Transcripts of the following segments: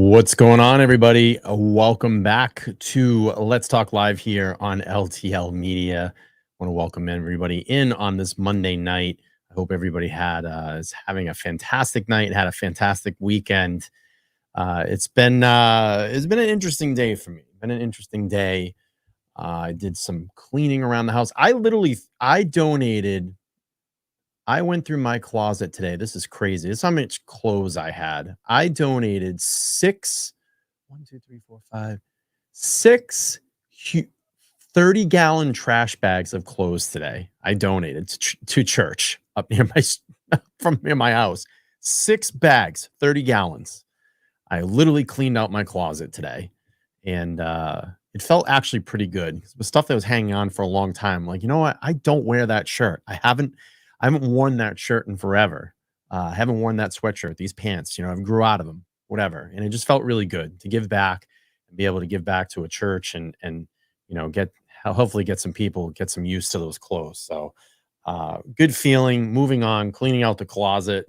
What's going on, everybody? Welcome back to Let's Talk Live here on LTL Media. I want to welcome everybody in on this Monday night. I hope everybody is having a fantastic night, had a fantastic weekend. It's been an interesting day for me. Been an interesting day. I did some cleaning around the house. I went through my closet today. This is crazy. This is how much clothes I had. I donated six 30-gallon trash bags of clothes today. I donated to church up near my house. 6 bags, 30 gallons. I literally cleaned out my closet today, and it felt actually pretty good. It was stuff that was hanging on for a long time. Like, you know what? I don't wear that shirt. I haven't worn that shirt in forever. I haven't worn that sweatshirt, these pants. I grew out of them, whatever. And it just felt really good to give back and be able to give back to a church and hopefully get some people, get some use to those clothes. So good feeling, moving on, cleaning out the closet,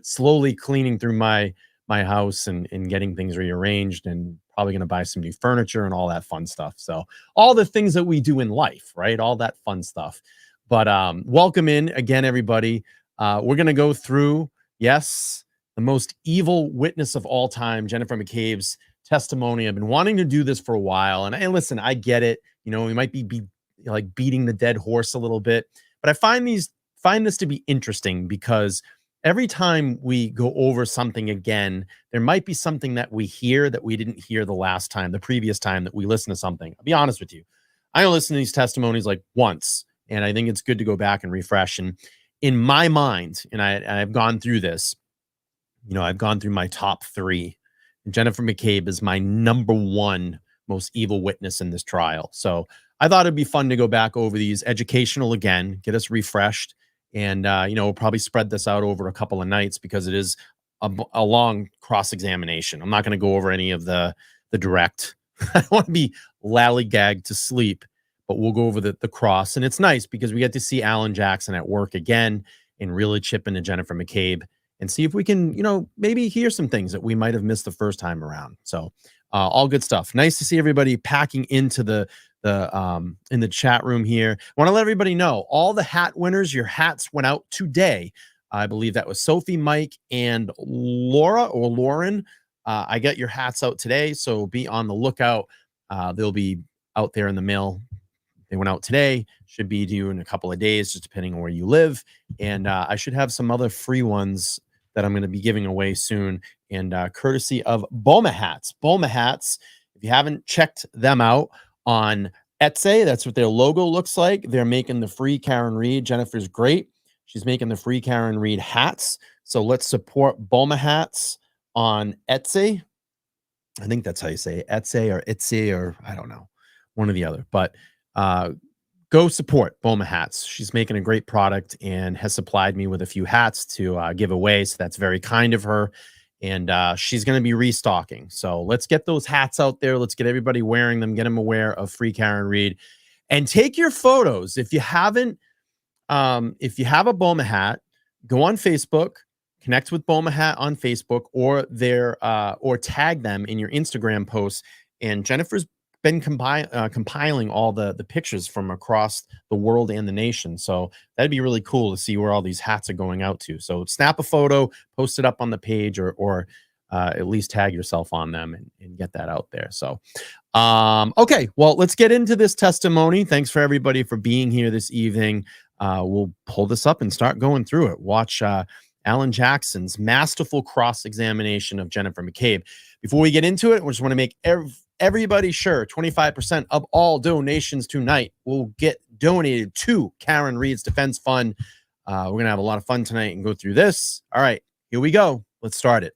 slowly cleaning through my house and getting things rearranged, and probably going to buy some new furniture and all that fun stuff. So all the things that we do in life, right? All that fun stuff. But welcome in again, everybody. We're going to go through, yes, the most evil witness of all time, Jennifer McCabe's testimony. I've been wanting to do this for a while. And listen, I get it. We might be like beating the dead horse a little bit. But I find this to be interesting because every time we go over something again, there might be something that we hear that we didn't hear the previous time that we listen to something. I'll be honest with you. I only listen to these testimonies like once. And I think it's good to go back and refresh. And in my mind, and I've gone through this, I've gone through my top 3. Jennifer McCabe is my number 1 most evil witness in this trial. So I thought it'd be fun to go back over these, educational again, get us refreshed. And, we'll probably spread this out over a couple of nights because it is a long cross-examination. I'm not going to go over any of the direct. I don't want to be lollygagged to sleep. But we'll go over the cross. And it's nice because we get to see Alan Jackson at work again and really chip into Jennifer McCabe and see if we can, maybe hear some things that we might have missed the first time around. So all good stuff. Nice to see everybody packing into in the chat room here. I want to let everybody know all the hat winners, your hats went out today. I believe that was Sophie, Mike, and Lauren. I got your hats out today, so be on the lookout. They'll be out there in the mail. They went out today, should be due in a couple of days, just depending on where you live. And I should have some other free ones that I'm going to be giving away soon. And courtesy of Boma Hats. Boma Hats, if you haven't checked them out on Etsy, that's what their logo looks like. They're making the free Karen Reed. Jennifer's great. She's making the free Karen Reed hats. So let's support Boma Hats on Etsy. I think that's how you say it. Etsy or Etsy, or I don't know, one or the other. But go support Boma Hats. She's making a great product and has supplied me with a few hats to give away. So that's very kind of her. And she's going to be restocking. So let's get those hats out there. Let's get everybody wearing them. Get them aware of free Karen Reed. And take your photos. If you haven't, if you have a Boma hat, go on Facebook, connect with Boma Hat on Facebook, or tag them in your Instagram posts. And Jennifer's been compiling all the pictures from across the world and the nation. So that'd be really cool to see where all these hats are going out to. So snap a photo, post it up on the page, or at least tag yourself on them and get that out there. So, okay, well, let's get into this testimony. Thanks for everybody for being here this evening. We'll pull this up and start going through it. Watch Alan Jackson's masterful cross-examination of Jennifer McCabe. Before we get into it, we just want to make everybody sure 25% of all donations tonight will get donated to Karen Reed's Defense Fund. We're going to have a lot of fun tonight and go through this. All right, here we go. Let's start it.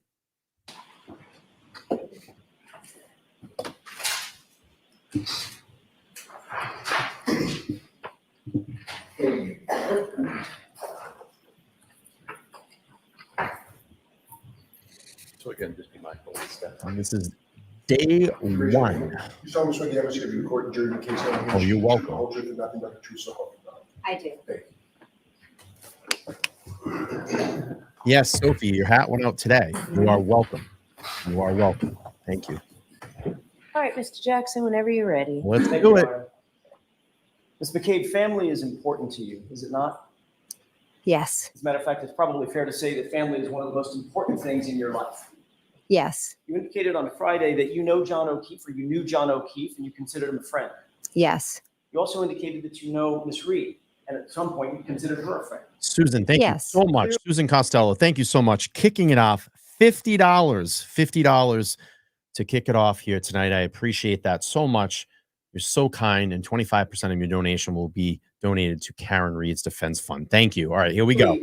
So again, just be mindful of step. And this is day 1. You saw me the evidence of your court during the case. Oh, you're welcome. Nothing but the truth, so help you God. I do. Thank you. Yes, Sophie, your hat went out today. You are welcome. You are welcome. Thank you. All right, Mr. Jackson, whenever you're ready. Let's Thank do you, it. Laura. Ms. McCabe, family is important to you, is it not? Yes. As a matter of fact, it's probably fair to say that family is one of the most important things in your life. Yes. You indicated on Friday that you know John O'Keefe, or you knew John O'Keefe, and you considered him a friend. Yes. You also indicated that you know Miss Reed, and at some point you considered her a friend. Susan, thank Yes. you so much. Susan Costello, thank you so much. Kicking it off, $50 to kick it off here tonight. I appreciate that so much. You're so kind, and 25% of your donation will be donated to Karen Reed's Defense Fund. Thank you. All right, here we go.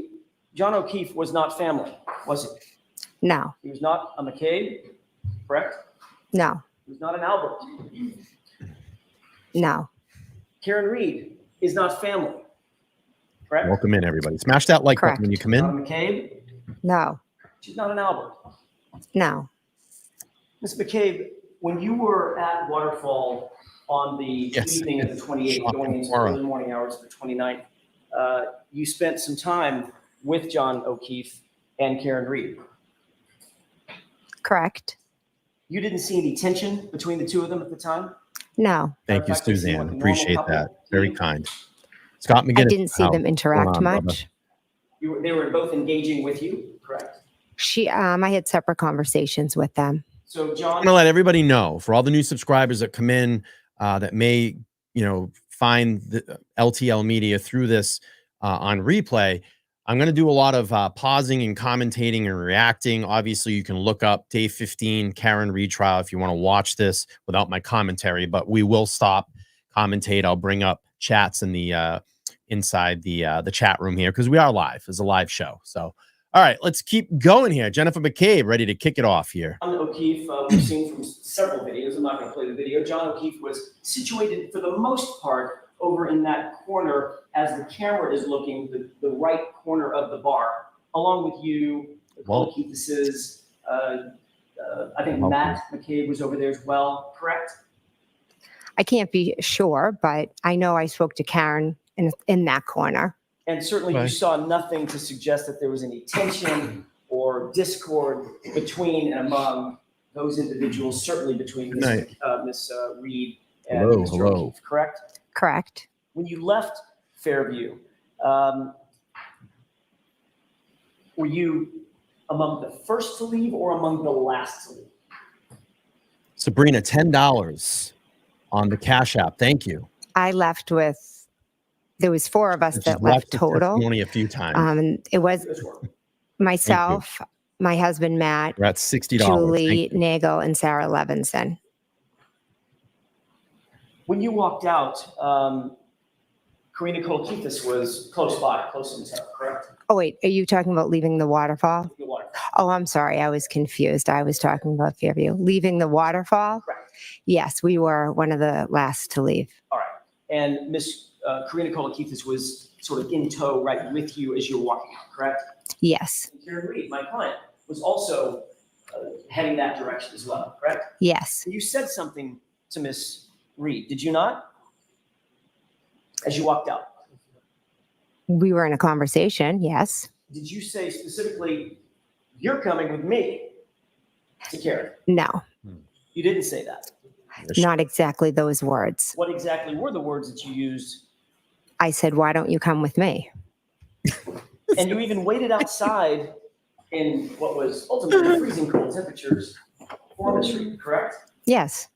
John O'Keefe was not family, was he? No. He was not a McCabe, correct? No. He was not an Albert. No. Karen Reed is not family, correct? Welcome in, everybody. Smash that like Correct. button when you come Not a in. McCabe. No. She's not an Albert. No. Ms. McCabe, when you were at Waterfall on the evening of the 28th, going into the early morning hours of the 29th, you spent some time with John O'Keefe and Karen Reed. Correct. You didn't see any tension between the two of them at the time? No. Thank you, Matter of fact, they seem Suzanne. like a normal Appreciate couple that. to Very you. kind. Scott McGinnis. I didn't see them interact What's going on, much. They were both engaging with you, correct? I had separate conversations with them. So I'm John, going to let everybody know, for all the new subscribers that come in that may, find the LTL media through this on replay, I'm going to do a lot of pausing and commentating and reacting. Obviously, you can look up day 15 Karen Reed trial if you want to watch this without my commentary, but we will stop, commentate. I'll bring up chats in the inside the chat room here because we are live. It's a live show. So, all right, let's keep going here. Jennifer McCabe, ready to kick it off here. John O'Keefe, we've seen from several videos. I'm not going to play the video. John O'Keefe was situated for the most part over in that corner as the camera is looking, the right corner of the bar, along with you, the O'Keefe's. I think Matt McCabe was over there as well, correct? I can't be sure, but I know I spoke to Karen in that corner. And certainly you saw nothing to suggest that there was any tension or discord between and among those individuals, certainly between Miss Reed and Mr. O'Keefe, correct? Correct. When you left Fairview, were you among the first to leave or among the last to leave? Sabrina, $10 on the Cash App. Thank you. I left there was 4 of us that left total. Only a few times. It was myself, my husband, Matt, We're at $60. Julie Nagel, and Sarah Levinson. When you walked out, Karina Kolokithis was close by, close in town, correct? Oh, wait, are you talking about leaving the waterfall? The water. Oh, I'm sorry. I was confused. I was talking about Fairview. Leaving the waterfall? Correct. Yes, we were one of the last to leave. All right. And Miss Karina Kolokithis was sort of in tow right with you as you were walking out, correct? Yes. And Karen Reed, my client, was also heading that direction as well, correct? Yes. You said something to Miss Reed, did you not? As you walked out. We were in a conversation. Yes. Did you say specifically, "You're coming with me" to Karen? No, You didn't say that. not exactly those words. What exactly were the words that you used? I said, why don't you come with me? And you even waited outside in what was ultimately freezing cold temperatures for Miss Reed, correct? Yes.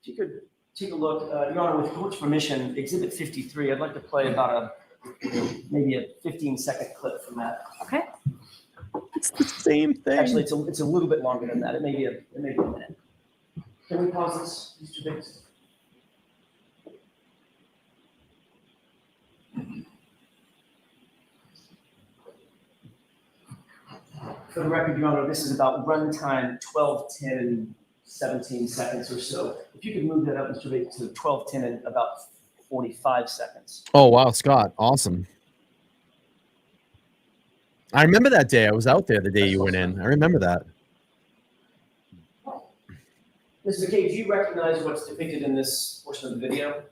If you could take a look, Your Honor, with court's permission, Exhibit 53, I'd like to play about maybe a 15-second clip from that. Okay. It's the same thing. Actually, it's a little bit longer than that. It may be a minute. Can we pause this, Mr. Biggs? For the record, Your Honor, this is about runtime 12:10 and 17 seconds or so. If you could move that up, Mr. Biggs, to 12:10 and about 45 seconds. Oh, wow, Scott. Awesome. I remember that day. I was out there the day you went in. I remember that. Ms. McCabe, do you recognize what's depicted in this portion of the video?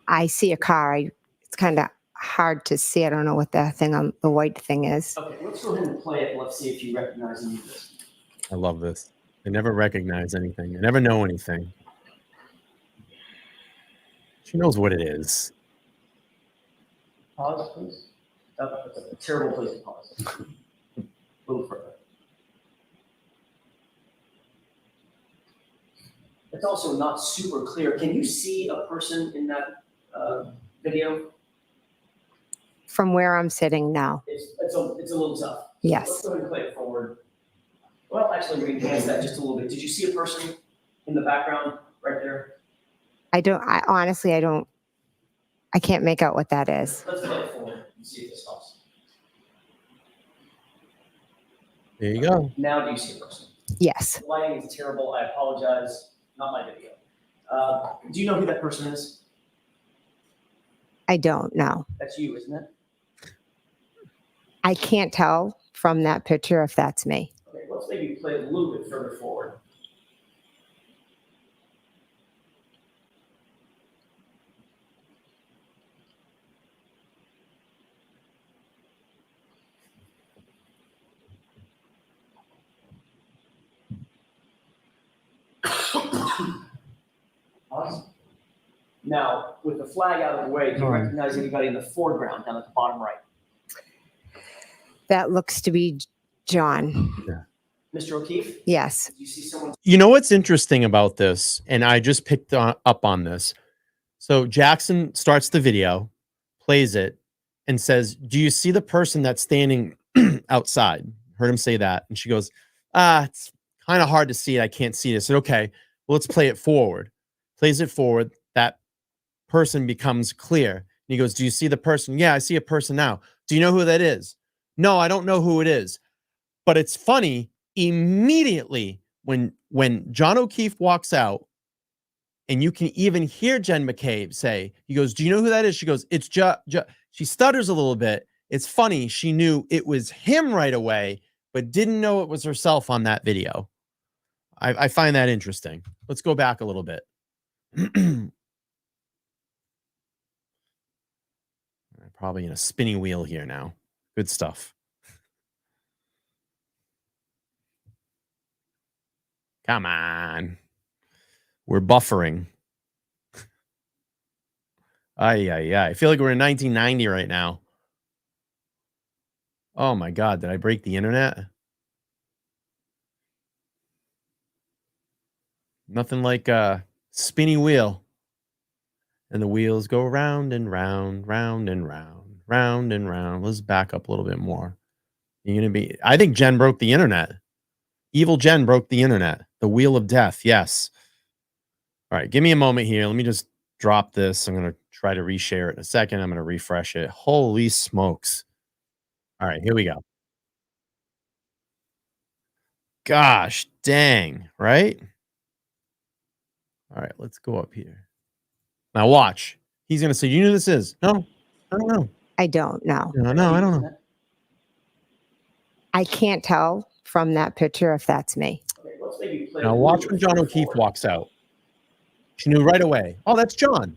I see a car. It's kind of hard to see. I don't know what that thing on the white thing is. Okay, let's go ahead and play it. Let's see if you recognize any of this. I love this. They never recognize anything. They never know anything. She knows what it is. Pause, please. That's a terrible place to pause. A little further. It's also not super clear. Can you see a person in that video? From where I'm sitting now. It's a little tough. Yes. Let's go ahead and play it forward. Well, actually, we can enhance that just a little bit. Did you see a person in the background right there? I honestly, I can't make out what that is. Let's play it forward and see if this helps. There you go. Now do you see a person? Yes, The lighting is terrible. I apologize. Not my video. Do you know who that person is? I don't know. That's you, isn't it? I can't tell from that picture if that's me. Okay, let's maybe play it a little bit further forward. Awesome. Now, with the flag out of the way, do you recognize anybody in the foreground down at the bottom right? That looks to be John. Mr. O'Keefe? Yes. Do you see someone? You know what's interesting about this, and I just picked up on this. So Jackson starts the video, plays it, and says, "Do you see the person that's standing outside?" Heard him say that, and she goes, "It's kind of hard to see it. I can't see it." I said, "Okay, well, let's play it forward." Plays it forward. That person becomes clear. And he goes, "Do you see the person?" "Yeah, I see a person now." "Do you know who that is?" "No, I don't know who it is." But it's funny. Immediately when John O'Keefe walks out, and you can even hear Jen McCabe say, he goes, "Do you know who that is?" She goes, "It's She stutters a little bit. It's funny. She knew it was him right away, but didn't know it was herself on that video. I find that interesting. Let's go back a little bit. Probably in a spinning wheel here now. Good stuff. Come on. We're buffering. I feel like we're in 1990 right now. Oh my God, did I break the internet? Nothing like a spinny wheel. And the wheels go round and round, round and round, round and round. Let's back up a little bit more. I think Jen broke the internet. Evil Jen broke the internet. The wheel of death. Yes. All right. Give me a moment here. Let me just drop this. I'm going to try to reshare it in a second. I'm going to refresh it. Holy smokes. All right. Here we go. Gosh dang. Right? All right. Let's go up here. Now watch. He's going to say, "You know who this is?" "No, I don't know." I don't know. No, I don't know. I can't tell from that picture if that's me. Okay, let's maybe play Now it a watch little when bit John further O'Keefe forward. walks out. She knew right away. Oh, that's John.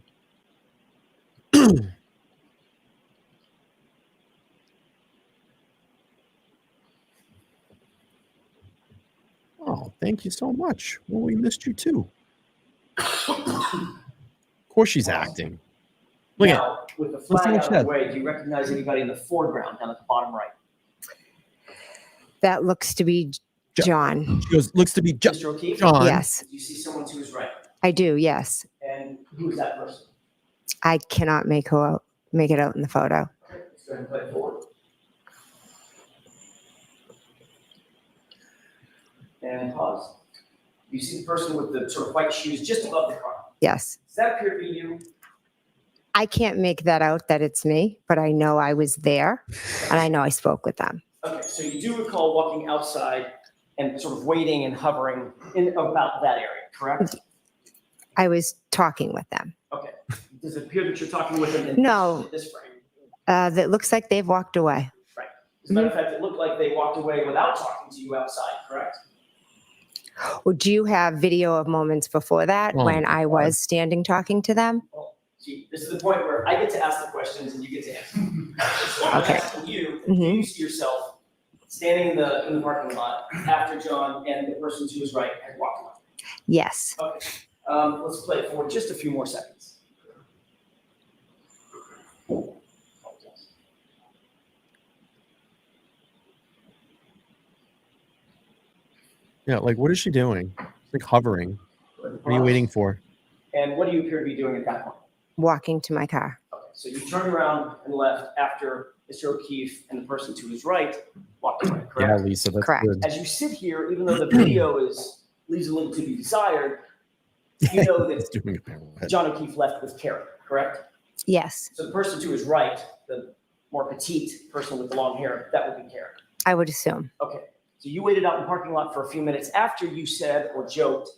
Oh, thank you so much. Well, we missed you too. Of course she's acting. Look at Now, with the Listen flag what out she of said. the way, do you recognize anybody in the foreground down at the bottom right? That looks to be John. She goes, "Looks to be Mr. O'Keefe? John." Yes, Do you see someone to his right? I do. Yes. And who is that person? I cannot make it out in the photo. Okay, let's go ahead and play it forward. And pause. You see the person with the sort of white shoes just above the car. Yes. Does that appear to be you? I can't make that out that it's me, but I know I was there and I know I spoke with them. Okay, so you do recall walking outside and sort of waiting and hovering in about that area, correct? I was talking with them. Okay. Does it appear that you're talking with them in No. this frame? That looks like they've walked away. Right. As a matter of fact, it looked like they walked away without talking to you outside, correct? Well, do you have video of moments before that Oh, when I was standing talking to them? Well, see, this is the point where I get to ask the questions and you get to answer. So I'm Okay. asking you, Mhm. do you see yourself standing in the parking lot after John and the person to his right had walked up. Yes. Okay, let's play it for just a few more seconds. Yeah, like what is she doing? She's like hovering. What are you waiting for? And what do you appear to be doing at that point? Walking to my car. Okay, so you turned around and left after Mr. O'Keefe and the person to his right walked away, Yeah, correct? Lisa, that's Correct. good. As you sit here, even though the video leaves a little to be desired, you know He's that doing a pirouette. John O'Keefe left with Karen, correct? Yes, So the person to his right, the more petite person with the long hair, that would be Karen. I would assume. Okay, so you waited out in the parking lot for a few minutes after you said or joked,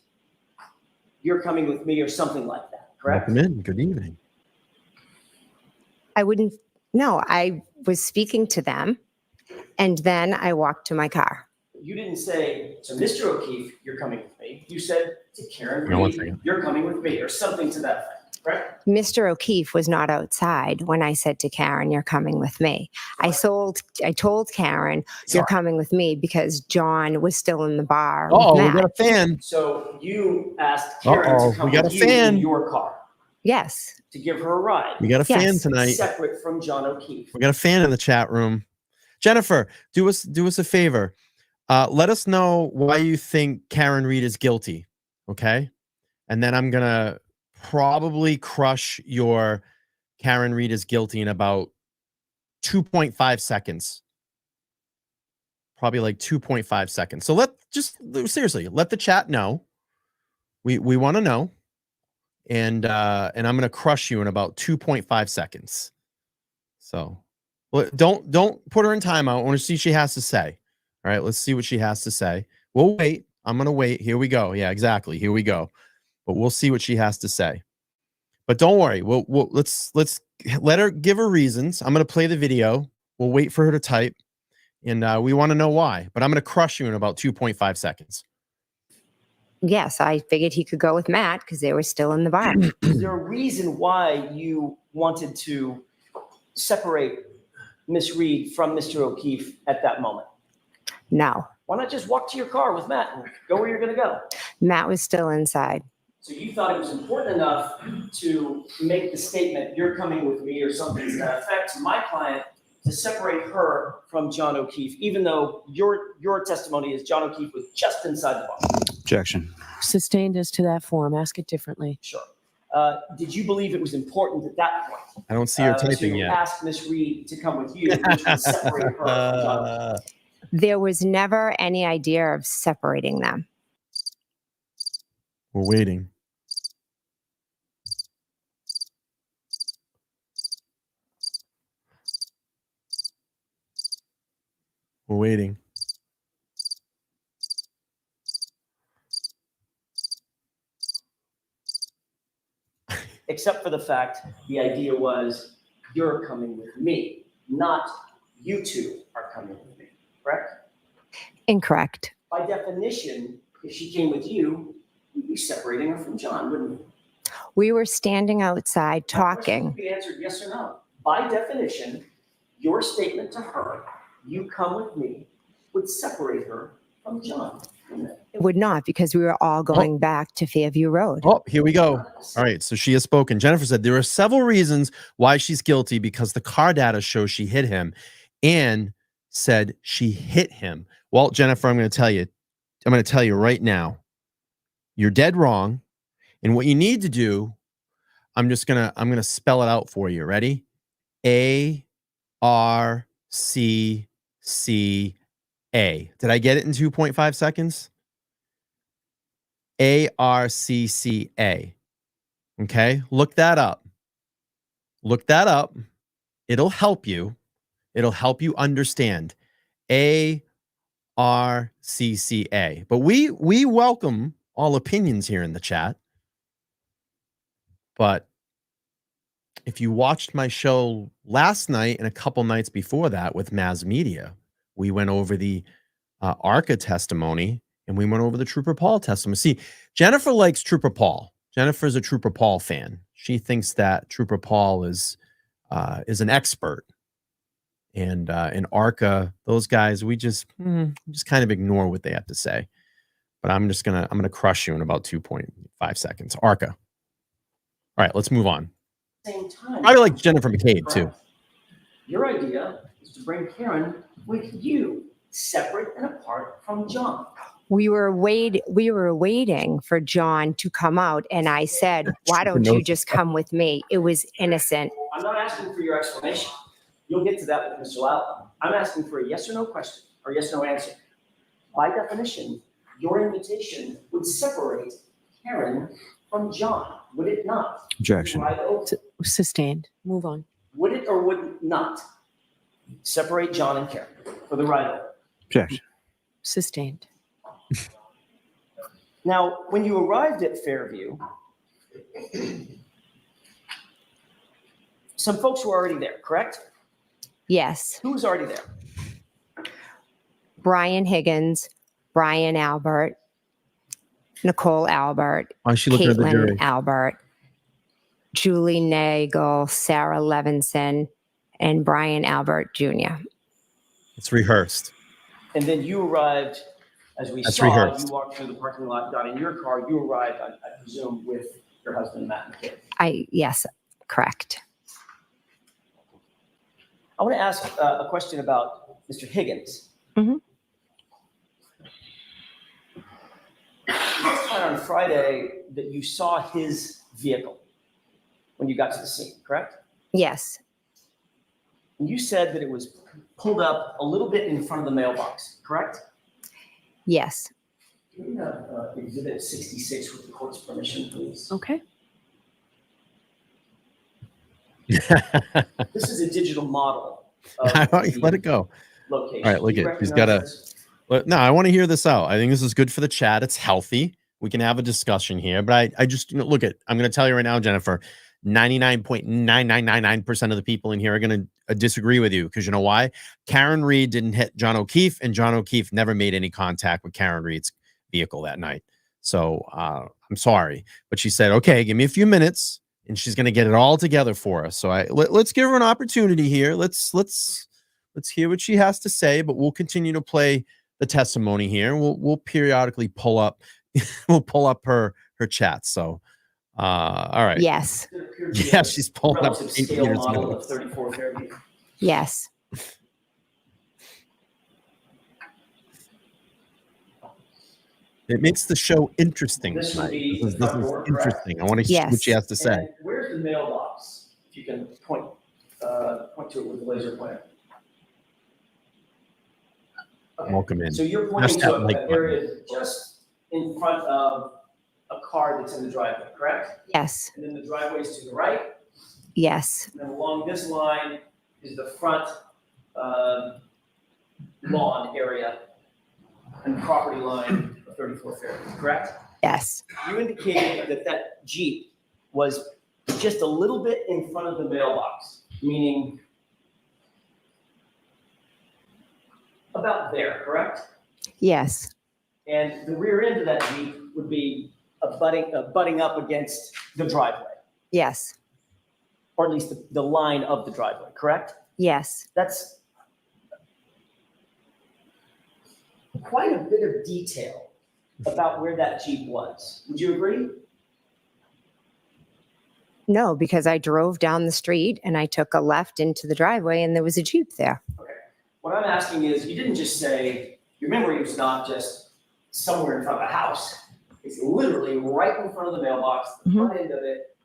"You're coming with me," or something like that, correct? Welcome in. Good evening. I wouldn't, no, I was speaking to them and then I walked to my car. You didn't say to Mr. O'Keefe, "You're coming with me." You said to Karen No, one Reed, second. "You're coming with me," or something to that effect, correct? Mr. O'Keefe was not outside when I said to Karen, "You're coming with me." I told Karen, "You're coming with me," because John was still in the bar. with Oh, we Matt. got a fan. So you asked Karen Uh-oh, to come we got with a you fan. in your car Yes. to give her a ride, We got a fan Yes. tonight. separate from John O'Keefe. We got a fan in the chat room. Jennifer, do us a favor. Let us know why you think Karen Reed is guilty. Okay. And then I'm gonna probably crush your Karen Reed is guilty in about 2.5 seconds. Probably like 2.5 seconds. So seriously, let the chat know. We want to know. And I'm gonna crush you in about 2.5 seconds. So well, don't put her in timeout. I want to see what she has to say. All right, let's see what she has to say. We'll wait. I'm gonna wait. Here we go. Yeah, exactly. Here we go. But we'll see what she has to say. But don't worry. Let's let her give her reasons. I'm gonna play the video. We'll wait for her to type, and we want to know why. But I'm gonna crush you in about 2.5 seconds. Yes, I figured he could go with Matt because they were still in the bar. Is there a reason why you wanted to separate Miss Reed from Mr. O'Keefe at that moment? No, Why not just walk to your car with Matt and go where you're going to go? Matt was still inside. So you thought it was important enough to make the statement, "You're coming with me," or something to that effect, to my client, to separate her from John O'Keefe, even though your testimony is John O'Keefe was just inside the bar. Objection. Sustained as to that form. Ask it differently. Sure. Did you believe it was important at that point? I don't see her typing to yet. ask Miss Reed to come with you, which would separate her from John O'Keefe? There was never any idea of separating them. We're waiting. We're waiting. Except for the fact the idea was, "You're coming with me," not "you two are coming with me," correct? Incorrect. By definition, if she came with you, you'd be separating her from John, wouldn't you? We were standing outside My question talking. would be answered yes or no. By definition, your statement to her, "You come with me," would separate her from John, wouldn't it? It would not, because we were all going back to Fairview Road. Oh, here we go. All right, so she has spoken. Jennifer said there are several reasons why she's guilty because the car data shows she hit him, and said she hit him. Well, Jennifer, I'm going to tell you right now, you're dead wrong. And what you need to do, I'm going to spell it out for you. Ready? ARCCA. Did I get it in 2.5 seconds? ARCCA. Okay, look that up. Look that up. It'll help you. It'll help you understand. ARCCA. But we welcome all opinions here in the chat. But if you watched my show last night and a couple nights before that with Maz Media, we went over the ARCA testimony and we went over the Trooper Paul testimony. See, Jennifer likes Trooper Paul. Jennifer's a Trooper Paul fan. She thinks that Trooper Paul is an expert And in ARCA, those guys, we just kind of ignore what they have to say. But I'm gonna crush you in about 2.5 seconds. ARCA. All right, let's move on. Same time. I like Jennifer McCabe too. Your idea is to bring Karen with you, separate and apart from John. We were waiting for John to come out, and I said, "Why don't you just come with me?" It was innocent. I'm not asking for your explanation. You'll get to that with Mr. Loudon. I'm asking for a yes or no question or yes or no answer. By definition, your invitation would separate Karen from John, would it not? Objection. Right over. Sustained. Move on. Would it or would it not separate John and Karen for the ride over? Objection. Sustained. Now, when you arrived at Fairview, some folks were already there, correct? Yes. Who was already there? Brian Higgins, Brian Albert, Nicole Albert, Why is she looking at the jury? Caitlin Albert, Julie Nagel, Sarah Levinson, and Brian Albert Jr. It's rehearsed. And then you arrived, as we That's saw, rehearsed. you walked through the parking lot, got in your car, you arrived, I presume, with your husband, Matt McCabe. Yes, correct. I want to ask a question about Mr. Higgins. Mhm. You testified on Friday that you saw his vehicle when you got to the scene, correct? Yes, And you said that it was pulled up a little bit in front of the mailbox, correct? yes. Can we have exhibit 66 with the court's permission, please? Okay. This is a digital model of Let it the go. location. All right, look Do you it. He's got recognize a- this? But no, I want to hear this out. I think this is good for the chat. It's healthy. We can have a discussion here. But I just look at. I'm going to tell you right now, Jennifer. 99.9999% of the people in here are going to disagree with you because you know why? Karen Reed didn't hit John O'Keefe, and John O'Keefe never made any contact with Karen Reed's vehicle that night. So I'm sorry, but she said, "Okay, give me a few minutes," and she's going to get it all together for us. So let's give her an opportunity here. Let's hear what she has to say. But we'll continue to play the testimony here. We'll periodically pull up her chat. So all right. Yes, It appears to be Yeah, a she's pulling up relative 8 scale meters model minutes. of 34 Fairview. yes. It makes the show interesting This would tonight. be This is the front door, correct? interesting. I want to hear what she has to say. And where's the mailbox? If you can point to it with the laser pointer. Okay. Welcome in. So you're Press pointing to that like an area just in front of a car that's in the driveway, correct? Yes, And then the driveway's to the right, yes, and then along this line is the front lawn area and property line of 34 Fairview, correct? yes, You indicated that that Jeep was just a little bit in front of the mailbox, meaning about there, correct? yes, And the rear end of that Jeep would be butting up against the driveway, yes, or at least the line of the driveway, correct? yes. That's quite a bit of detail about where that Jeep was. Would you agree? No, because I drove down the street and I took a left into the driveway and there was a Jeep there. Okay. What I'm asking is, you didn't just say, your memory was not just somewhere in front of a house. It's literally right in front of the mailbox, the Mhm. front end of it,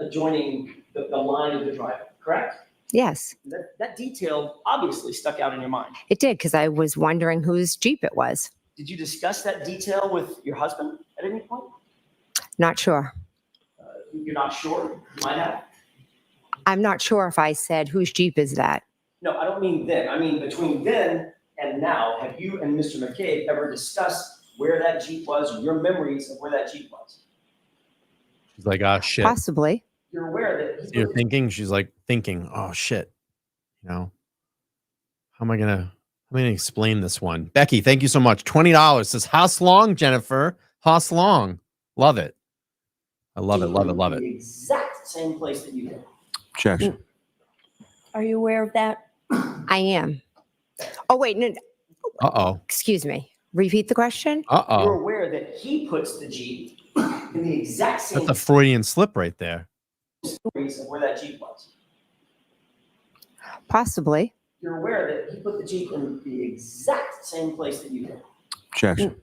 adjoining the line of the driveway, correct? Yes, That detail obviously stuck out in your mind. it did because I was wondering whose Jeep it was. Did you discuss that detail with your husband at any point? Not sure. You're not sure? You might have? I'm not sure if I said whose Jeep is that. No, I don't mean then. I mean between then and now, have you and Mr. McCabe ever discussed where that Jeep was, or your memories of where that Jeep was? She's like, oh shit. Possibly. You're aware that he You're put- thinking. She's like thinking, oh shit. You know, how am I gonna explain this one? Becky, thank you so much. $20 says, "House long, Jennifer. House long. Love it. I love it. Love it. Love it." The exact same place that you did. Objection. Are you aware of that? I I am. Oh, wait. No, Uh-oh. excuse me. Repeat the question. You're Uh-oh. aware that he puts the Jeep in the exact same That's a Freudian slip right there. stories of where that Jeep was. Possibly. You're aware that he put the Jeep in the exact same place that you did. Objection.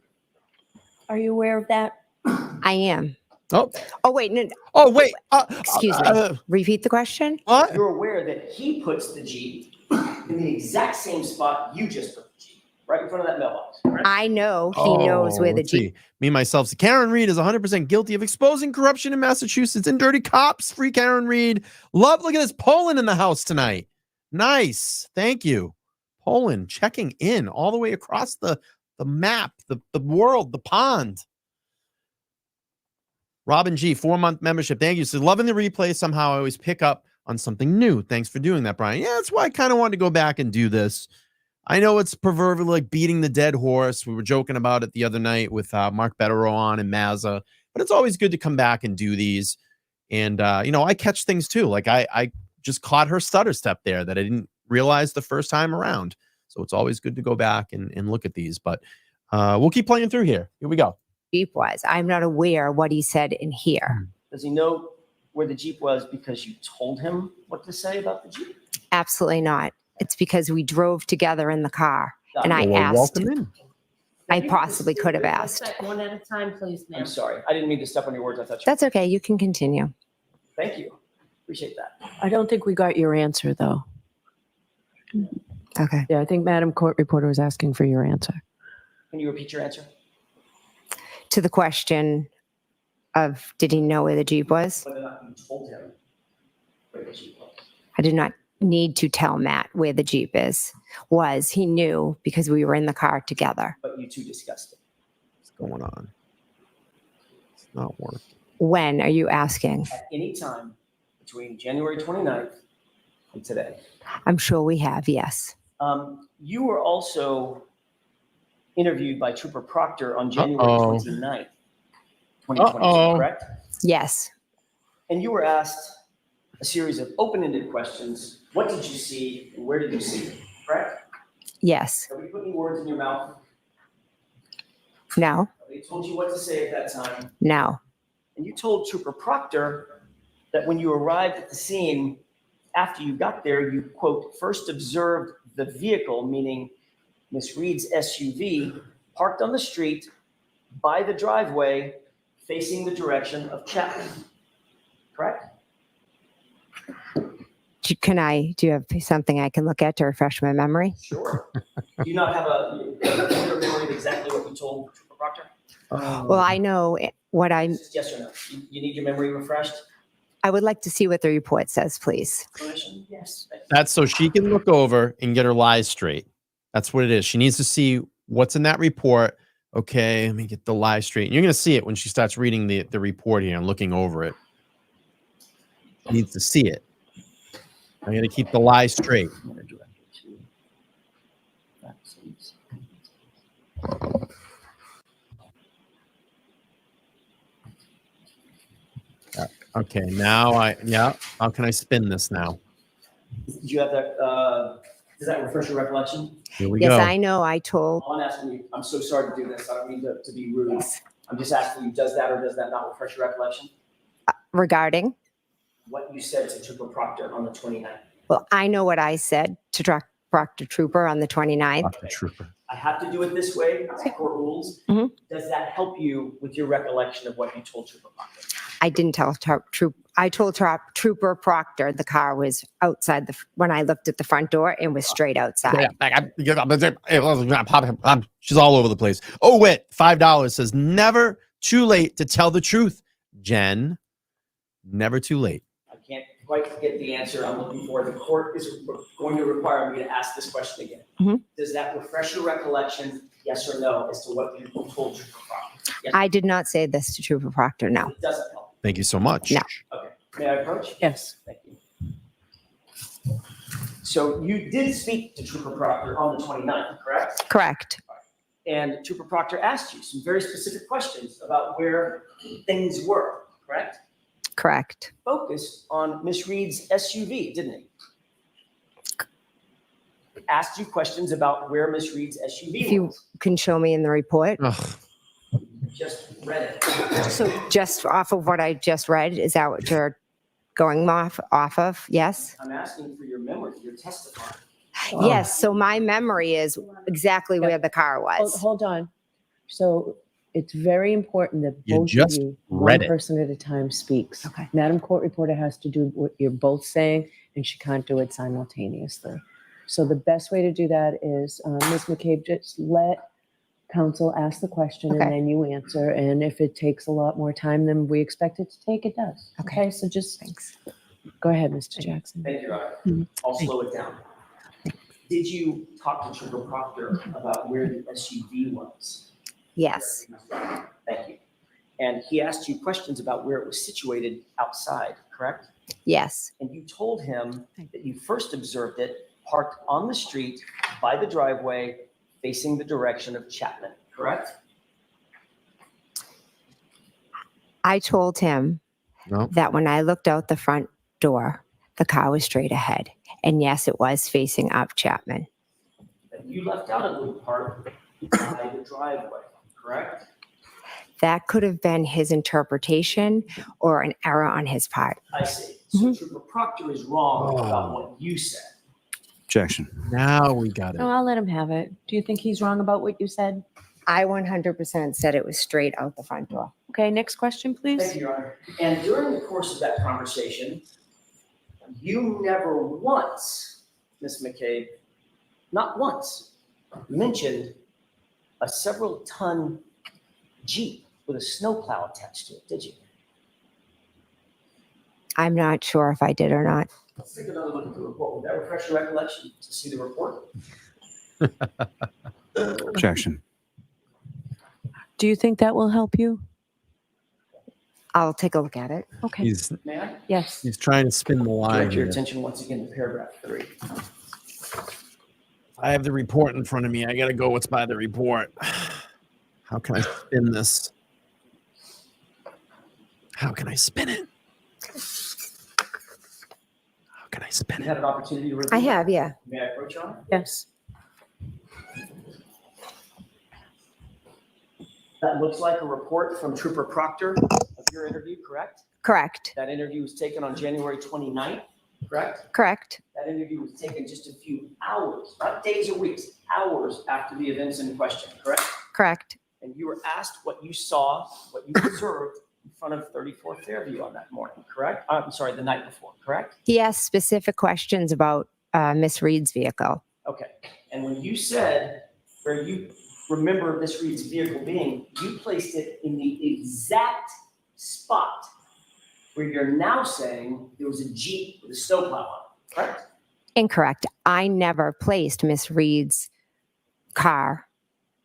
Are you aware of that? I am. Oh. Oh, wait. No, Oh, wait. excuse me. Repeat the question. What? You're aware that he puts the Jeep in the exact same spot you just put the Jeep, right in front of that mailbox. Right? I know he knows where the let's see. Jeep. Me, myself. So Karen Reed is 100% guilty of exposing corruption in Massachusetts and dirty cops. Free Karen Reed. Look at this. Poland in the house tonight. Nice. Thank you. Poland checking in all the way across the map, the world, the pond. Robin G, 4-month membership. Thank you. So loving the replay. Somehow I always pick up on something new. Thanks for doing that, Brian. Yeah, that's why I kind of wanted to go back and do this. I know it's proverbial like beating the dead horse. We were joking about it the other night with Mark Betterow on and Mazza, but it's always good to come back and do these. And, I catch things too. Like I just caught her stutter step there that I didn't realize the first time around. So it's always good to go back and look at these, but we'll keep playing through here. Here we go. Jeep was. I'm not aware what he said in here. Does he know where the Jeep was because you told him what to say about the Jeep? Absolutely not. It's because we drove together in the car and I Well, asked. welcome in. I possibly could have asked. One at a time, please, I'm ma'am. sorry. I didn't mean to step on your words. I thought you. That's okay. You can continue. Thank you. Appreciate that. I don't think we got your answer, though. Okay. Yeah, I think Madam Court Reporter was asking for your answer. Can you repeat your answer? To the question of did he know where the Jeep was? Whether or not you told him where the Jeep was. I did not need to tell Matt where the Jeep was. He knew because we were in the car together. But you two discussed it. What's going on? It's not working. When are you asking? At any time between January 29th and today. I'm sure we have, yes. You were also interviewed by Trooper Proctor on January Uh-oh. 29th, 2022, Uh-oh. correct? Yes. And you were asked a series of open-ended questions. What did you see and where did you see it, correct? Yes. Nobody put any words in your mouth. No. Nobody told you what to say at that time. No. And you told Trooper Proctor that when you arrived at the scene, after you got there, you, quote, first observed the vehicle, meaning Miss Reed's SUV, parked on the street by the driveway facing the direction of Chapman, correct? Do you have something I can look at to refresh my memory? Sure. Do you not have a memory of exactly what you told Trooper Proctor? Well, I know what Yes or no? You need your memory refreshed? I would like to see what the report says, please. Permission? Yes. Thank you. That's so she can look over and get her lies straight. That's what it is. She needs to see what's in that report. Okay, let me get the lies straight. And you're going to see it when she starts reading the report here and looking over it. She needs to see it. I'm going to keep the lies straight. Okay, now how can I spin this now? Did you have that, does that refresh your recollection? Here we Yes, go. I know. I told. All I'm asking you, I'm so sorry to do this. I don't mean to be rude. I'm just asking you, does that or does that not refresh your recollection? Regarding? What you said to Trooper Proctor on the 29th. Well, I know what I said to Proctor Trooper on the 29th. Dr. Trooper. I have to do it this way, it's court rules. Mhm. Does that help you with your recollection of what you told Trooper Proctor? I didn't tell I told Trooper Proctor the car was outside when I looked at the front door and was straight outside. She's all over the place. Oh, wait, $5 says never too late to tell the truth. Jen, never too late. I can't quite get the answer I'm looking for. The court is going to require me to ask this question again. Mhm. Does that refresh your recollection, yes or no, as to what you told Trooper Proctor? Yes. I did not say this to Trooper Proctor, no. It doesn't help. Thank you so much. No. Okay. May I approach? Yes. Thank you. So you did speak to Trooper Proctor on the 29th, correct? Correct. And Trooper Proctor asked you some very specific questions about where things were, correct? Correct. Focused on Miss Reed's SUV, didn't he? asked you questions about where Miss Reed's SUV If you was. can show me in the report. Ugh. Just read it. So just off of what I just read, is that what you're going off of? Yes? I'm asking for your memory, your testimony. Yes. So my memory is exactly where the car was. Hold on. So it's very important that You both of just you, read one it. person at a time, speaks. Okay. Madam Court Reporter has to do what you're both saying, and she can't do it simultaneously. So the best way to do that is, Ms. McCabe, just let counsel ask the question Okay. and then you answer. And if it takes a lot more time than we expect it to take, it does. Okay. Okay, so just Thanks. go ahead, Mr. Jackson. Thank you, Your Honor. Mhm. I'll slow it down. Did you talk to Trooper Proctor about where the SUV was? Yes. Thank you. And he asked you questions about where it was situated outside, correct? Yes. And you told him that you first observed it parked on the street by the driveway facing the direction of Chapman, correct? I told him No. that when I looked out the front door, the car was straight ahead. And yes, it was facing up Chapman. And you left out a little part by the driveway, correct? That could have been his interpretation or an error on his part. I see. So Trooper Proctor is wrong about what you said. Objection. Now we got No, it. I'll let him have it. Do you think he's wrong about what you said? I 100% said it was straight out the front door. Okay, next question, Thank please. you, Your Honor. And during the course of that conversation, you never once, Ms. McCabe, not once, mentioned a several-ton Jeep with a snowplow attached to it, did you? I'm not sure if I did or not. Let's take another look at the report. Would that refresh your recollection to see the report? Objection. Do you think that will help you? I'll take a look at it. Okay, He's May I? yes. he's trying to spin the line. Direct your here. attention once again to paragraph 3. I have the report in front of me. I gotta go what's by the report. How can I spin this? How can I spin it? How can I spin You it? had an opportunity to review. I have, yeah. May I approach, Your Honor? Yes. That looks like a report from Trooper Proctor of your interview, correct? Correct. That interview was taken on January 29th, correct? Correct. That interview was taken just a few hours, not days or weeks, hours after the events in question, correct? Correct. And you were asked what you saw, what you observed in front of 34 Fairview on that morning, correct? I'm sorry, the night before, correct? He asked specific questions about Miss Reed's vehicle. Okay. And when you said where you remember Miss Reed's vehicle being, you placed it in the exact spot where you're now saying there was a Jeep with a snowplow on it, correct? Incorrect. I never placed Miss Reed's car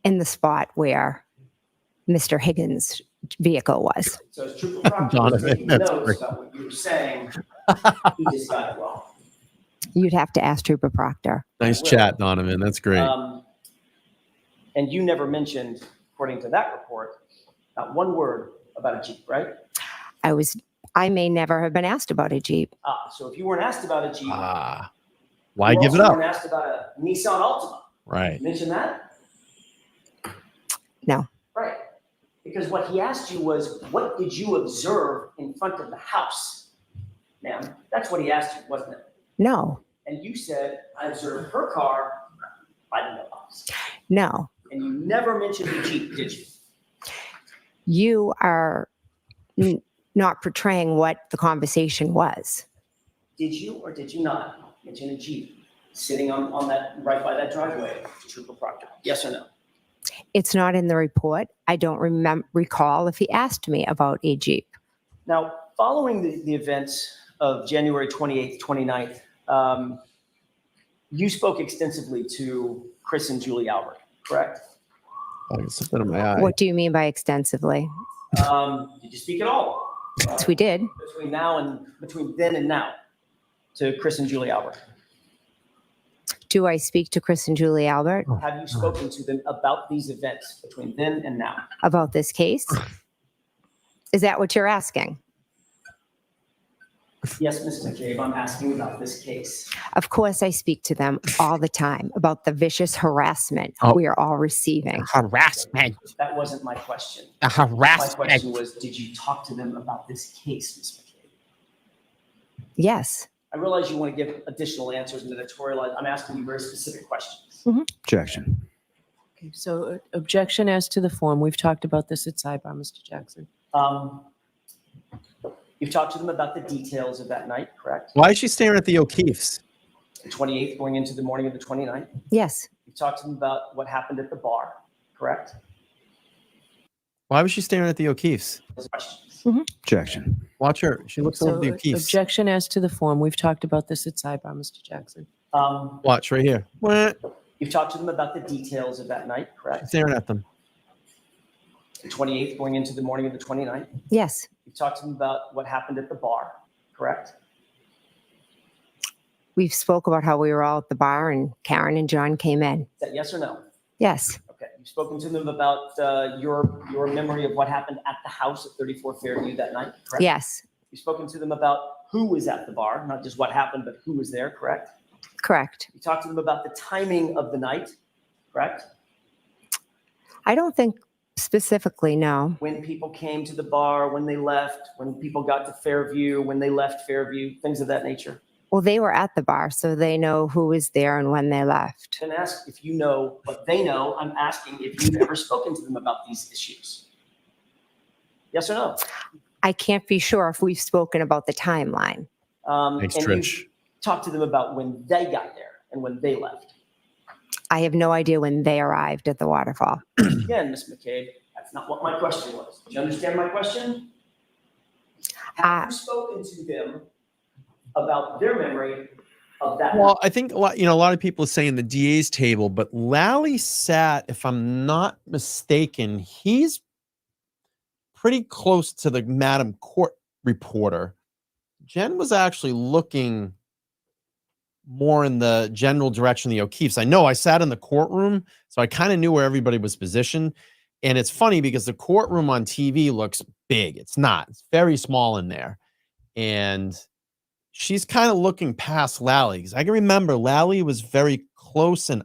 in the spot where Mr. Higgins' vehicle was. So as Trooper Proctor was Donovan, taking that's notes great. about what you were saying, he just got it wrong. You'd have to ask Trooper Proctor. Nice will. chat, Donovan. That's great. And you never mentioned, according to that report, not one word about a Jeep, right? I may never have been asked about a Jeep. So if you weren't asked about a Jeep, Why you give it also up? weren't asked about a Nissan Altima. Right. Mention that? No. Right. Because what he asked you was, what did you observe in front of the house? Ma'am, that's what he asked you, wasn't it? No. And you said, I observed her car by the mailbox. No. And you never mentioned the Jeep, did you? You are not portraying what the conversation was. Did you or did you not mention a Jeep sitting on that, right by that driveway, Trooper Proctor? Yes or no? It's not in the report. I don't recall if he asked me about a Jeep. Now, following the events of January 28th, 29th, you spoke extensively to Chris and Julie Albert, correct? I got something in my eye. What do you mean by extensively? Did you speak at all? Yes, we did. Between then and now to Chris and Julie Albert? Do I speak to Chris and Julie Albert Have you spoken to them about these events between then and now? about this case? Is that what you're asking? Yes, Ms. McCabe, I'm asking about this case. Of course, I speak to them all the time about the vicious harassment Oh. we are all receiving. Harassment. That wasn't my question. The My harassment. question was, did you talk to them about this case, Ms. McCabe? Yes. I realize you want to give additional answers and editorialize. I'm asking you very specific questions. Objection. Okay, so objection as to the form. We've talked about this at sidebar, Mr. Jackson. You've talked to them about the details of that night, correct? Why is she staring at the O'Keefes? The 28th going into the morning of the 29th. Yes. You've talked to them about what happened at the bar, correct? Why was she staring at the O'Keefes? Those questions. Objection. Watch her. She looks over the O'Keefes. Objection as to the form. We've talked about this at sidebar, Mr. Jackson. Watch right here. What? You've talked to them about the details of that night, correct? Staring at them. The 28th going into the morning of the 29th. Yes. You've talked to them about what happened at the bar, correct? We've spoke about how we were all at the bar and Karen and John came in. Is that yes or no? Yes. Okay. You've spoken to them about your memory of what happened at the house at 34 Fairview that night, correct? Yes. You've spoken to them about who was at the bar, not just what happened, but who was there, correct? Correct. You talked to them about the timing of the night, correct? I don't think specifically, no. When people came to the bar, when they left, when people got to Fairview, when they left Fairview, things of that nature. Well, they were at the bar, so they know who was there and when they left. Then ask if you know what they know. I'm asking if you've ever spoken to them about these issues. Yes or no? I can't be sure if we've spoken about the timeline. Thanks, and Trish. you talked to them about when they got there and when they left. I have no idea when they arrived at the waterfall. Again, Ms. McCabe, that's not what my question was. Do you understand my question? Have you spoken to them about their memory of that? Well, I think a lot of people are saying the DA's table, but Lally sat, if I'm not mistaken, he's pretty close to the Madam Court reporter. Jen was actually looking more in the general direction of the O'Keefes. I know I sat in the courtroom, so I kind of knew where everybody was positioned. And it's funny because the courtroom on TV looks big. It's not. It's very small in there. And she's kind of looking past Lally, because I can remember Lally was very close and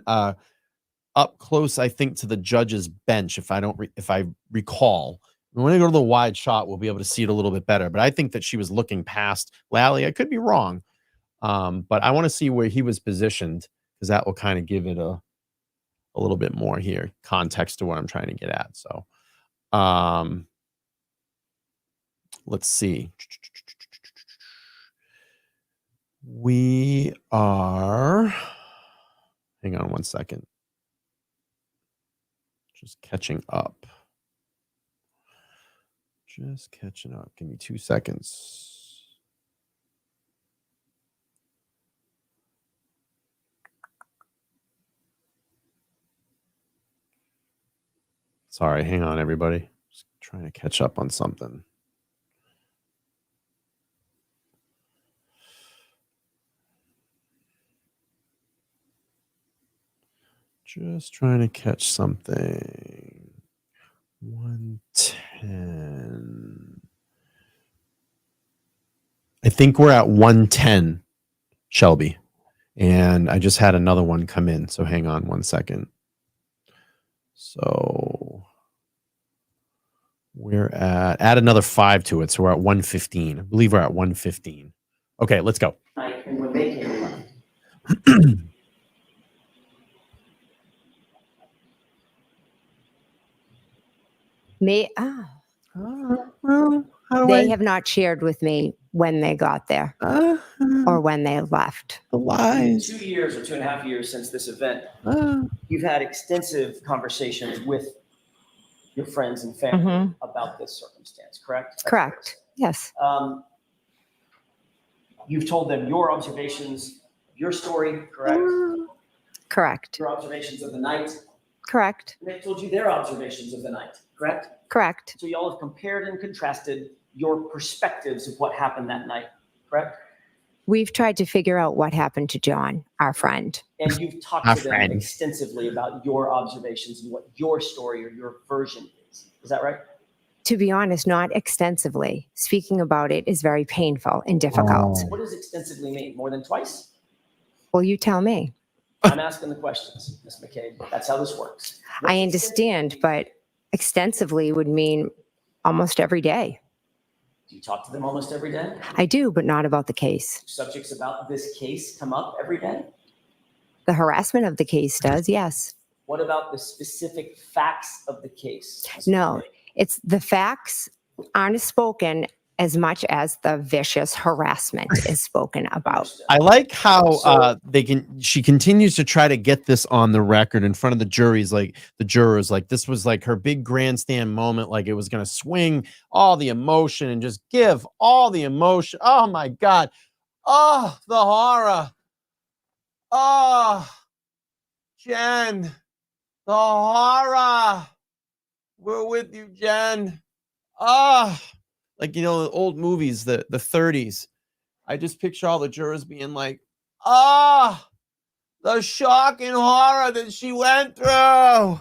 up close, I think, to the judge's bench. If I recall, when we go to the wide shot, we'll be able to see it a little bit better. But I think that she was looking past Lally. I could be wrong, but I want to see where he was positioned, because that will kind of give it a little bit more here context to what I'm trying to get at. So, let's see. We are, hang on one second. Just catching up. Just catching up. Give me 2 seconds. Sorry, hang on, everybody. Just trying to catch up on something. Just trying to catch something. 110. I think we're at 110, Shelby. And I just had another one come in. So hang on one second. So we're add another 5 to it. So we're at 115. I believe we're at 115. Okay, let's go. And when they came around. Me, Well, how do they have not shared with me when they got there or when they left. the In lies. 2 years or 2.5 years since this event, you've had extensive conversations with your friends and family about this circumstance, correct? Correct. Yes. You've told them your observations, your story, correct? Correct. Your observations of the night, Correct. and they've told you their observations of the night, correct? Correct. So y'all have compared and contrasted your perspectives of what happened that night, correct? We've tried to figure out what happened to John, our friend. And you've talked Our to them friend. extensively about your observations and what your story or your version is. Is that right? To be honest, not extensively. Speaking about it is very painful and difficult. Oh. What does extensively mean? More than twice? Well, you tell me. I'm asking the questions, Ms. McCabe. That's how this works. What's I understand, extensively? but extensively would mean almost every day. Do you talk to them almost every day? I do, but not about the case. Subjects about this case come up every day? The harassment of the case does, yes. What about the specific facts of the case? Ms. No, McCabe? it's the facts aren't spoken as much as the vicious harassment is spoken about. Understood. I like how So- she continues to try to get this on the record in front of the juries, like the jurors, like this was like her big grandstand moment, like it was going to swing all the emotion and just give all the emotion. Oh my God. Oh, the horror. Oh, Jen, the horror. We're with you, Jen. Oh, like, you know, the old movies, the 30s. I just picture all the jurors being like, the shock and horror that she went through.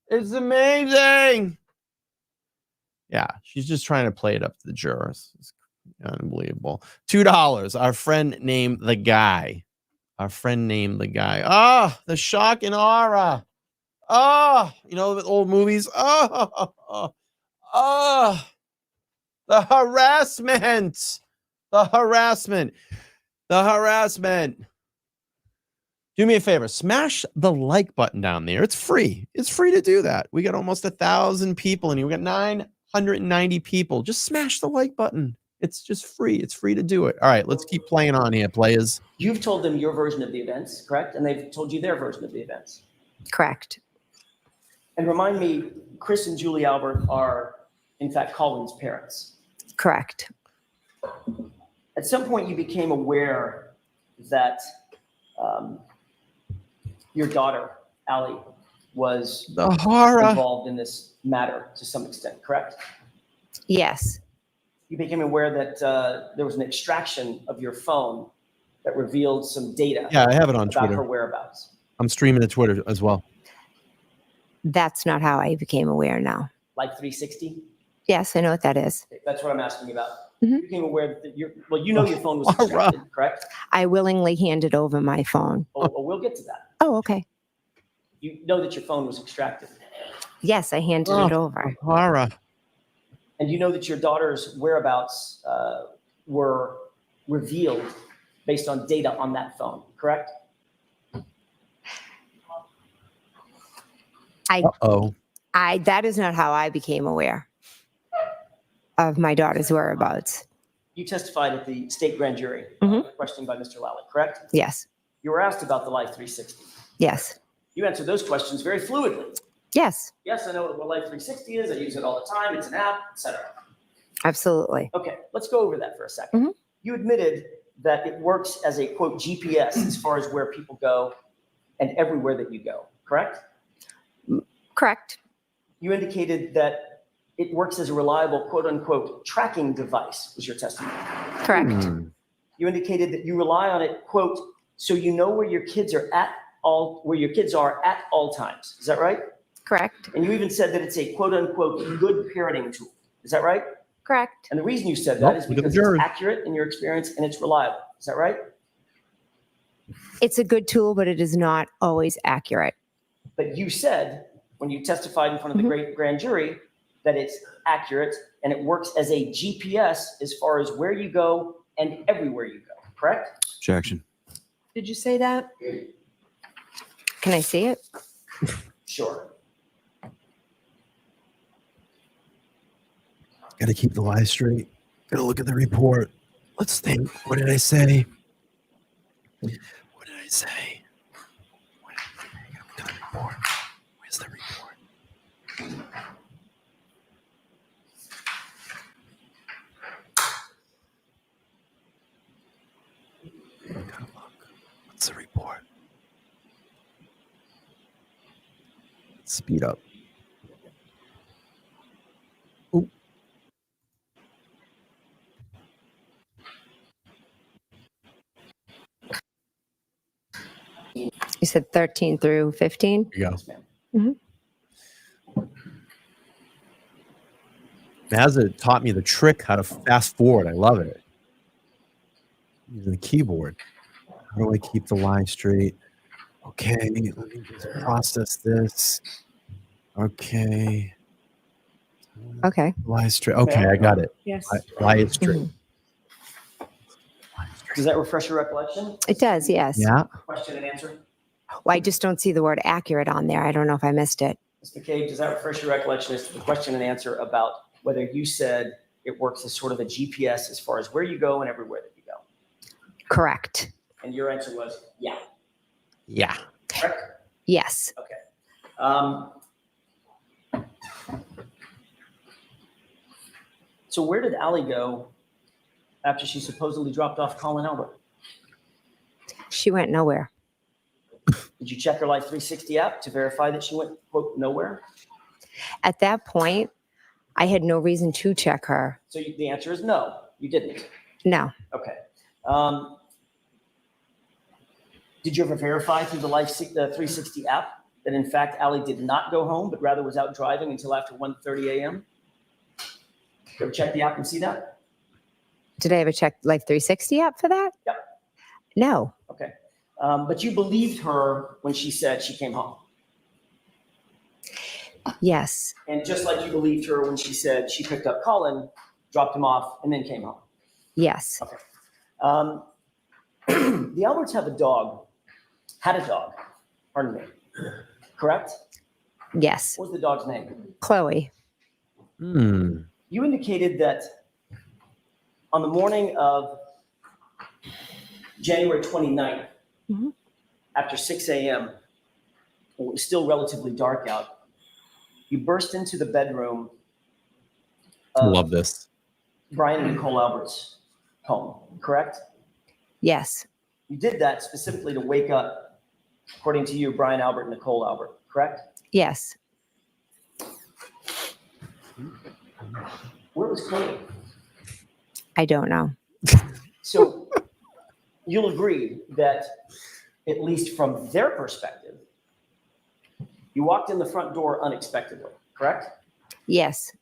It's amazing. Yeah, she's just trying to play it up to the jurors. It's unbelievable. $2. Our friend named the guy. Our friend named the guy. The shock and horror. You know, the old movies. The harassment. The harassment. The harassment. Do me a favor. Smash the like button down there. It's free. It's free to do that. We got almost 1,000 people in here. We got 990 people. Just smash the like button. It's just free. It's free to do it. All right, let's keep playing on here, players. You've told them your version of the events, correct? And they've told you their version of the events. Correct. And remind me, Chris and Julie Albert are, in fact, Colin's parents. Correct. At some point, you became aware that your daughter, Allie, was The horror. involved in this matter to some extent, correct? Yes. You became aware that there was an extraction of your phone that revealed some data Yeah, I have it on about her Twitter. whereabouts. I'm streaming to Twitter as well. That's not how I became aware now. Like 360? Yes, I know what that is. That's what I'm asking about. Mhm. You became aware that your phone was All right. extracted, correct? I willingly handed over my phone. Oh, we'll get to that. Oh, okay. You know that your phone was extracted. Yes, I handed it over. Horror. And you know that your daughter's whereabouts were revealed based on data on that phone, correct? Uh-oh. That is not how I became aware of my daughter's whereabouts. You testified at the state grand jury, Mhm. questioned by Mr. Lally, correct? Yes. You were asked about the Life 360. Yes. You answered those questions very fluidly. Yes. Yes, I know what Life 360 is. I use it all the time. It's an app, etc. Absolutely. Okay, let's go over that for a second. Mhm. You admitted that it works as a, quote, GPS as far as where people go and everywhere that you go, correct? Correct. You indicated that it works as a reliable, quote unquote, tracking device, was your testimony. Correct. You indicated that you rely on it, quote, so you know where your kids are at all times. Is that right? Correct. And you even said that it's a quote unquote good parenting tool. Is that right? Correct. And the reason you said Nope, that is look at the because jury. it's accurate in your experience and it's reliable. Is that right? It's a good tool, but it is not always accurate. But you said when you testified in front of the great grand jury that it's accurate and it works as a GPS as far as where you go and everywhere you go, correct? Objection. Did you say that? Can I see it? Sure. Got to keep the lie straight. Got to look at the report. Let's think. What did I say? What did I say? What did I look at the report. Where's the report? Gotta look. What's the report? Speed up. Ooh. You said 13 through 15? Here you go. Yes, ma'am. Mazza taught me the trick how to fast forward. I love it. Using the keyboard. How do I keep the lie straight? Okay, let me just process this. Okay. Okay. Lie straight. Okay, I got it. Yes. Lie is straight. Mhm. Does that refresh your recollection? It does, yes. Yeah. Question and answer. Well, I just don't see the word accurate on there. I don't know if I missed it. Ms. McCabe, does that refresh your recollection as to the question and answer about whether you said it works as sort of a GPS as far as where you go and everywhere that you go? Correct. And your answer was, yeah, Yeah. correct? Yes. Okay. So where did Allie go after she supposedly dropped off Colin Albert? She went nowhere. Did you check her Life 360 app to verify that she went, quote, nowhere? At that point, I had no reason to check her. So the answer is no, you didn't. No. Okay. Did you ever verify through the Life 360 app that in fact Allie did not go home, but rather was out driving until after 1:30 a.m.? You ever check the app and see that? Did I ever check Life 360 app for that? Yep. No. Okay. But you believed her when she said she came home. Yes. And just like you believed her when she said she picked up Colin, dropped him off, and then came home. Yes. The Alberts had a dog, pardon me, correct? Yes. What was the dog's name? Chloe. You indicated that on the morning of January 29th, Mhm. after 6 a.m., when it was still relatively dark out, you burst into the bedroom I of love this. Brian and Nicole Albert's home, correct? Yes. You did that specifically to wake up, according to you, Brian Albert and Nicole Albert, correct? Yes. Where was Chloe? I don't know. So you'll agree that, at least from their perspective, you walked in the front door unexpectedly, correct? Yes.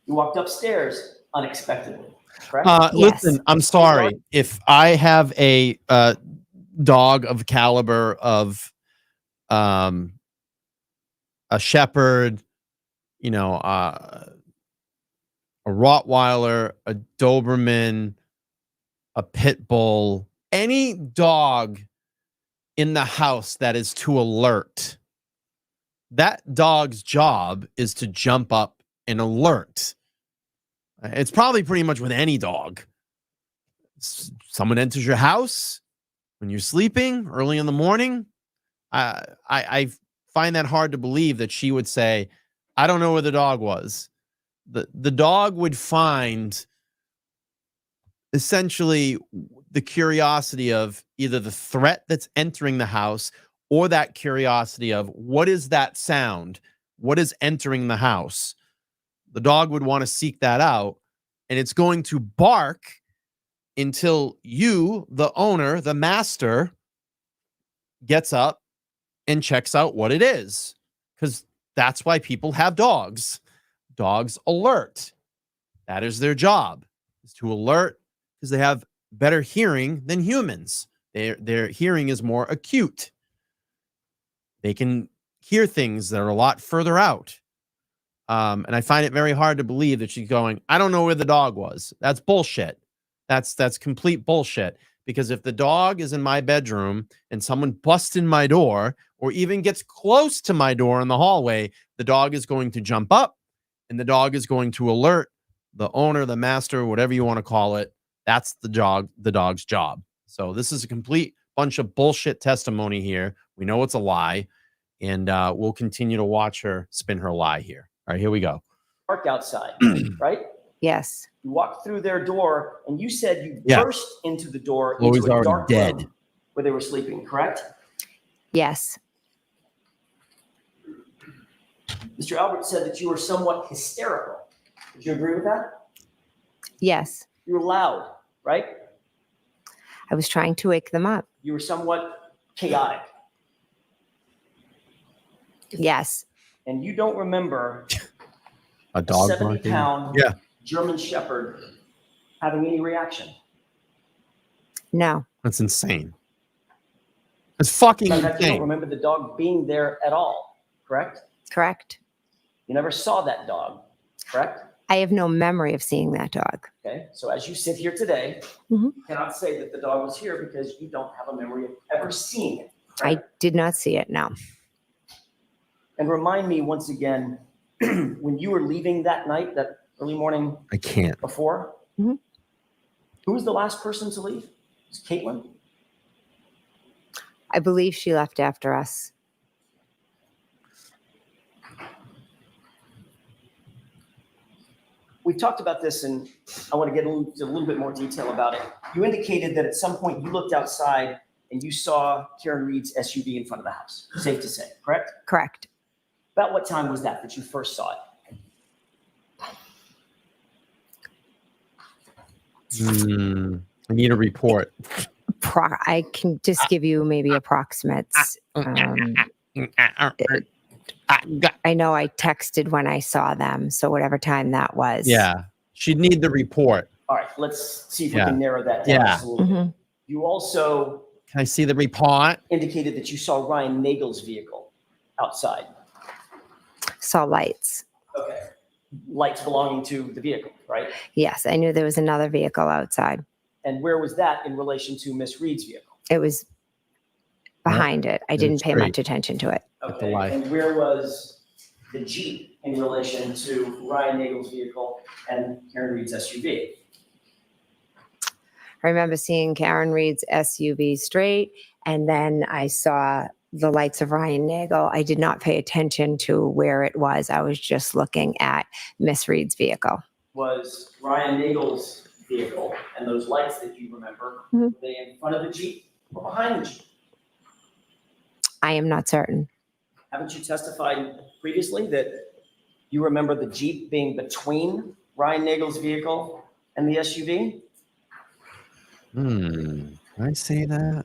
You walked upstairs unexpectedly, correct? Yes. Listen, I'm sorry. If I have a dog of caliber of a shepherd, you know, a Rottweiler, a Doberman, a pit bull, any dog in the house that is too alert, that dog's job is to jump up and alert. It's probably pretty much with any dog. Someone enters your house when you're sleeping early in the morning. I find that hard to believe that she would say, I don't know where the dog was. The dog would find essentially the curiosity of either the threat that's entering the house or that curiosity of what is that sound? What is entering the house? The dog would want to seek that out, and it's going to bark until you, the owner, the master, gets up and checks out what it is. Because that's why people have dogs. Dogs alert. That is their job, is to alert, because they have better hearing than humans. Their hearing is more acute. They can hear things that are a lot further out. And I find it very hard to believe that she's going, I don't know where the dog was. That's bullshit. That's complete bullshit. Because if the dog is in my bedroom and someone busts in my door or even gets close to my door in the hallway, the dog is going to jump up and the dog is going to alert the owner, the master, whatever you want to call it. That's the dog's job. So this is a complete bunch of bullshit testimony here. We know it's a lie, and we'll continue to watch her spin her lie here. All right, here we go. Dark outside, right? Yes. You walked through their door, and you said you Yeah. burst into the door Chloe's into a already dark dead. room where they were sleeping, correct? Yes. Mr. Albert said that you were somewhat hysterical. Would you agree with that? Yes. You were loud, right? I was trying to wake them up. You were somewhat chaotic. Yes. And you don't remember A a dog 70 barking. pound, Yeah. German Shepherd having any reaction? No, That's insane. It's fucking In fact, you don't insane. remember the dog being there at all, correct? correct. You never saw that dog, correct? I have no memory of seeing that dog. Okay, so as you sit here today, Mhm. you cannot say that the dog was here because you don't have a memory of ever seeing it. I correct? did not see it, no. And remind me once again, when you were leaving that night, that early morning I can't. before, Mhm. who was the last person to leave? Was it Caitlin? I believe she left after us. We've talked about this, and I want to get into a little bit more detail about it. You indicated that at some point you looked outside and you saw Karen Reed's SUV in front of the house. Safe to say, correct? Correct. About what time was that you first saw it? I need a report. I can just give you maybe approximates. I know I texted when I saw them, so whatever time that was. Yeah. She'd need the report. All right, let's see if we Yeah. can narrow that down Yeah. just a little bit. Mhm. You also Can I see the report? indicated that you saw Ryan Nagel's vehicle outside. Saw lights. Okay. Lights belonging to the vehicle, right? Yes, I knew there was another vehicle outside. And where was that in relation to Miss Reed's vehicle? It was behind it. I didn't It's pay great. much attention to it. At the Okay, light. and where was the Jeep in relation to Ryan Nagel's vehicle and Karen Reed's SUV? I remember seeing Karen Reed's SUV straight, and then I saw the lights of Ryan Nagel. I did not pay attention to where it was. I was just looking at Miss Reed's vehicle. Was Ryan Nagel's vehicle and those lights that you remember, Mhm. were they in front of the Jeep or behind the Jeep? I am not certain. Haven't you testified previously that you remember the Jeep being between Ryan Nagel's vehicle and the SUV? Can I say that?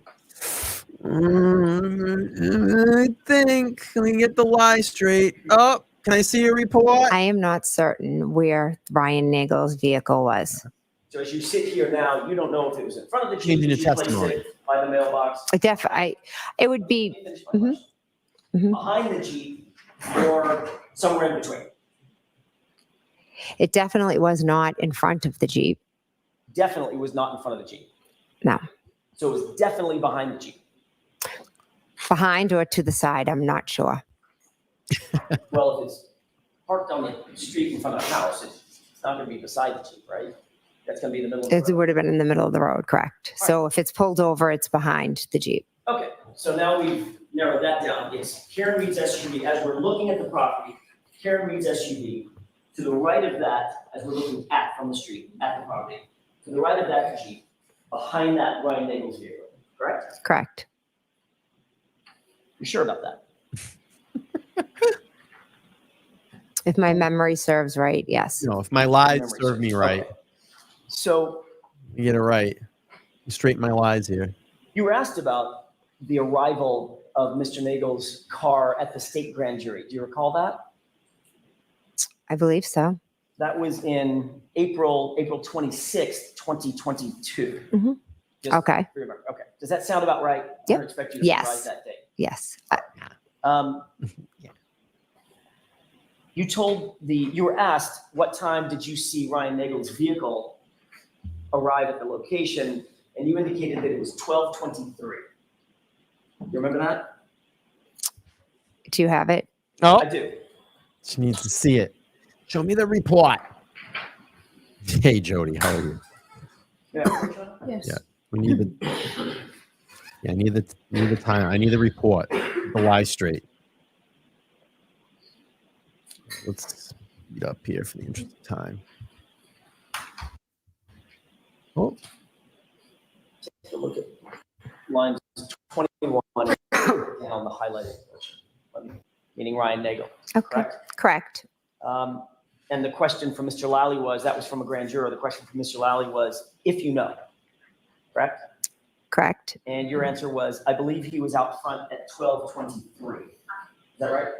I think. Let me get the lie straight. Oh, can I see your report? I am not certain where Ryan Nagel's vehicle was. So as you sit here now, you don't know if it was in front of the Jeep, Changing did your you place testimony. it by the mailbox? It would be Let me finish my Mhm. question. Mhm. Behind the Jeep or somewhere in between? It definitely was not in front of the Jeep. Definitely was not in front of the Jeep. No. So it was definitely behind the Jeep. Behind or to the side, I'm not sure. Well, if it's parked on the street in front of the house, it's not gonna be beside the Jeep, right? That's gonna be in the middle of the It road. would have been in the middle of the road, correct? So if it's pulled over, it's behind the Jeep. Okay, so now we've narrowed that down. It's Karen Reed's SUV, as we're looking at the property, Karen Reed's SUV. To the right of that, as we're looking at from the street, at the property, to the right of that Jeep, behind that Ryan Nagel's vehicle, correct? Correct. You sure about that? If my memory serves right, yes. You know, if my lies Memory serve me serves. right, Okay. So you get it right. You straighten my lies here. you were asked about the arrival of Mr. Nagel's car at the state grand jury. Do you recall that? I believe so. That was in April 26th, 2022. Mhm. Just Okay. remember. Okay. Does that sound about right? I Yep. don't expect you to Yes. surprise that day. Yes. Yeah. You were asked, what time did you see Ryan Nagel's vehicle arrive at the location? And you indicated that it was 12:23. You remember that? Do you have it? Oh, I do. she needs to see it. Show me the report. Hey, Jody, how are you? Yeah. Yes. Yeah. We need the. Yeah, I need the time. I need the report. The lie straight. Let's speed up here for the interest of time. Oh, Take a look at lines 21 down the highlighted portion, meaning Ryan Nagel, Okay. correct? Correct. And the question from Mr. Lally was, that was from a grand juror, the question from Mr. Lally was, if you know, correct? Correct. And your answer was, I believe he was out front at 12:23. Is that right?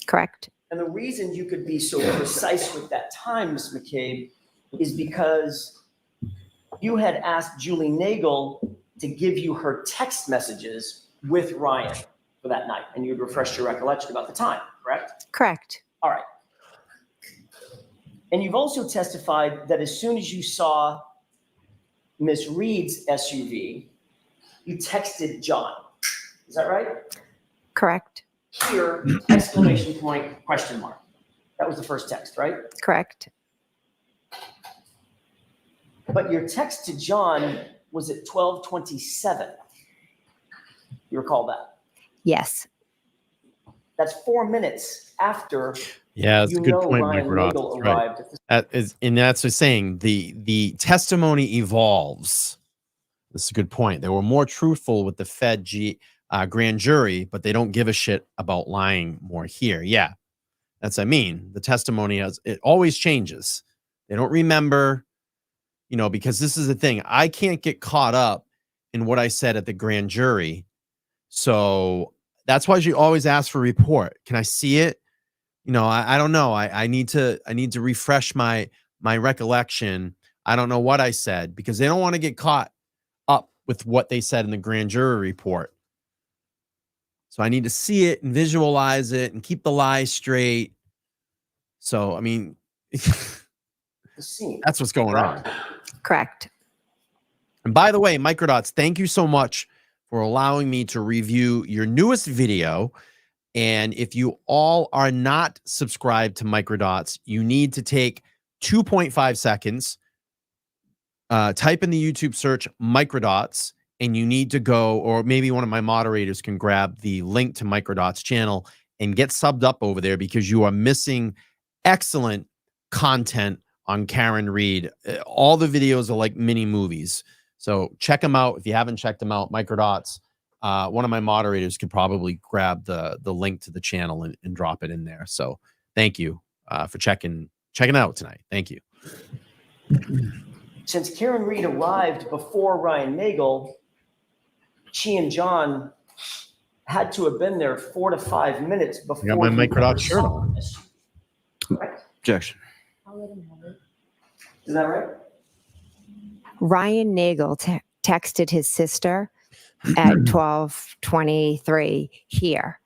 Correct. And the reason you could be so precise with that time, Ms. McCabe, is because you had asked Julie Nagel to give you her text messages with Ryan for that night, and you'd refreshed your recollection about the time, correct? Correct. All right. And you've also testified that as soon as you saw Miss Reed's SUV, you texted John. Is that right? Correct. Here, exclamation point, question mark. That was the first text, right? Correct. But your text to John was at 12:27. You recall that? Yes. That's 4 minutes after Yeah, that's a good point, Ryan Mike Rodolph. Nagel That's right. arrived at the And that's what I'm saying. The testimony evolves. This is a good point. They were more truthful with the grand jury, but they don't give a shit about lying more here. Yeah, that's what I mean. The testimony it always changes. They don't remember, because this is the thing. I can't get caught up in what I said at the grand jury, so that's why you always ask for a report. Can I see it? I don't know. I need to refresh my recollection. I don't know what I said, because they don't want to get caught up with what they said in the grand jury report. So I need to see it and visualize it and keep the lies straight. So, I mean, the scene. that's what's going on. Correct. And by the way, Microdots, thank you so much for allowing me to review your newest video. And if you all are not subscribed to Microdots, you need to take 2.5 seconds, type in the YouTube search Microdots, and you need to go, or maybe one of my moderators can grab the link to Microdots channel and get subbed up over there, because you are missing excellent content on Karen Reed. All the videos are like mini movies. So check them out. If you haven't checked them out, Microdots. One of my moderators could probably grab the link to the channel and drop it in there. So thank you for checking it out tonight. Thank you. Since Karen Reed arrived before Ryan Nagel, she and John had to have been there 4 to 5 minutes before. I got my you Microdots ever shirt saw on. this. Correct? Objection. Is that right? Ryan Nagel texted his sister at 12:23 here.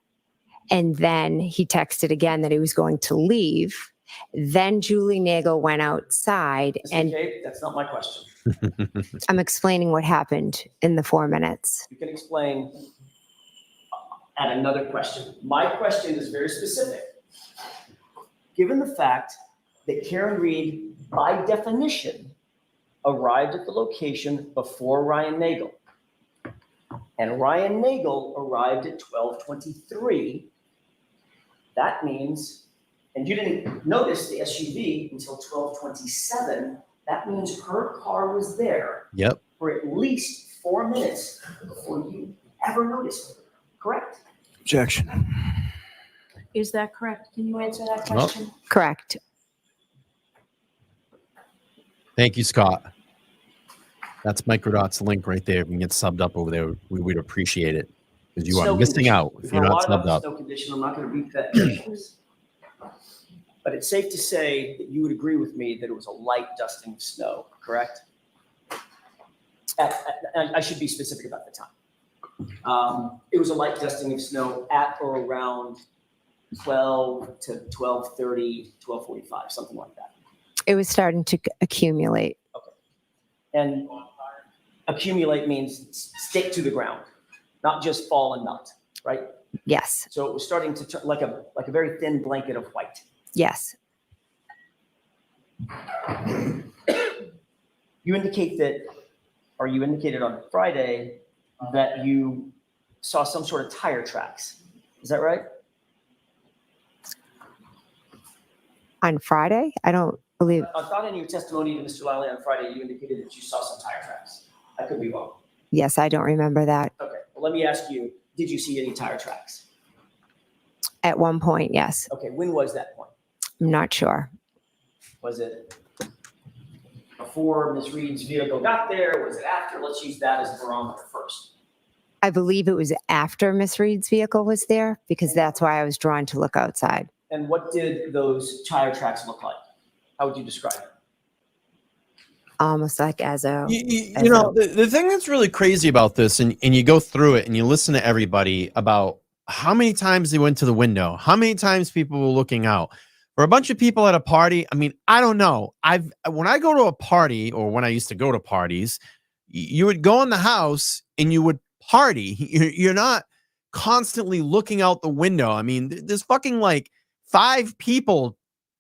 And then he texted again that he was going to leave. Then Julie Nagel went outside, Ms. and McCabe, that's not my question. I'm explaining what happened in the 4 minutes. You can explain at another question. My question is very specific. Given the fact that Karen Reed, by definition, arrived at the location before Ryan Nagel, and Ryan Nagel arrived at 12:23, that means, and you didn't notice the SUV until 12:27, that means her car was there Yep. for at least 4 minutes before you ever noticed her, correct? Objection. Is that correct? Can you answer that Well- question? Correct. Thank you, Scott. That's Microdots link right there. If you can get subbed up over there, we would appreciate it, because you are Snow missing condition. out We've if heard you're a not lot about subbed the up. snow condition. I'm not going to beat that. But it's safe to say that you would agree with me that it was a light dusting of snow, correct? I should be specific about the time. It was a light dusting of snow at or around 12 to 12:30, 12:45, something like that. It was starting to accumulate. And accumulate means stick to the ground, not just fall and melt, right? Yes. So it was starting to turn like a very thin blanket of white. Yes. You indicate that, or you indicated on Friday that you saw some sort of tire tracks. Is that right? On Friday, I don't believe. I thought in your testimony to Mr. Lally on Friday, you indicated that you saw some tire tracks. I could be wrong. Yes, I don't remember that. Okay, well, let me ask you, did you see any tire tracks? At one point, yes. Okay, when was that point? I'm not sure. Was it before Ms. Reed's vehicle got there? Was it after? Let's use that as a barometer first. I believe it was after Miss Reed's vehicle was there, because that's why I was drawn to look outside. And what did those tire tracks look like? How would you describe it? almost like as a You know, the thing that's really crazy about this, and you go through it and you listen to everybody about how many times they went to the window, how many times people were looking out. For a bunch of people at a party, I mean, I don't know. When I go to a party, or when I used to go to parties, you would go in the house and you would party. You're not constantly looking out the window. I mean, there's fucking like 5 people.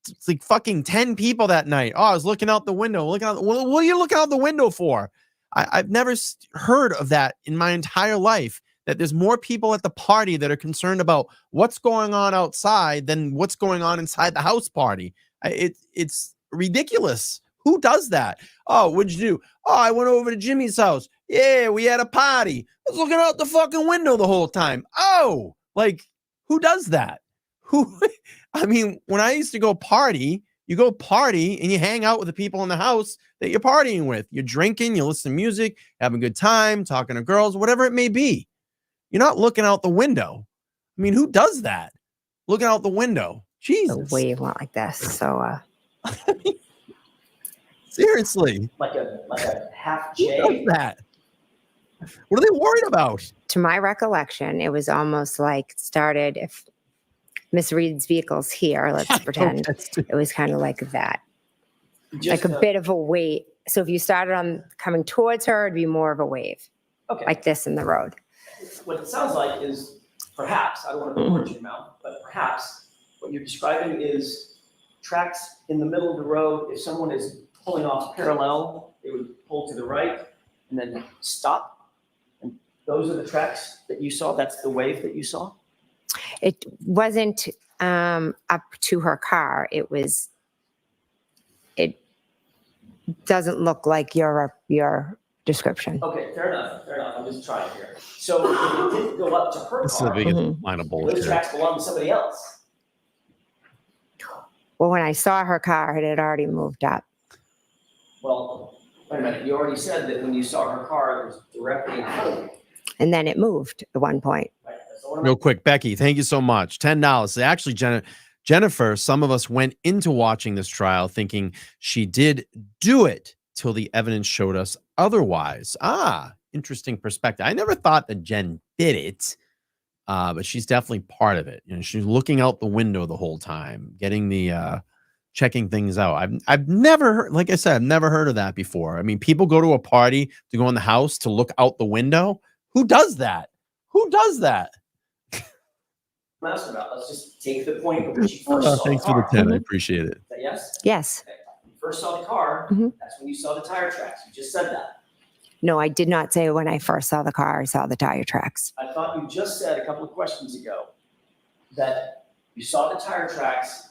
It's like fucking 10 people that night. Oh, I was looking out the window. What are you looking out the window for? I've never heard of that in my entire life, that there's more people at the party that are concerned about what's going on outside than what's going on inside the house party. It's ridiculous. Who does that? Oh, what'd you do? Oh, I went over to Jimmy's house. Yeah, we had a party. I was looking out the fucking window the whole time. Oh, like, who does that? Who? I mean, when I used to go party, you go party and you hang out with the people in the house that you're partying with. You're drinking, you listen to music, having a good time, talking to girls, whatever it may be. You're not looking out the window. I mean, who does that? Looking out the window. Jesus. the wave went like this. So Seriously. Like a half Who J. does that? What are they worried about? to my recollection, it was almost like started if Miss Reed's vehicle's here, let's pretend. It was kind of like that. Just, Like a bit of a wave. So if you started on coming towards her, it'd be more of a wave, okay. like this in the road. What it sounds like is perhaps, I don't want to put words in your mouth, but perhaps what you're describing is tracks in the middle of the road. If someone is pulling off parallel, they would pull to the right and then stop. And those are the tracks that you saw. That's the wave that you saw. It wasn't up to her car. It doesn't look like your description. Okay, fair enough. I'm just trying here. So if it didn't go up to her This is the car, biggest Mhm. line of those bullshit. tracks belong to somebody else. Well, when I saw her car, it had already moved up. Well, wait a minute. You already said that when you saw her car, it was directly in front of you. And then it moved at one point. Right? That's all I'm- Real quick, Becky, thank you so much. $10. Actually, Jennifer, some of us went into watching this trial thinking she did do it till the evidence showed us otherwise. Interesting perspective. I never thought that Jen did it, but she's definitely part of it. You know, she's looking out the window the whole time, getting the checking things out. I've never heard, like I said, I've never heard of that before. I mean, people go to a party to go in the house to look out the window. Who does that? Who does that? I'm asking about. Let's just take the point of which you first saw Thanks the for car. the 10. I Mhm. appreciate it. Is that yes? Yes. Okay. You first saw the car. Mhm. That's when you saw the tire tracks. You just said that. No, I did not say when I first saw the car, I saw the tire tracks. I thought you just said a couple of questions ago that you saw the tire tracks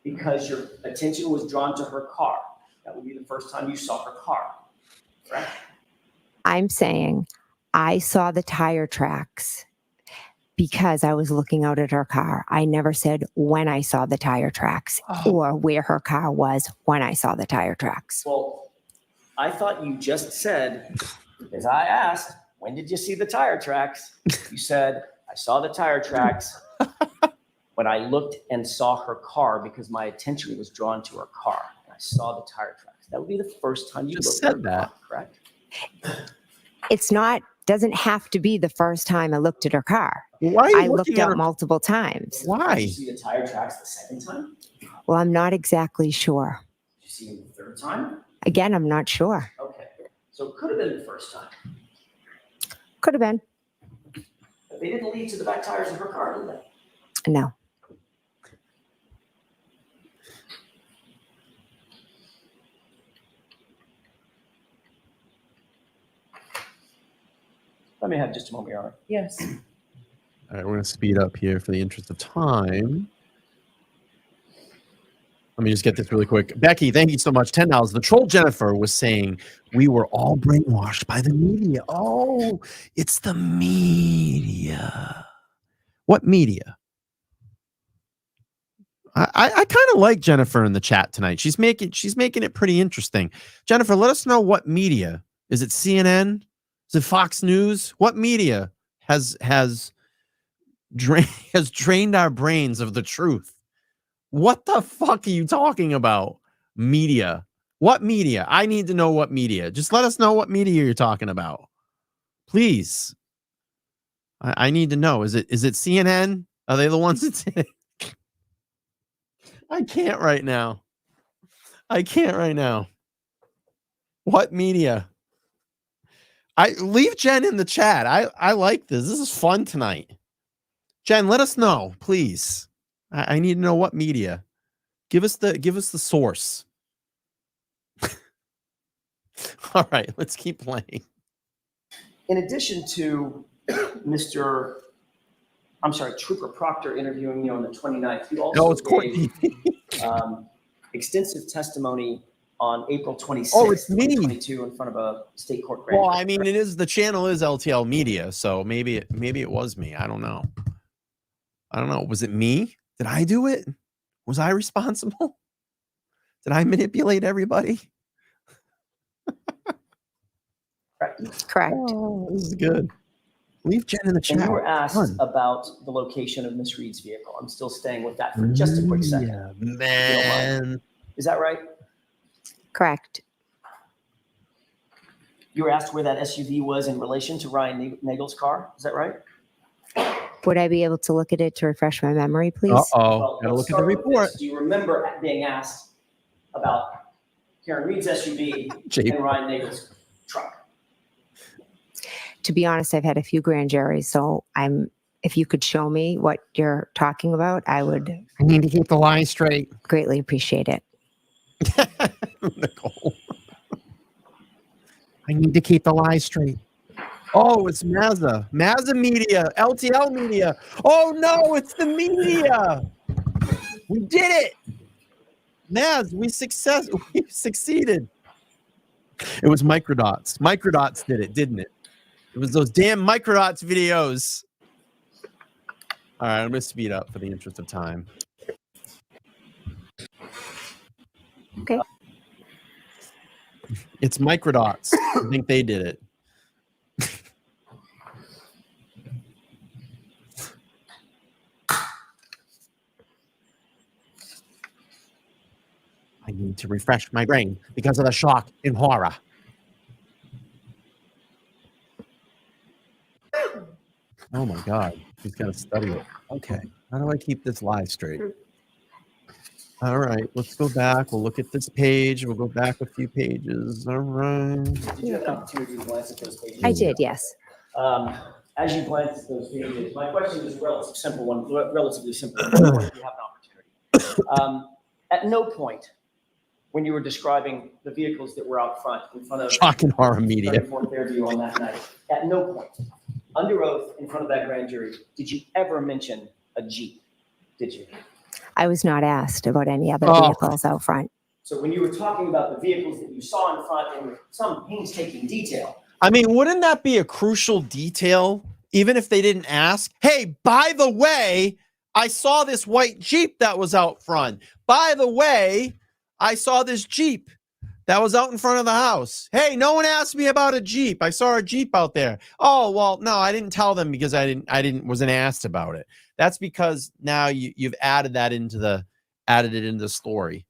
because your attention was drawn to her car. That would be the first time you saw her car, correct? I'm saying I saw the tire tracks because I was looking out at her car. I never said when I saw the tire tracks or where her car was when I saw the tire tracks. Well, I thought you just said, because I asked, when did you see the tire tracks? You said, I saw the tire tracks when I looked and saw her car because my attention was drawn to her car. And I saw the tire tracks. That would be the first time you Just looked at said her that. car, correct? It's not, doesn't have to be the first time I looked at her car. Why are you I looked looking at out her? multiple times. Did Why? you see the tire tracks the second time? Did Well, I'm not exactly sure. you see them the third time? Again, I'm not sure. Okay. So it could have been the first time. Could have been. But they didn't lead to the back tires of her car, did they? No. Let me have just a moment, Your Honor. Yes. All right, we're going to speed up here for the interest of time. Let me just get this really quick. Becky, thank you so much. $10. The troll Jennifer was saying we were all brainwashed by the media. Oh, it's the media. What media? I kind of like Jennifer in the chat tonight. She's making it pretty interesting. Jennifer, let us know what media. Is it CNN? Is it Fox News? What media has drained our brains of the truth? What the fuck are you talking about? Media. What media? I need to know what media. Just let us know what media you're talking about. Please. I need to know. Is it CNN? Are they the ones that's in it? I can't right now. What media? Leave Jen in the chat. I like this. This is fun tonight. Jen, let us know, please. I need to know what media. Give us the source. All right, let's keep playing. In addition to Trooper Proctor interviewing you on the 29th, you also It's Courtney. gave extensive testimony on April 26th, Oh, it's me. 2022 in front of a state court grand Well, jury. I mean, the channel is LTL Media, so maybe it was me. I don't know. Was it me? Did I do it? Was I responsible? Did I manipulate everybody? Correct. Oh, this is good. Leave Jen in the chat. And you were asked Fun. about the location of Miss Reed's vehicle. I'm still staying with that for just a quick second. Yeah, man. Is that right? Correct. You were asked where that SUV was in relation to Ryan Nagel's car. Is that right? Would I be able to look at it to refresh my memory, please? Uh-oh. Gotta let's look at the start with report. this. Do you remember being asked about Karen Reed's SUV Jake. and Ryan Nagel's truck? To be honest, I've had a few grand juries, so if you could show me what you're talking about, I would I need to keep the line straight. greatly appreciate it. Nicole. I need to keep the lie straight. Oh, it's Mazda. Mazda Media. LTL Media. Oh, no, it's the media. We did it. Maz, we succeeded. It was Microdots. Microdots did it, didn't it? It was those damn Microdots videos. All right, I'm going to speed up for the interest of time. Okay. It's Microdots. I think they did it. I need to refresh my brain because of the shock and horror. Oh my God. He's got to study it. Okay. How do I keep this live straight? All right. Let's go back. We'll look at this page. We'll go back a few pages. All right. Did you have an opportunity to glance at those pages? I did, yes. As you glance at those pages, my question is a relatively simple one. You have an opportunity. At no point, when you were describing the vehicles that were out front in front of Shock and horror media. 34 Fairview on that night, at no point, under oath in front of that grand jury, did you ever mention a Jeep? Did you? I was not asked about any other Oh. vehicles out front. So when you were talking about the vehicles that you saw in front in some painstaking detail, I mean, wouldn't that be a crucial detail, even if they didn't ask? Hey, by the way, I saw this white Jeep that was out front. By the way, I saw this Jeep that was out in front of the house. Hey, no one asked me about a Jeep. I saw a Jeep out there. Oh, well, no, I didn't tell them because wasn't asked about it. That's because now you've added it into the story.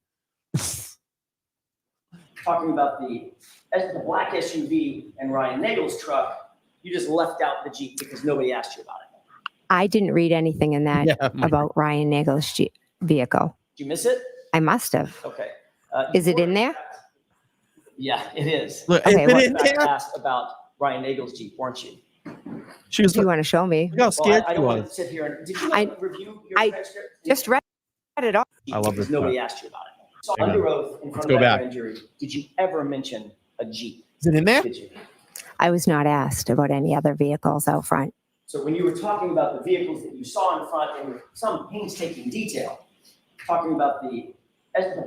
talking about the black SUV and Ryan Nagel's truck, you just left out the Jeep because nobody asked you about it. I didn't read anything in that Yeah, about Ryan Nagel's vehicle. Did you miss it? I must have. Okay. Is it in there? Yeah, it is. Look, Okay, is it well- in there? Asked about Ryan Nagel's Jeep, weren't you? She was If you like, want to show me, look how scared I she don't want was. to sit here and did you I- review your I transcript? just read it all. I love Because this nobody part. asked you about it. So Hang on. under oath in front go of that back. grand jury, did you ever mention a Jeep? Is it in there? Did you? I was not asked about any other vehicles out front. So when you were talking about the vehicles that you saw in front in some painstaking detail, talking about the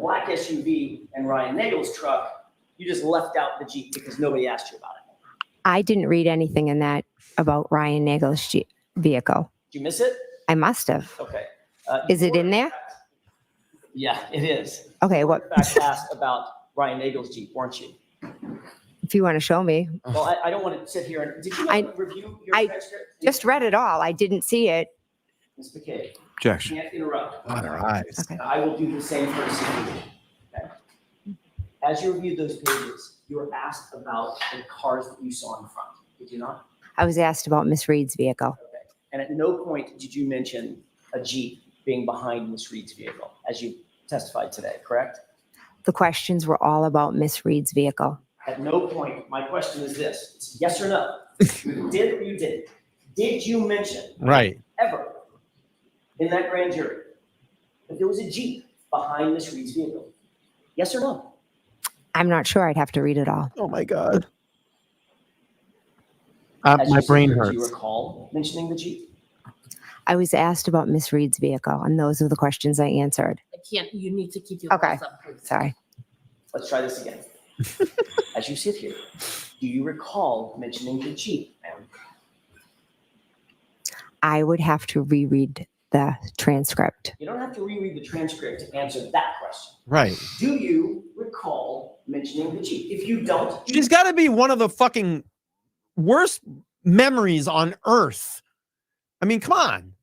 black SUV and Ryan Nagel's truck, you just left out the Jeep because nobody asked you about it. I didn't read anything in that about Ryan Nagel's vehicle. Did you miss it? I must have. Okay. Is it in there? Yeah, it is. Okay, You were, what? in fact, asked about Ryan Nagel's Jeep, weren't you? If you want to show me, Well, I don't want to sit here and, did you I- review your I transcript? just read it all. I didn't see it. Ms. McCabe, Objection. can't interrupt. On her eyes. Okay. I will do the same courtesy to you. Okay? As you reviewed those pages, you were asked about the cars that you saw in front, did you not? I was asked about Miss Reed's vehicle. Okay. And at no point did you mention a Jeep being behind Miss Reed's vehicle, as you testified today, correct? The questions were all about Miss Reed's vehicle. At no point, my question is this, it's yes or no. You did or you didn't? Did you mention Right. ever in that grand jury that there was a Jeep behind Miss Reed's vehicle? Yes or no? I'm not sure. I'd have to read it all. Oh my God. As My you sit brain here, hurts. Do you recall mentioning the Jeep? I was asked about Miss Reed's vehicle, and those are the questions I answered. I can't, you need to keep your Okay. voice up, please. Sorry. Let's try this again. As you sit here, do you recall mentioning the Jeep, ma'am? I would have to reread the transcript. You don't have to reread the transcript to answer that question. Right. Do you recall mentioning the Jeep? If you don't, She's got to be one of the fucking worst memories on earth. I mean, come on.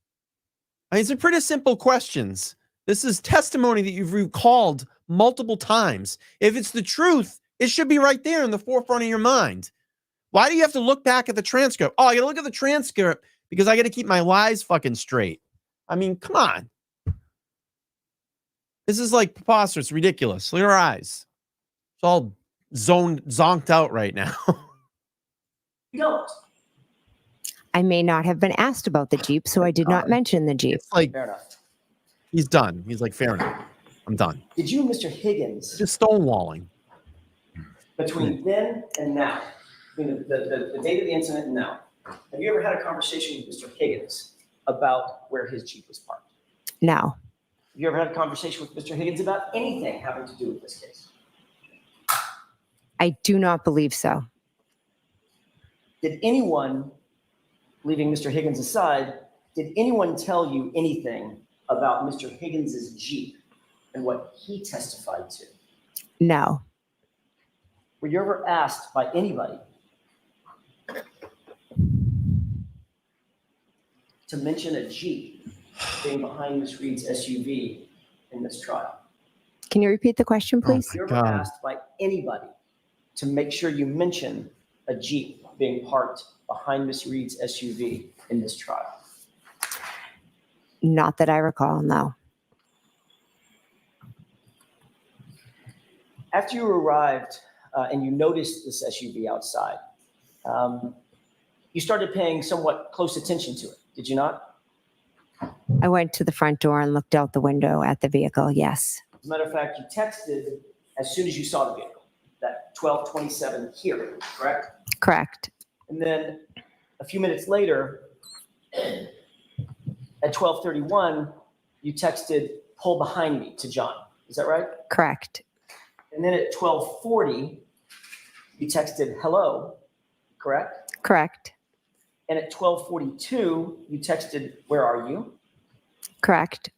I mean, these are pretty simple questions. This is testimony that you've recalled multiple times. If it's the truth, it should be right there in the forefront of your mind. Why do you have to look back at the transcript? Oh, I got to look at the transcript because I got to keep my lies fucking straight. I mean, come on. This is like preposterous, ridiculous. Look at her eyes. It's all zonked out right now. you don't. I may not have been asked about the Jeep, so I did not mention the Jeep. It's like Fair enough. he's done. He's like, fair enough. I'm done. Did you, Mr. Higgins, Just stonewalling. between then and now, between the date of the incident and now, have you ever had a conversation with Mr. Higgins about where his Jeep was parked? No. Have you ever had a conversation with Mr. Higgins about anything having to do with this case? I do not believe so. Did anyone, leaving Mr. Higgins aside, did anyone tell you anything about Mr. Higgins's Jeep and what he testified to? No. Were you ever asked by anybody to mention a Jeep being behind Ms. Reed's SUV in this trial? Can you repeat the question, please? Were you ever God. asked by anybody to make sure you mention a Jeep being parked behind Ms. Reed's SUV in this trial? Not that I recall, no. After you arrived and you noticed this SUV outside, you started paying somewhat close attention to it, did you not? I went to the front door and looked out the window at the vehicle, yes. As a matter of fact, you texted as soon as you saw the vehicle, that 12:27 here, correct? Correct. And then a few minutes later, at 12:31, you texted, "Pull behind me," to John. Is that right? Correct. And then at 12:40, you texted, "Hello," correct? Correct. And at 12:42, you texted, "Where are you?" Correct.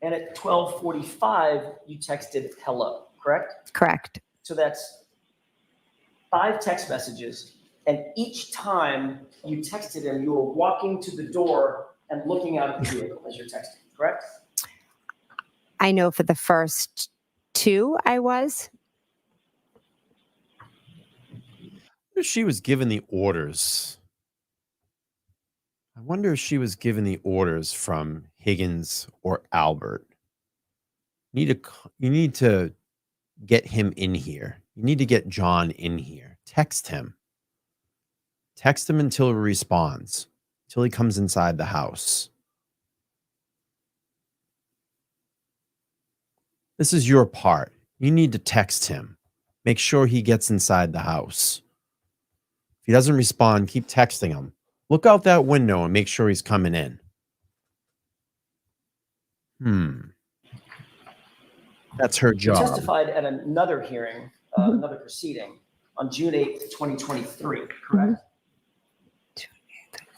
And at 12:45, you texted, "Hello," correct? Correct. So that's 5 text messages. And each time you texted him, you were walking to the door and looking out at the vehicle as you're texting, correct? I know for the first 2 I was. If she was given the orders. I wonder if she was given the orders from Higgins or Albert. You need to get him in here. You need to get John in here. Text him. Text him until he responds, until he comes inside the house. This is your part. You need to text him. Make sure he gets inside the house. If he doesn't respond, keep texting him. Look out that window and make sure he's coming in. That's her You job. testified at another hearing, another proceeding on June 8th, 2023, correct?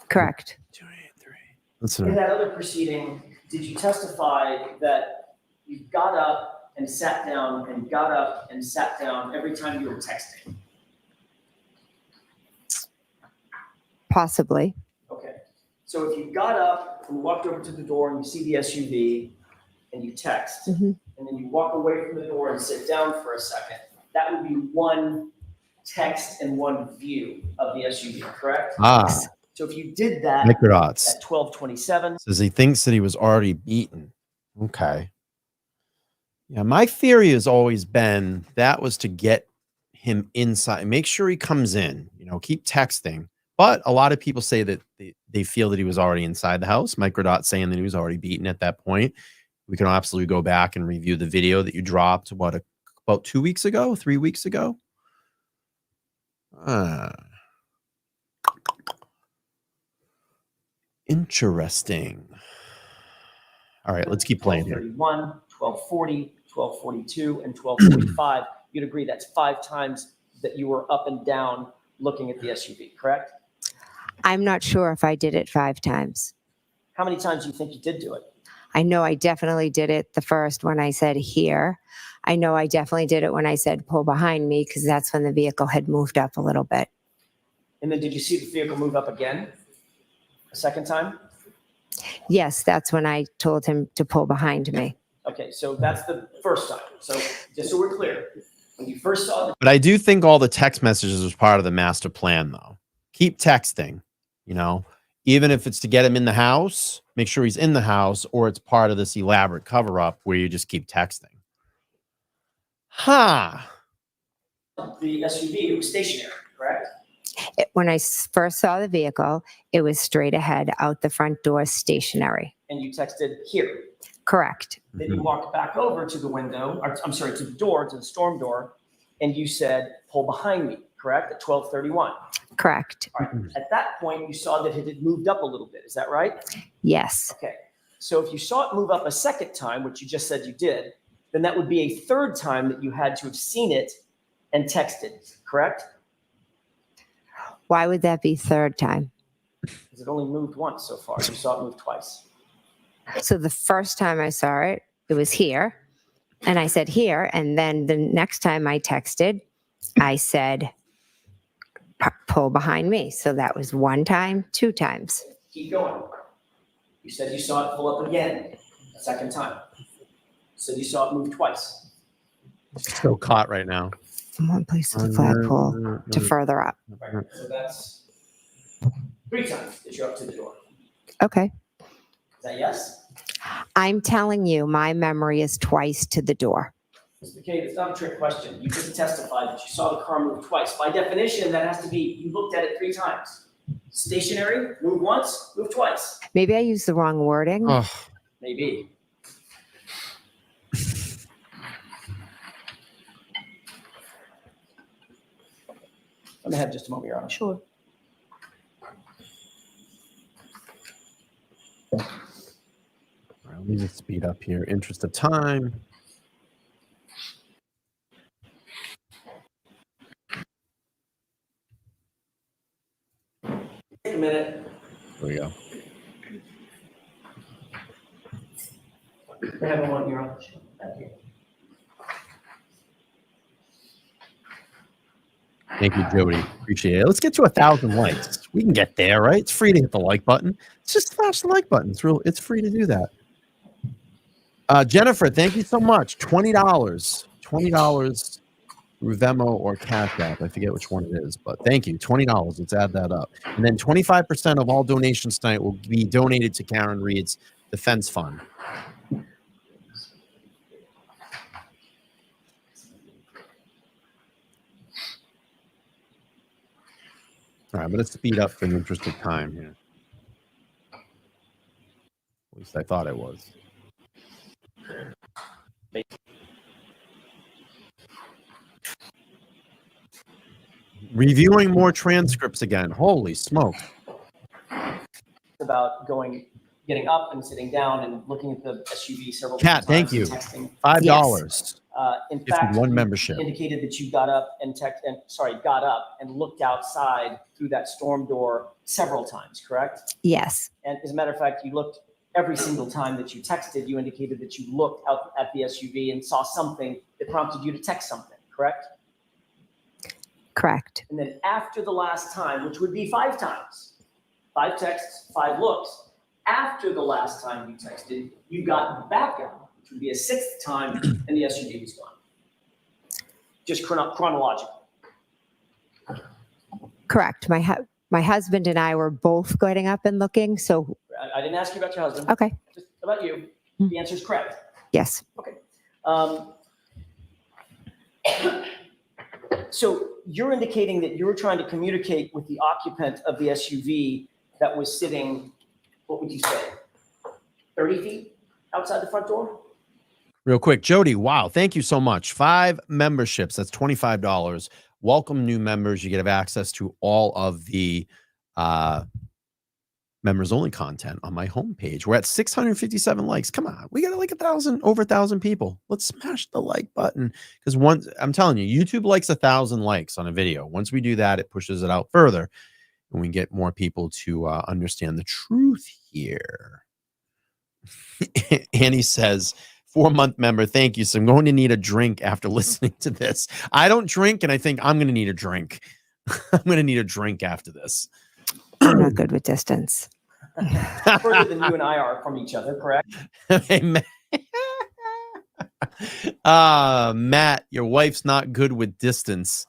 Correct. 283. Listen In to her. that other proceeding, did you testify that you got up and sat down and got up and sat down every time you were texting? Possibly. Okay. So if you got up and walked over to the door and you see the SUV and you text, Mhm. and then you walk away from the door and sit down for a second, that would be one text and one view of the SUV, correct? Ah, So if you did that microdots. at 12:27, Says he thinks that he was already beaten. Okay. Yeah, my theory has always been that was to get him inside, make sure he comes in, keep texting. But a lot of people say that they feel that he was already inside the house. Microdot saying that he was already beaten at that point. We can absolutely go back and review the video that you dropped, about 2 weeks ago, 3 weeks ago? Interesting. All right, let's keep playing here. 12:31, 12:40, 12:42, and 12:45. You'd agree that's 5 times that you were up and down looking at the SUV, correct? I'm not sure if I did it 5 times. How many times do you think you did do it? I know I definitely did it the first when I said here. I know I definitely did it when I said pull behind me, because that's when the vehicle had moved up a little bit. And then did you see the vehicle move up again? A second time? Yes, that's when I told him to pull behind me. Okay, so that's the first time. So just so we're clear, when you first saw the But I do think all the text messages was part of the master plan, though. Keep texting, even if it's to get him in the house, make sure he's in the house, or it's part of this elaborate cover up where you just keep texting. the SUV, it was stationary, correct? When I first saw the vehicle, it was straight ahead out the front door, stationary. And you texted here. Correct. Then you walked back over to the window, or, I'm sorry, to the door, to the storm door, and you said, pull behind me, correct? At 12:31. Correct. All right. At that point, you saw that it had moved up a little bit. Is that right? Yes. Okay. So if you saw it move up a second time, which you just said you did, then that would be a third time that you had to have seen it and texted, correct? Why would that be third time? Because it only moved once so far. You saw it move twice. So the first time I saw it, it was here. And I said here. And then the next time I texted, I said, pull behind me. So that was 1 time, 2 times. Keep going. You said you saw it pull up again a second time. So you saw it move twice. So caught right now. From one place to the flagpole to further up. Right. So that's 3 times that you're up to the door. Okay. Is that yes? I'm telling you, my memory is twice to the door. Ms. McCabe, it's not a trick question. You just testified that you saw the car move twice. By definition, that has to be you looked at it 3 times. Stationary, move once, move twice. Maybe I used the wrong wording. Oh, Maybe. Let me have just a moment, Your Honor. Sure. all right, let me just speed up here. Interest of time. Take a minute. There we go. I have one, Your Honor. Thank you. Thank you, Jody. Appreciate it. Let's get to 1,000 likes. We can get there, right? It's free to hit the like button. It's just smash the like button. It's free to do that. Jennifer, thank you so much. $20. $20 through Venmo or Cash App. I forget which one it is, but thank you. $20. Let's add that up. And then 25% of all donations tonight will be donated to Karen Reed's Defense Fund. All right, I'm going to speed up for the interest of time here. At least I thought I was. Reviewing more transcripts again. Holy smoke. About getting up and sitting down and looking at the SUV several Kat, times. thank you. And texting. $5. In If fact, one you membership. indicated that you got up and looked outside through that storm door several times, correct? Yes. And as a matter of fact, you looked every single time that you texted, you indicated that you looked out at the SUV and saw something that prompted you to text something, correct? Correct. And then after the last time, which would be 5 times, 5 texts, 5 looks, after the last time you texted, you got back up, which would be a 6th time, and the SUV was gone. just chronological. Correct. My husband and I were both getting up and looking. So, I didn't ask you about your husband. okay. Just about you. Hmm. The answer is correct. Yes. Okay. So you're indicating that you were trying to communicate with the occupant of the SUV that was sitting, what would you say, 30 feet outside the front door? Real quick, Jody, wow, thank you so much. 5 memberships, that's $25. Welcome new members. You get access to all of the members only content on my homepage. We're at 657 likes. Come on, we got like over 1,000 people. Let's smash the like button, because once, I'm telling you, YouTube likes 1,000 likes on a video. Once we do that, it pushes it out further and we get more people to understand the truth here. Annie says, 4-month member, thank you. So I'm going to need a drink after listening to this. I don't drink, and I think I'm going to need a drink. I'm going to need a drink after this. I'm not good with distance. Further than you and I are from each other, correct? Hey, Matt, your wife's not good with distance.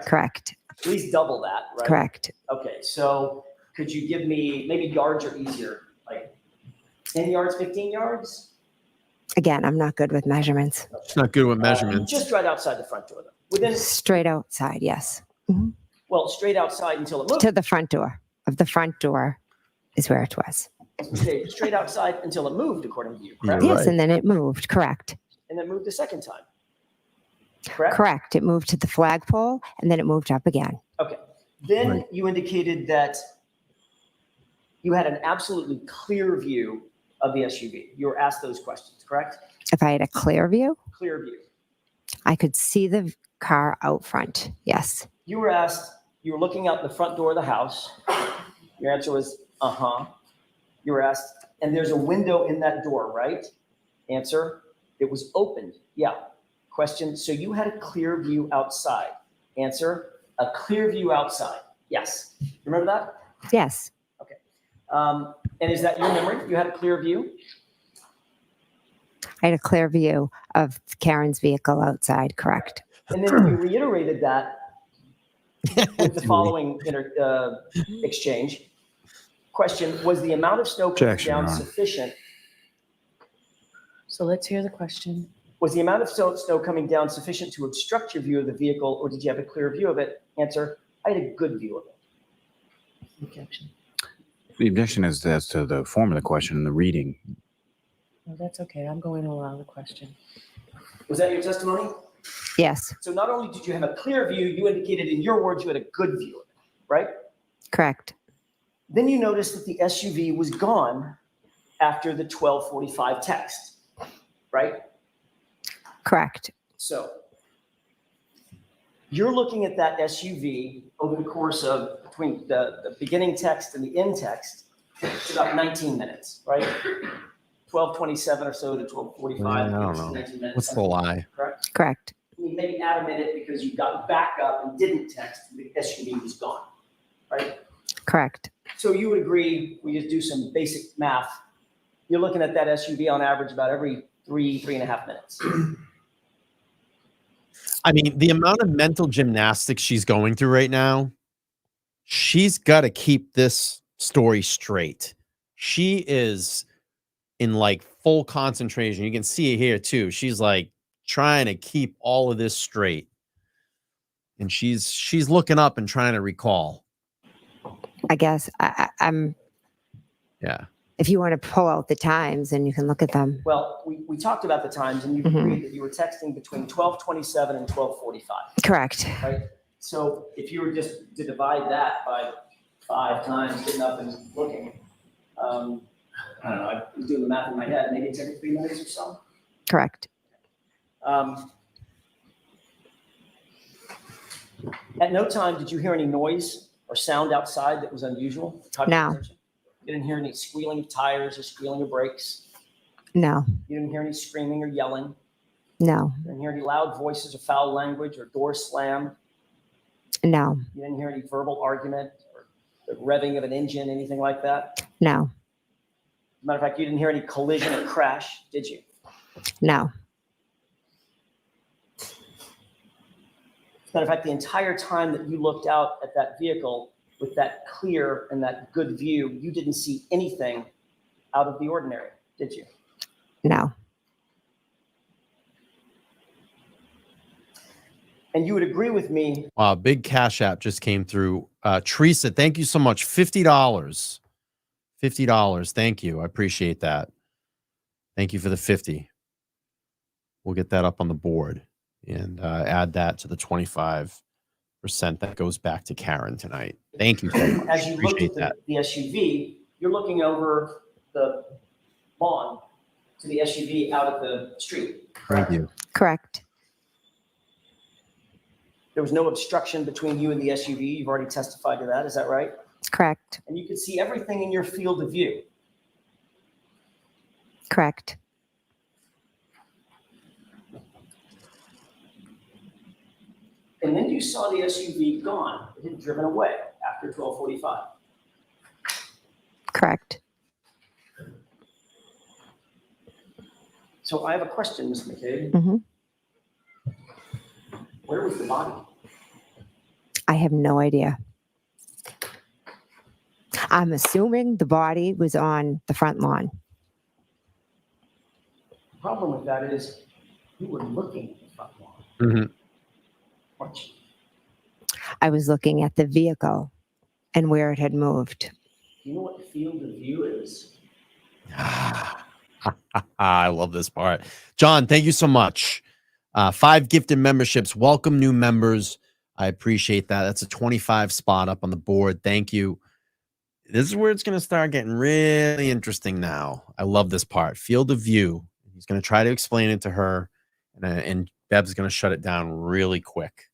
Correct. At least double that, right? Correct. Okay, so could you give me, maybe yards are easier, like 10 yards, 15 yards? Again, I'm not good with measurements. It's not good with measurements. Just right outside the front door, though. Within, Straight outside, yes. well, straight outside until it moves. To the front door. Of the front door is where it was. Okay, straight outside until it moved, according to you, correct? You're Yes, right. and then it moved. Correct. And then moved the second time, correct? Correct. It moved to the flagpole and then it moved up again. Okay, then Right. you indicated that you had an absolutely clear view of the SUV. You were asked those questions, correct? If I had a clear view, Clear view. I could see the car out front. Yes. You were asked, you were looking out the front door of the house. Your answer was, uh-huh. You were asked, and there's a window in that door, right? Answer, it was opened. Yeah. Question, so you had a clear view outside. Answer, a clear view outside. Yes. Remember that? Yes. And is that your memory? You had a clear view? I had a clear view of Karen's vehicle outside. Correct. And then you reiterated that with the following exchange. Question, was the amount of snow coming Objection, down Your Honor. sufficient? So let's hear the question. Was the amount of snow coming down sufficient to obstruct your view of the vehicle, or did you have a clear view of it? Answer, I had a good view of it. Objection. The objection is as to the form of the question and the reading. No, that's okay. I'm going to allow the question. Was that your testimony? Yes. So not only did you have a clear view, you indicated in your words you had a good view of it, right? Correct. Then you noticed that the SUV was gone after the 12:45 text, right? Correct. So you're looking at that SUV over the course of between the beginning text and the end text. It's about 19 minutes, right? 12:27 or so to 12:45. I don't know. 19 minutes. What's the lie? Correct? Correct. You maybe add a minute because you got back up and didn't text. The SUV was gone, right? Correct. So you would agree, we just do some basic math. You're looking at that SUV on average about every 3.5 minutes. I mean, the amount of mental gymnastics she's going through right now, she's got to keep this story straight. She is in like full concentration. You can see it here too. She's like trying to keep all of this straight. And she's looking up and trying to recall. I guess I'm, Yeah. if you want to pull out the times and you can look at them. Well, we talked about the times and you agreed that you were texting between 12:27 and 12:45, Correct. right? So if you were just to divide that by 5 times, getting up and looking, I don't know, I was doing the math in my head, maybe it's every 3 minutes or so. Correct. At no time did you hear any noise or sound outside that was unusual? Caught your No. attention? You didn't hear any squealing of tires or squealing of brakes? No. You didn't hear any screaming or yelling? No. You didn't hear any loud voices or foul language or door slam? No. You didn't hear any verbal argument or the revving of an engine, anything like that? No. Matter of fact, you didn't hear any collision or crash, did you? No. Matter of fact, the entire time that you looked out at that vehicle with that clear and that good view, you didn't see anything out of the ordinary, did you? No. And you would agree with me. Wow, big cash app just came through. Teresa, thank you so much. $50. $50. Thank you. I appreciate that. Thank you for the 50. We'll get that up on the board and add that to the 25% that goes back to Karen tonight. Thank you so much. As you looked Appreciate at the SUV, you're looking over the lawn to the SUV out at the street. Thank you. Correct. There was no obstruction between you and the SUV. You've already testified to that. Is that right? Correct. And you could see everything in your field of view. Correct. And then you saw the SUV gone. It had driven away after 12:45. Correct. So I have a question, Ms. McCabe. Mhm. Where was the body? I have no idea. I'm assuming the body was on the front lawn. The problem with that is you were looking at the front lawn, Mhm. weren't you? I was looking at the vehicle and where it had moved. Do you know what field of view is? I love this part. John, thank you so much. 5 gifted memberships. Welcome new members. I appreciate that. That's a 25 spot up on the board. Thank you. This is where it's going to start getting really interesting now. I love this part. Field of view. He's going to try to explain it to her, and Bev's going to shut it down really quick.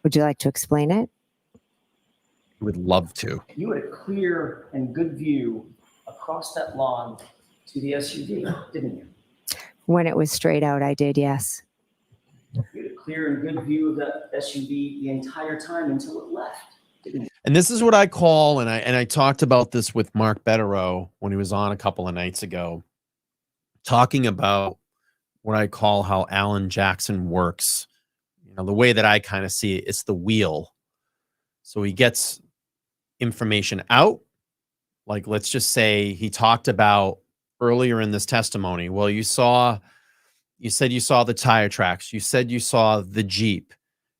Would you like to explain it? I would love to. You had a clear and good view across that lawn to the SUV, didn't you? When it was straight out, I did, yes. You had a clear and good view of that SUV the entire time until it left, didn't you? And this is what I call, and I talked about this with Mark Betterow when he was on a couple of nights ago, talking about what I call how Alan Jackson works. You know, the way that I kind of see it, it's the wheel. So he gets information out. Like, let's just say he talked about earlier in this testimony. Well, you said you saw the tire tracks. You said you saw the Jeep.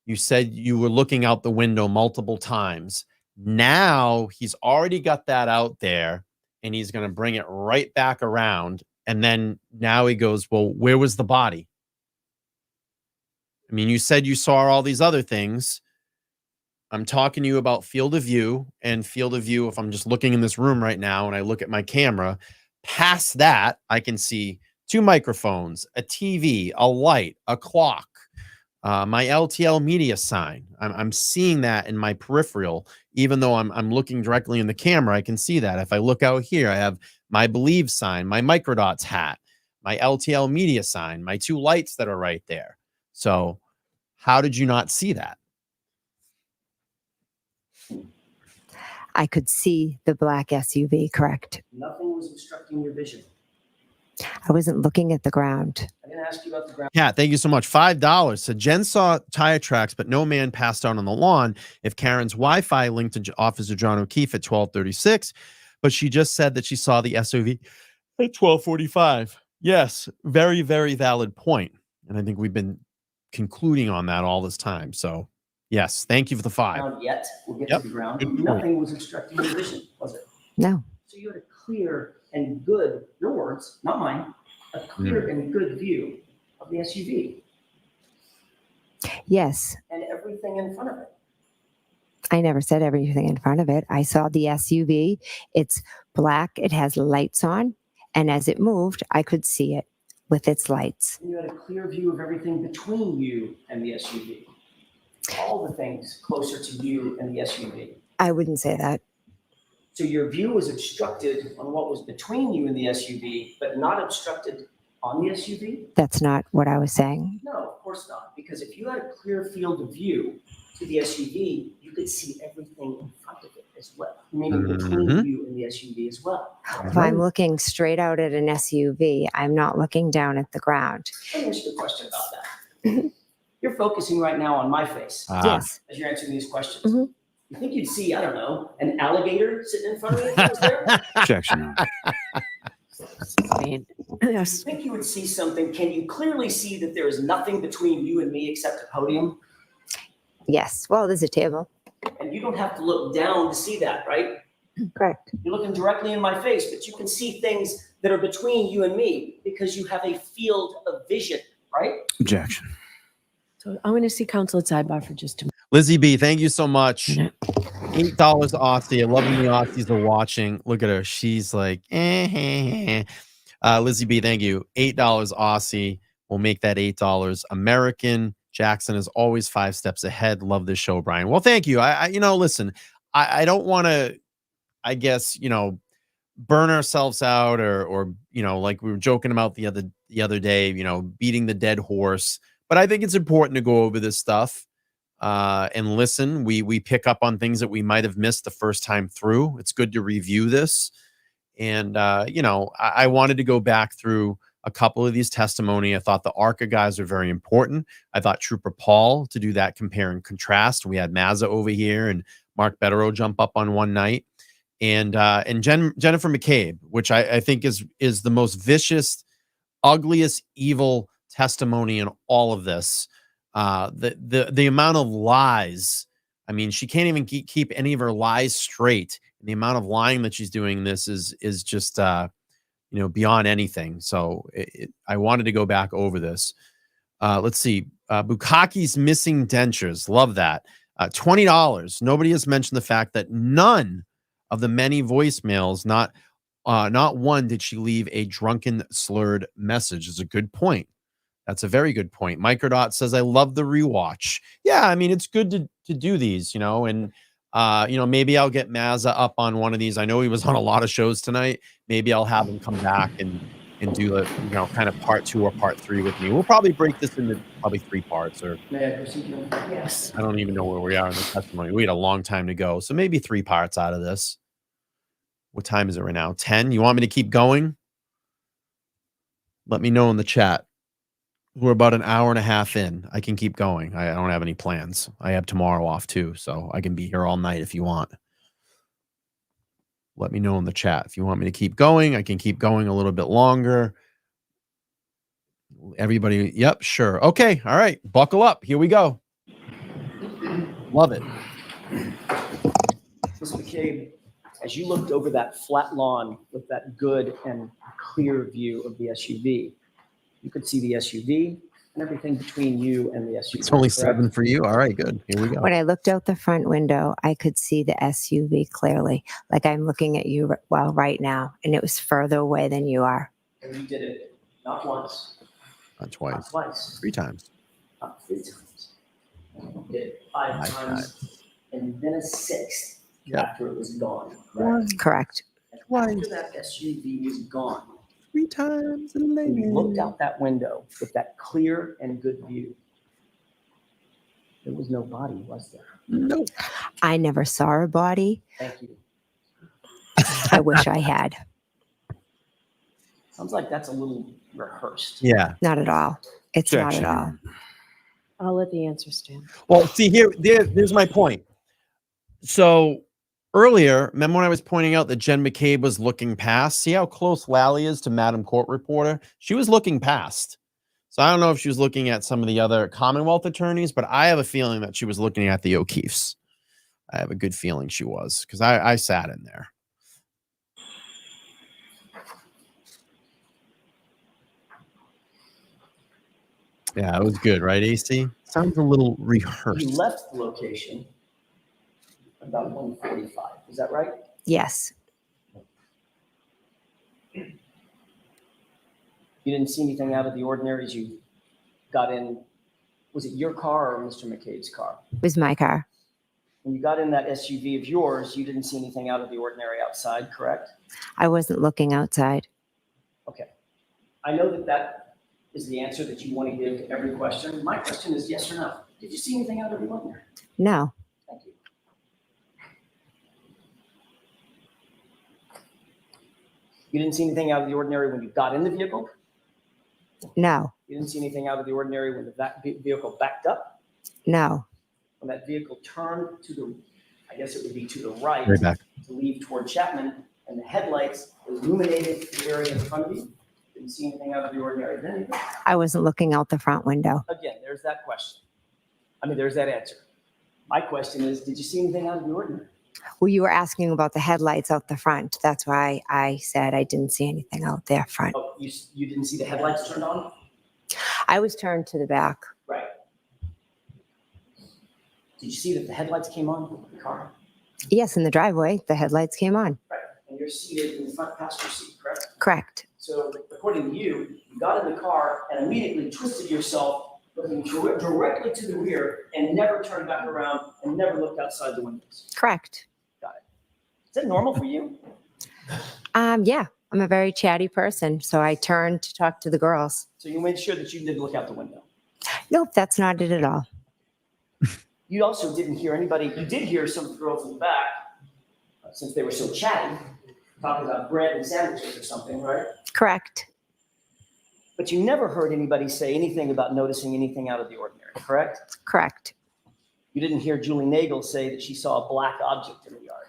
You said you were looking out the window multiple times. Now he's already got that out there, and he's going to bring it right back around. And then now he goes, well, where was the body? I mean, you said you saw all these other things. I'm talking to you about field of view, and field of view, if I'm just looking in this room right now and I look at my camera, past that, I can see 2 microphones, a TV, a light, a clock, my LTL media sign. I'm seeing that in my peripheral, even though I'm looking directly in the camera. I can see that. If I look out here, I have my Believe sign, my Microdots hat, my LTL media sign, my 2 lights that are right there. So how did you not see that? I could see the black SUV, correct. Nothing was obstructing your vision. I wasn't looking at the ground. I didn't ask you about the ground. Yeah, thank you so much. $5. So Jen saw tire tracks, but no man passed out on the lawn. If Karen's Wi-Fi linked to Officer John O'Keefe at 12:36, but she just said that she saw the SUV at 12:45. Yes, very, very valid point. And I think we've been concluding on that all this time. So yes, thank you for the 5. Ground yet. We'll get Yep. to the ground. Good point. Nothing was obstructing your vision, was it? No. So you had a clear and good, your words, not mine, a clear and good view of the SUV Yes. and everything in front of it. I never said everything in front of it. I saw the SUV. It's black. It has lights on. And as it moved, I could see it with its lights. And you had a clear view of everything between you and the SUV. All the things closer to you and the SUV. I wouldn't say that. So your view was obstructed on what was between you and the SUV, but not obstructed on the SUV? That's not what I was saying. No, of course not. Because if you had a clear field of view to the SUV, you could see everything in front of it as well, meaning between you and the SUV as well. If I'm looking straight out at an SUV, I'm not looking down at the ground. Let me ask you a question about that. Your focusing right now on my face Yes. as you're answering these questions. Mhm. You think you'd see, I don't know, an alligator sitting in front of me if I was there? Objection. You think you would see something? Can you clearly see that there is nothing between you and me except a podium? Yes. Well, there's a table. And you don't have to look down to see that, right? Correct. You're looking directly in my face, but you can see things that are between you and me because you have a field of vision, right? Objection. So I'm going to see counsel at sidebar for just a Lizzie B, thank you so much. minute. $8 Aussie. I love when the Aussies are watching. Look at her. She's like, Lizzie B, thank you. $8 Aussie. We'll make that $8 American. Jackson is always 5 steps ahead. Love this show, Brian. Well, thank you. Listen, I don't want to, I guess, burn ourselves out or like we were joking about the other day, beating the dead horse. But I think it's important to go over this stuff and listen. We pick up on things that we might have missed the first time through. It's good to review this. And, I wanted to go back through a couple of these testimony. I thought the ARCA guys are very important. I thought Trooper Paul to do that compare and contrast. We had Mazza over here and Mark Betterow jump up on one night. And Jennifer McCabe, which I think is the most vicious, ugliest, evil testimony in all of this. The amount of lies. I mean, she can't even keep any of her lies straight. And the amount of lying that she's doing in this is just beyond anything. So I wanted to go back over this. Let's see. Bukaki's missing dentures. Love that. $20. Nobody has mentioned the fact that none of the many voicemails, not one did she leave a drunken, slurred message. Is a good point. That's a very good point. Microdot says, I love the rewatch. Yeah, I mean, it's good to do these, and maybe I'll get Mazza up on one of these. I know he was on a lot of shows tonight. Maybe I'll have him come back and do the, kind of part 2 or part 3 with me. We'll probably break this into probably 3 parts, or May I proceed? Yes. I don't even know where we are in the testimony. We had a long time to go. So maybe 3 parts out of this. What time is it right now? 10? You want me to keep going? Let me know in the chat. We're about an hour and a half in. I can keep going. I don't have any plans. I have tomorrow off too, so I can be here all night if you want. Let me know in the chat. If you want me to keep going, I can keep going a little bit longer. Everybody, yep, sure. Okay, all right. Buckle up. Here we go. Love it. Ms. McCabe, as you looked over that flat lawn with that good and clear view of the SUV, you could see the SUV and everything between you and the SUV. It's only correct? 7 for you. All right, good. Here we go. When I looked out the front window, I could see the SUV clearly, like I'm looking at you right now, and it was further away than you are. And you did it not once, Not not twice. twice, 3 times. not 3 times. You did it 5 5 times, and then a 6th Yep. after it was gone. Correct? Correct. After that SUV was gone, 3 times. when you looked out that window with that clear and good view, there was no body, was there? Nope. I never saw a body. Thank you. I wish I had. Sounds like that's a little rehearsed. Yeah. Not at all. It's not at all. Objection. I'll let the answer stand. Well, see there's my point. So earlier, remember when I was pointing out that Jen McCabe was looking past? See how close Lally is to Madam Court Reporter? She was looking past. So I don't know if she was looking at some of the other Commonwealth attorneys, but I have a feeling that she was looking at the O'Keefes. I have a good feeling she was, because I sat in there. Yeah, it was good, right, AC? Sounds a little rehearsed. You left the location about 1:45. Is that right? Yes. You didn't see anything out of the ordinary as you got in. Was it your car or Mr. McCabe's car? It was my car. When you got in that SUV of yours, you didn't see anything out of the ordinary outside, correct? I wasn't looking outside. Okay. I know that that is the answer that you want to give to every question. My question is yes or no. Did you see anything out of the ordinary? No. Thank you. You didn't see anything out of the ordinary when you got in the vehicle? No. You didn't see anything out of the ordinary when the vehicle backed up? No. When that vehicle turned to the, I guess it would be to the right, Way back. to leave toward Chapman, and the headlights illuminated the area in front of you? Didn't see anything out of the ordinary then either? I wasn't looking out the front window. Again, there's that question. I mean, there's that answer. My question is, did you see anything out of the ordinary? Well, you were asking about the headlights out the front. That's why I said I didn't see anything out there front. Oh, you didn't see the headlights turned on? I was turned to the back. Right. Did you see that the headlights came on in the car? Yes, in the driveway, the headlights came on. Right. And you're seated in the front passenger seat, correct? Correct. So according to you, you got in the car and immediately twisted yourself, looking directly to the rear and never turned back around and never looked outside the windows. Correct. Is that normal for you? Yeah, I'm a very chatty person, so I turned to talk to the girls. So you made sure that you didn't look out the window. Nope, that's not it at all. You also didn't hear anybody, you did hear some of the girls in the back, since they were so chatty, talking about bread and sandwiches or something, right? Correct. But you never heard anybody say anything about noticing anything out of the ordinary, correct? Correct. You didn't hear Julie Nagel say that she saw a black object in the yard.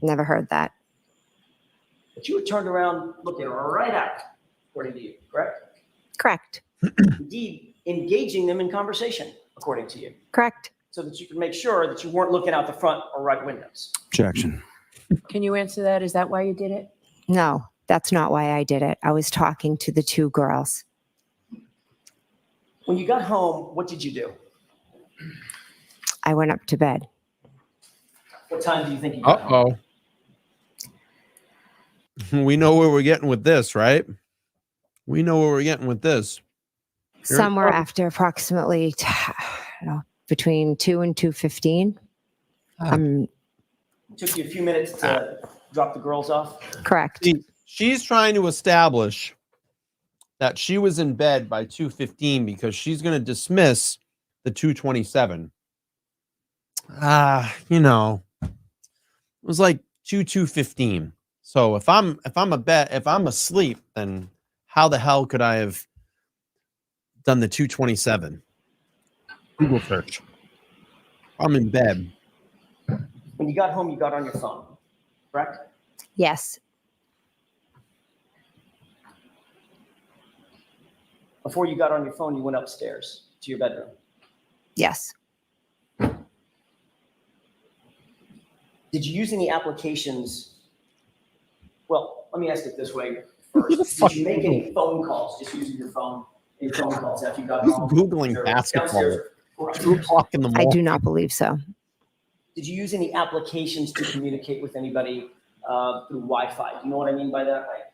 Never heard that. But you were turned around looking right at it, according to you, correct? Correct. Indeed, engaging them in conversation, according to you, Correct. so that you could make sure that you weren't looking out the front or right windows. Objection. Can you answer that? Is that why you did it? No, that's not why I did it. I was talking to the two girls. When you got home, what did you do? I went up to bed. What time do you think you got home? Uh-oh. We know where we're getting with this, right? We know where we're getting with this. You're in Somewhere trouble. after approximately between 2 and 2:15. It took you a few minutes to drop the girls off. Correct. See, she's trying to establish that she was in bed by 2:15 because she's going to dismiss the 2:27. It was like 2:15. So if I'm asleep, then how the hell could I have done the 2:27? Google search. I'm in bed. When you got home, you got on your phone, correct? Yes. Before you got on your phone, you went upstairs to your bedroom. Yes. Did you use any applications? Well, let me ask it this way first. fuck Did you make any phone calls just using your phone? Any phone calls after you got Who's home? Googling Or basketball? downstairs or- 2:00 in the I morning. do not believe so. Did you use any applications to communicate with anybody through Wi-Fi? Do you know what I mean by that? Like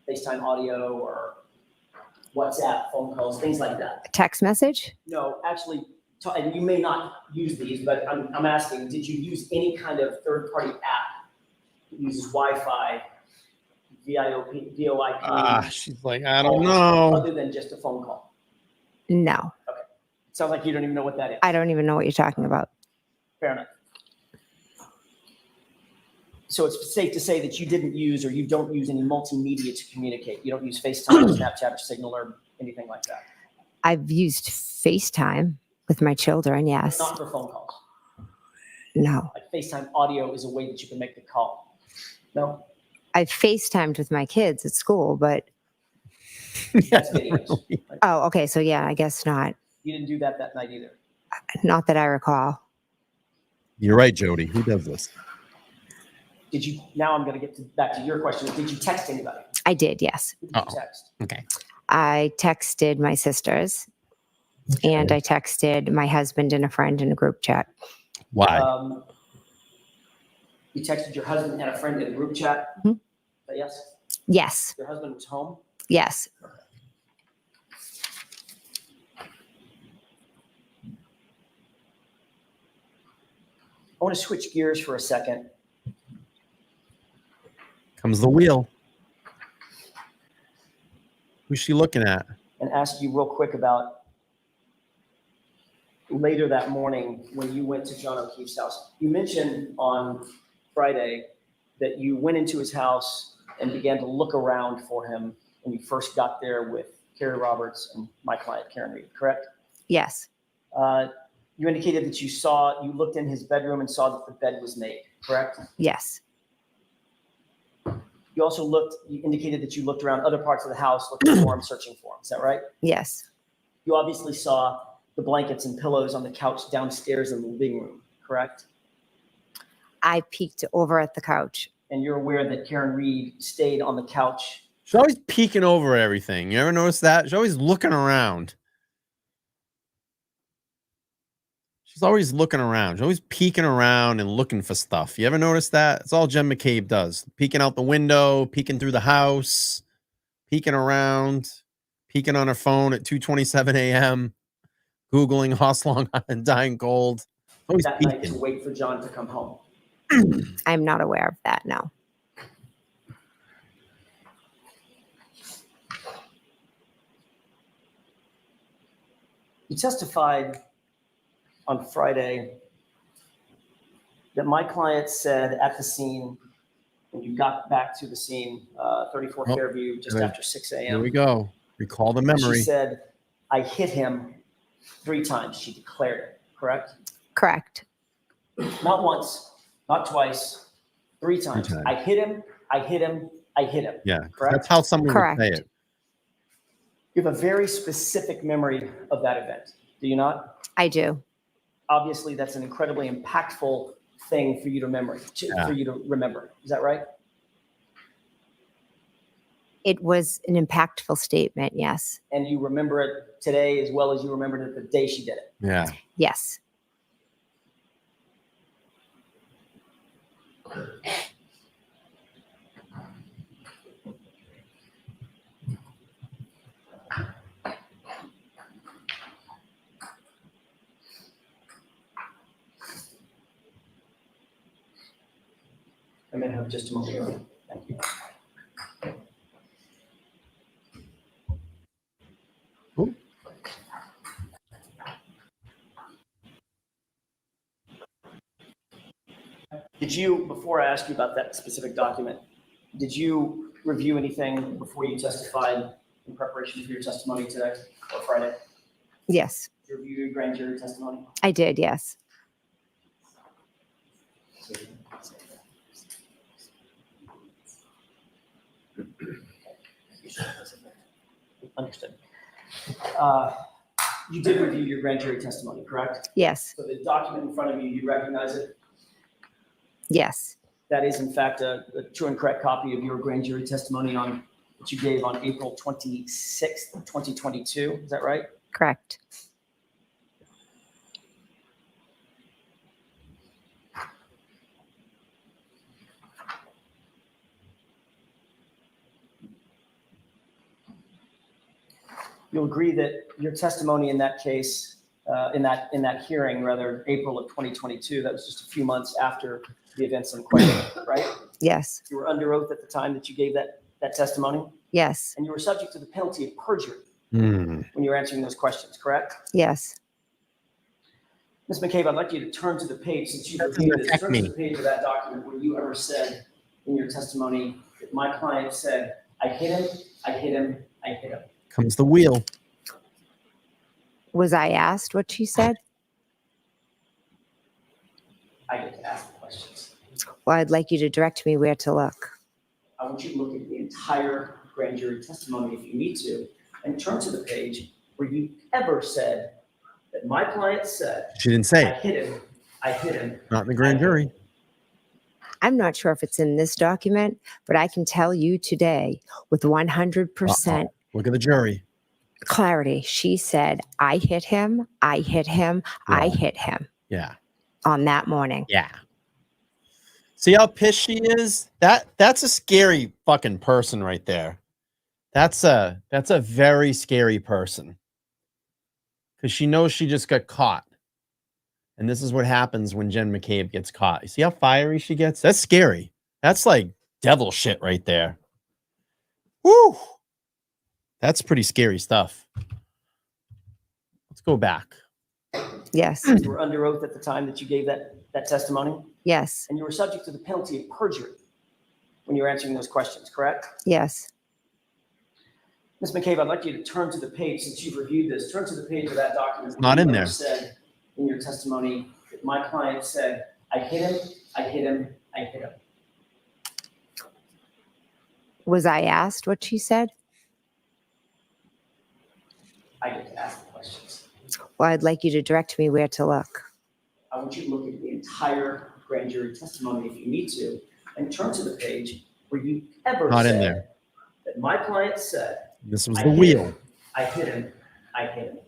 FaceTime audio or WhatsApp phone calls, things like that? A text message? No, actually, and you may not use these, but I'm asking, did you use any kind of third-party app that uses Wi-Fi, VoIP, She's like, I don't know. other than just a phone call? No. Sounds like you don't even know what that is. I don't even know what you're talking about. Fair enough. So it's safe to say that you didn't use or you don't use any multimedia to communicate. You don't use FaceTime, Snapchat, or Signal, or anything like that. I've used FaceTime with my children, yes. Not for phone calls. No. Like FaceTime audio is a way that you can make the call. No, I've FaceTimed with my kids at school, but that's videos. Like, oh, okay. So yeah, I guess not. you didn't do that night either. Not that I recall. You're right, Jody. Who does this? Did you? Now I'm going to get back to your question. Did you text anybody? I did, yes. Who did you Uh-oh. text? Okay. I texted my sisters and I texted my husband and a friend in a group chat. Why? You texted your husband and a friend in a group chat. Mhm. Yes. Yes. Your husband was home. Yes. I want to switch gears for a second. Comes the wheel. Who's she looking at? And ask you real quick about later that morning when you went to John O'Keefe's house. You mentioned on Friday that you went into his house and began to look around for him when you first got there with Carrie Roberts and my client, Karen Reed, correct? Yes. You indicated that you looked in his bedroom and saw that the bed was made, correct? Yes. You indicated that you looked around other parts of the house looking for him, searching for him. Is that right? Yes. You obviously saw the blankets and pillows on the couch downstairs in the living room, correct? I peeked over at the couch. And you're aware that Karen Reed stayed on the couch. She's always peeking over everything. You ever notice that? She's always looking around. She's always looking around. She's always peeking around and looking for stuff. You ever notice that? It's all Jen McCabe does. Peeking out the window, peeking through the house, peeking around, peeking on her phone at 2:27 a.m., Googling Hoss Long Island dying cold. Always That night to peeking. wait for John to come home. I'm not aware of that, no. You testified on Friday that my client said at the scene, when you got back to the scene, 34 Oh, Fairview, just good. after 6 Here we a.m., go. Recall the memory. she said, I hit him 3 times. She declared it, correct? Correct. Not once, not twice, 3 times. times. I hit him, I hit him, I hit him. Yeah, Correct? that's how someone would say Correct. it. You have a very specific memory of that event, do you not? I do. Obviously, that's an incredibly impactful thing for you to remember. Yeah. For you to remember. Is that right? It was an impactful statement, yes. And you remember it today as well as you remembered it the day she did it. Yeah. Yes. I'm going to have just a moment. Thank you. Ooh. Did you, before I ask you about that specific document, did you review anything before you testified in preparation for your testimony today or Friday? Yes. Did you review your grand jury testimony? I did, yes. Understood. You did review your grand jury testimony, correct? Yes. So the document in front of you, you recognize it? Yes. That is in fact a true and correct copy of your grand jury testimony on that you gave on April 26th, 2022. Is that right? Correct. You'll agree that your testimony in that case, in that hearing, rather, April of 2022, that was just a few months after the events in question, right? Yes. You were under oath at the time that you gave that testimony, Yes. and you were subject to the penalty of perjury Hmm. when you were answering those questions, correct? Yes. Ms. McCabe, I'd like you to turn to the page, since you've That doesn't reviewed this, affect turn to me. the page of that document where you ever said in your testimony that my client said, I hit him, I hit him, I hit him. Comes the wheel. Was I asked what she said? I get to ask the questions. Well, I'd like you to direct me where to look. I want you to look at the entire grand jury testimony if you need to, and turn to the page where you ever said that my client said, She didn't say I it. hit him, I hit him. Not in the grand jury. I'm not sure if it's in this document, but I can tell you today with 100% Look at the jury. clarity. She said, I hit him, I hit him, I Yeah. hit him Yeah. on that morning. Yeah. See how pissed she is? That's a scary fucking person right there. That's a very scary person. Because she knows she just got caught. And this is what happens when Jen McCabe gets caught. You see how fiery she gets? That's scary. That's like devil shit right there. Woo! That's pretty scary stuff. Let's go back. Yes. You were under oath at the time that you gave that testimony, Yes. and you were subject to the penalty of perjury when you were answering those questions, correct? Yes. Ms. McCabe, I'd like you to turn to the page, since you've reviewed this, turn to the page of that document. It's not where in you there. ever said in your testimony that my client said, I hit him, I hit him, I hit him? Was I asked what she said? I get to ask the questions. Well, I'd like you to direct me where to look. I want you to look at the entire grand jury testimony if you need to, and turn to the page where you ever Not in said there. that my client said, This was I the hit wheel. him, I hit him, I hit him.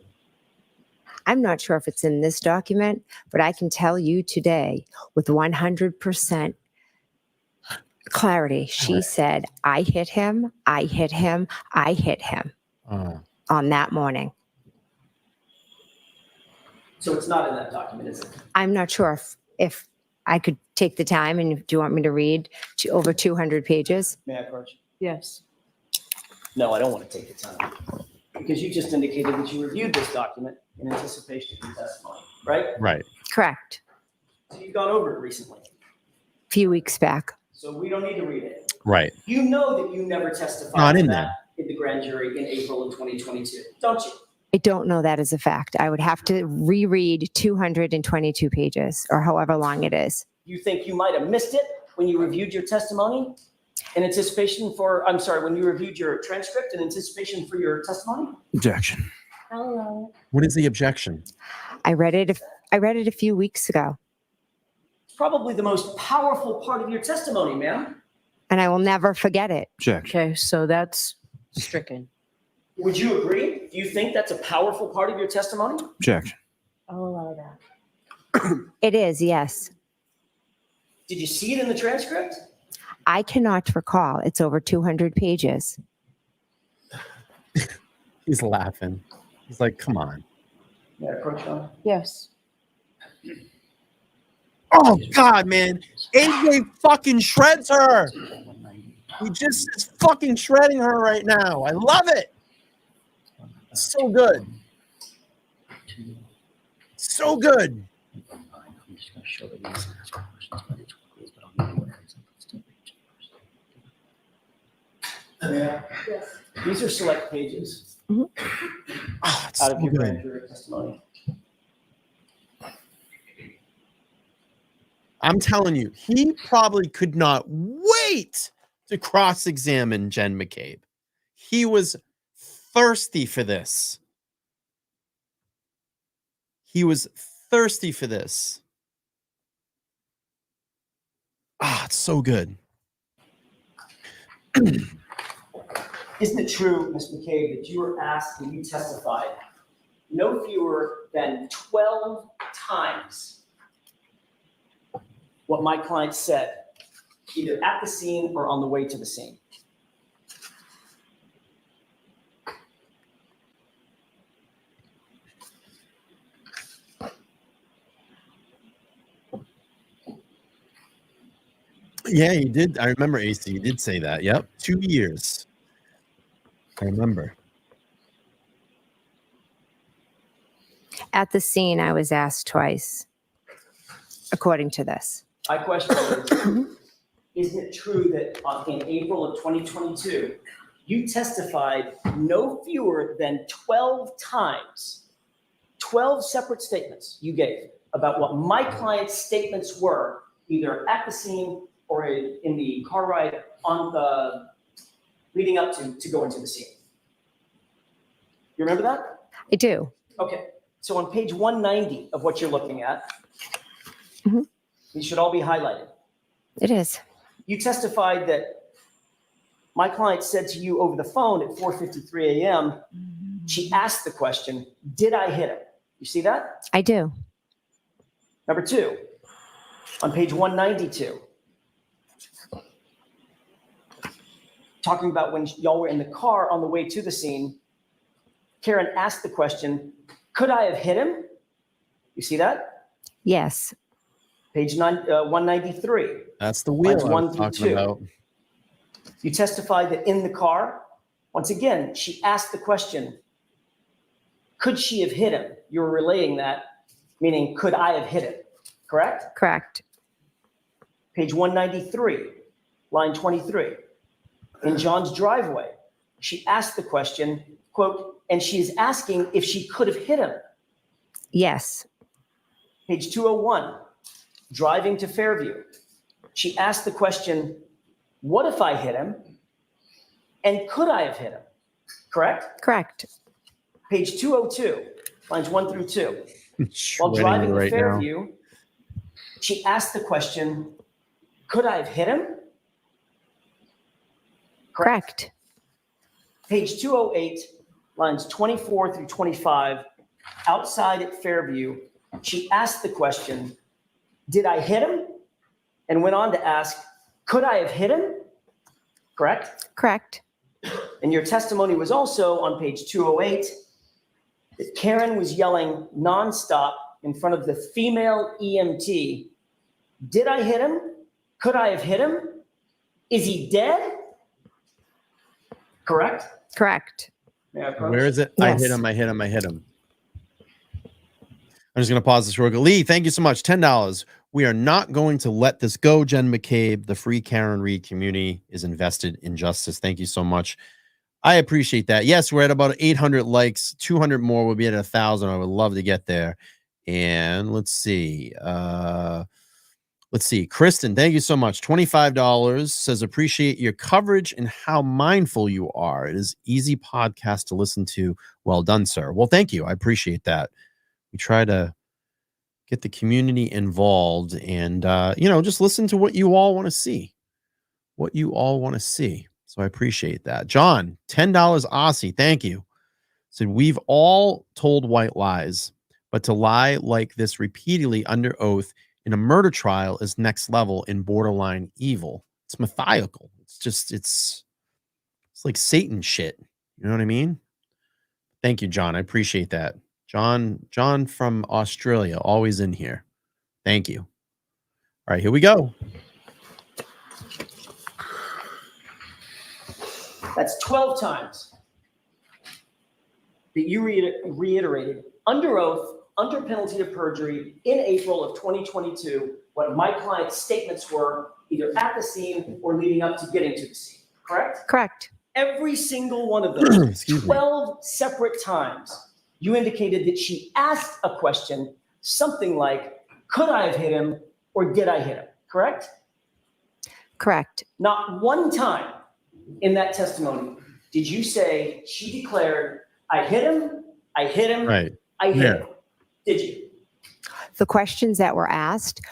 I'm not sure if it's in this document, but I can tell you today with 100% clarity, she said, I hit him, I hit him, I hit him on that morning. So it's not in that document, is it? I'm not sure if I could take the time, and do you want me to read over 200 pages? May I approach? Yes. No, I don't want to take the time. Because you just indicated that you reviewed this document in anticipation of your testimony, right? Right. Correct. So you've gone over it recently. A few weeks back. So we don't need to read it. Right. You know that you never testified Not to in that in the grand jury in April of 2022, don't you? I don't know that as a fact. I would have to reread 222 pages or however long it is. You think you might have missed it when you reviewed your testimony in anticipation for, I'm sorry, when you reviewed your transcript in anticipation for your testimony? Objection. Hello. What is the objection? I read it a few weeks ago, It's probably the most powerful part of your testimony, ma'am. and I will never forget it. Objection. Okay, so that's stricken. Would you agree? Do you think that's a powerful part of your testimony? Objection. I'll allow that. It is, yes. Did you see it in the transcript? I cannot recall. It's over 200 pages. He's laughing. He's like, come on. Yeah, approach on. Yes. Oh, God, man. AJ fucking shreds her. He just is fucking shredding her right now. I love it. It's so good. So good. These are select pages Oh, it's out so of your grand good. jury testimony. I'm telling you, he probably could not wait to cross-examine Jen McCabe. He was thirsty for this. He was thirsty for this. Ah, it's so good. Isn't it true, Ms. McCabe, that you were asked and you testified no fewer than 12 times what my client said, either at the scene or on the way to the scene? Yeah, he did. I remember AC. He did say that. Yep. 2 years. I remember. At the scene, I was asked twice, according to this. My question is, isn't it true that in April of 2022, you testified no fewer than 12 times, 12 separate statements you gave about what my client's statements were, either at the scene or in the car ride on the leading up to go into the scene? You remember that? I do. Okay, so on page 190 of what you're looking at, Mhm. these should all be highlighted. It is. You testified that my client said to you over the phone at 4:53 a.m., she asked the question, did I hit him? You see that? I do. Number two, on page 192, talking about when y'all were in the car on the way to the scene, Karen asked the question, could I have hit him? You see that? Yes. Page 193. That's the wheel Lines I 1 was through talking 2. about. You testified that in the car, once again, she asked the question, could she have hit him? You were relaying that, meaning could I have hit him? Correct? Correct. Page 193, line 23. In John's driveway, she asked the question, quote, and she's asking if she could have hit him. Yes. Page 201, driving to Fairview. She asked the question, what if I hit him? And could I have hit him? Correct? Correct. Page 202, lines 1 through 2. While Shredding driving to right now. Fairview, she asked the question, could I have hit him? Correct. Page 208, lines 24 through 25, outside at Fairview, she asked the question, did I hit him? And went on to ask, could I have hit him? Correct? Correct. And your testimony was also on page 208 that Karen was yelling nonstop in front of the female EMT. Did I hit him? Could I have hit him? Is he dead? Correct? Correct. May I approach? Where is it? Yes. I hit him. I hit him. I hit him. I'm just going to pause this real quick. Lee, thank you so much. $10. We are not going to let this go, Jen McCabe. The free Karen Reed community is invested in justice. Thank you so much. I appreciate that. Yes, we're at about 800 likes. 200 more. We'll be at 1,000. I would love to get there. And let's see. Kristen, thank you so much. $25 says, appreciate your coverage and how mindful you are. It is easy podcast to listen to. Well done, sir. Well, thank you. I appreciate that. We try to get the community involved and, just listen to what you all want to see. So I appreciate that. John, $10 Aussie. Thank you. Said, we've all told white lies, but to lie like this repeatedly under oath in a murder trial is next level in borderline evil. It's methodical. It's like Satan shit. You know what I mean? Thank you, John. I appreciate that. John from Australia, always in here. Thank you. All right, here we go. That's 12 times that you reiterated under oath, under penalty of perjury in April of 2022, what my client's statements were either at the scene or leading up to getting to the scene, correct? Correct. Every single one of those, Excuse me. 12 separate times, you indicated that she asked a question, something like, could I have hit him or did I hit him, correct? Correct. Not one time in that testimony did you say she declared, I hit him, I hit him, Right. I hit Yeah. him. Did you? The questions that were asked,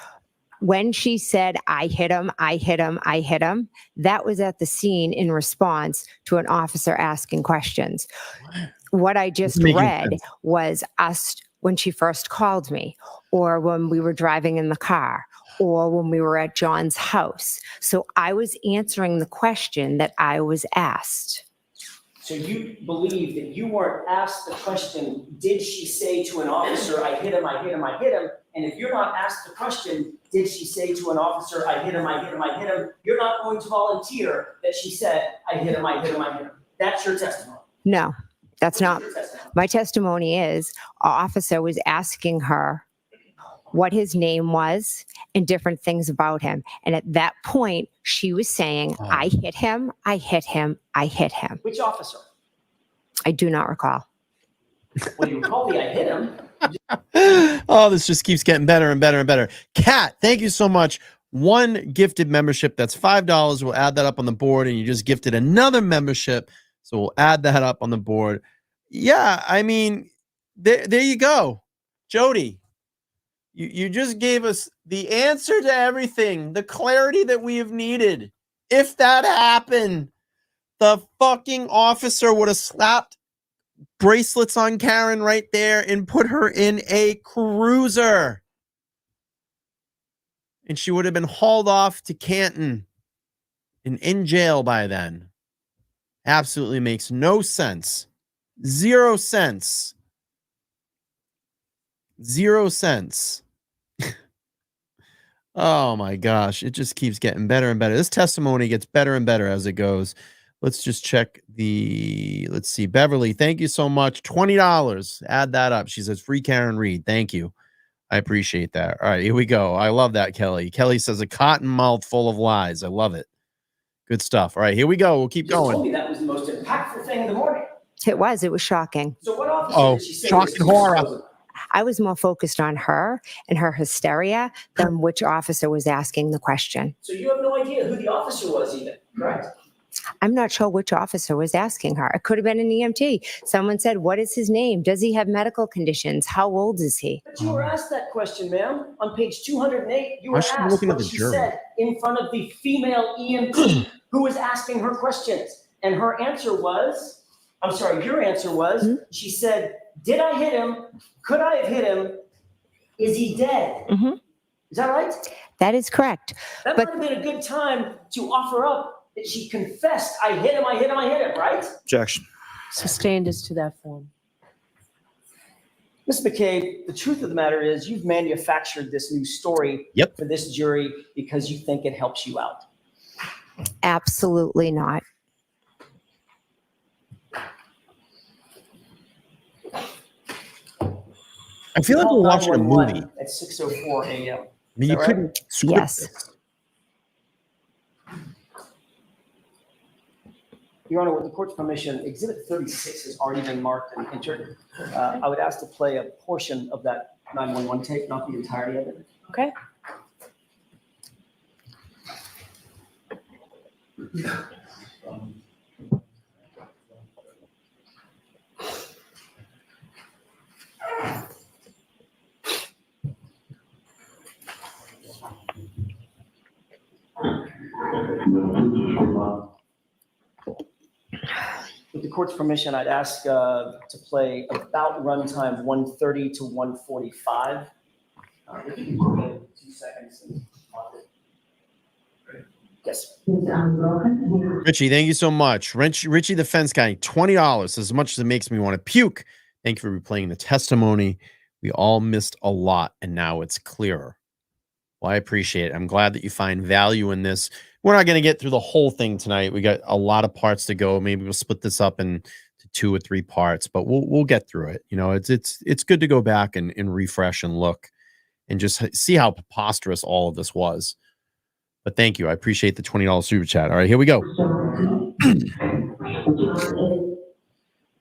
when she said, I hit him, I hit him, I hit him, that was at the scene in response to an officer asking questions. What I just Making read sense. was us when she first called me, or when we were driving in the car, or when we were at John's house. So I was answering the question that I was asked. So you believe that you weren't asked the question, did she say to an officer, I hit him, I hit him, I hit him? And if you're not asked the question, did she say to an officer, I hit him, I hit him, I hit him? You're not going to volunteer that she said, I hit him, I hit him, I hit him. That's your testimony. No, that's not. Your testimony. My testimony is an officer was asking her what his name was and different things about him. And at that point, she was saying, I hit him, I hit him, I hit him. Which officer? I do not recall. Well, you recall the I hit him. Oh, this just keeps getting better and better and better. Kat, thank you so much. One gifted membership, that's $5. We'll add that up on the board, and you just gifted another membership, so we'll add that up on the board. Yeah, I mean, there you go. Jody, you just gave us the answer to everything, the clarity that we have needed. If that happened, the fucking officer would have slapped bracelets on Karen right there and put her in a cruiser. And she would have been hauled off to Canton and in jail by then. Absolutely makes no sense. 0 cents. 0 cents. Oh my gosh. It just keeps getting better and better. This testimony gets better and better as it goes. Let's just check let's see. Beverly, thank you so much. $20. Add that up. She says, free Karen Reed. Thank you. I appreciate that. All right, here we go. I love that, Kelly. Kelly says, a cotton mouth full of lies. I love it. Good stuff. All right, here we go. We'll keep You just told going. me that was the most impactful thing in the morning. It was shocking. So what officer Oh, did she say? shock was and horror. supposed- I was more focused on her and her hysteria than which officer was asking the question. So you have no idea who the officer was even, correct? I'm not sure which officer was asking her. It could have been an EMT. Someone said, what is his name? Does he have medical conditions? How old is he? But you were asked that question, ma'am. On page 208, you Why were should we asked looking at what the she jury? said in front of the female EMT who was asking her questions. And her answer was, I'm sorry, your answer was, she said, did I hit him? Could I have hit him? Is he dead? Mhm. Is that right? That is correct. That But- might have been a good time to offer up that she confessed, I hit him, right? Objection. Sustained as to that form. Ms. McCabe, the truth of the matter is you've manufactured this new story Yep. for this jury because you think it helps you out. Absolutely not. I feel like we're Called watching a 911 movie. At 6:04 a.m. I mean, you that right? couldn't script Yes. this. Your Honor, with the court's permission, Exhibit 36 has already been marked and entered. I would ask to play a portion of that 911 tape, not the entirety of it. Okay. With the court's permission, I'd ask to play about runtime 1:30 to 1:45. If you can give me 2 seconds. Yes. Richie, thank you so much. Richie the fence guy, $20, as much as it makes me want to puke. Thank you for replaying the testimony. We all missed a lot, and now it's clearer. Well, I appreciate it. I'm glad that you find value in this. We're not going to get through the whole thing tonight. We got a lot of parts to go. Maybe we'll split this up into 2 or 3 parts, but we'll get through it. You know, it's good to go back and refresh and look and just see how preposterous all of this was. But thank you. I appreciate the $20 super chat. All right, here we go.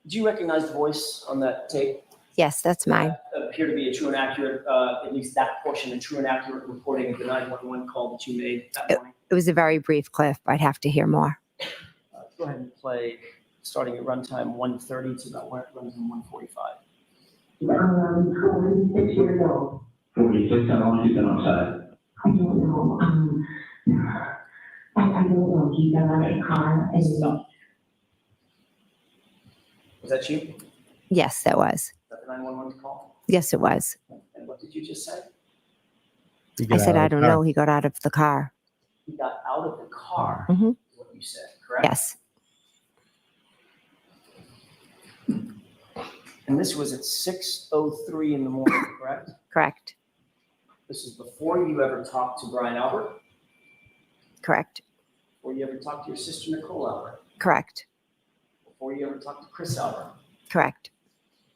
Do you recognize the voice on that tape? Yes, that's mine. Appear to be a true and accurate, at least that portion, a true and accurate reporting of the 911 call that you made that morning. It was a very brief clip. I'd have to hear more. Go ahead and play, starting at runtime 1:30 to about runtime 1:45. 46 years old. 46, how long has he been outside? I don't know. I don't know. He got out of the car and Stop. Was that you? Is Yes, that was. that the 911 call? Yes, it was. And what did you just say? I said, I don't know. He got out of the car. He got out of the car, Mhm. is what you said, correct? Yes, And this was at 6:03 in the morning, correct? correct. This is before you ever talked to Brian Albert, Correct. before you ever talked to your sister Nicole Albert, Correct. before you ever talked to Chris Albert, Correct.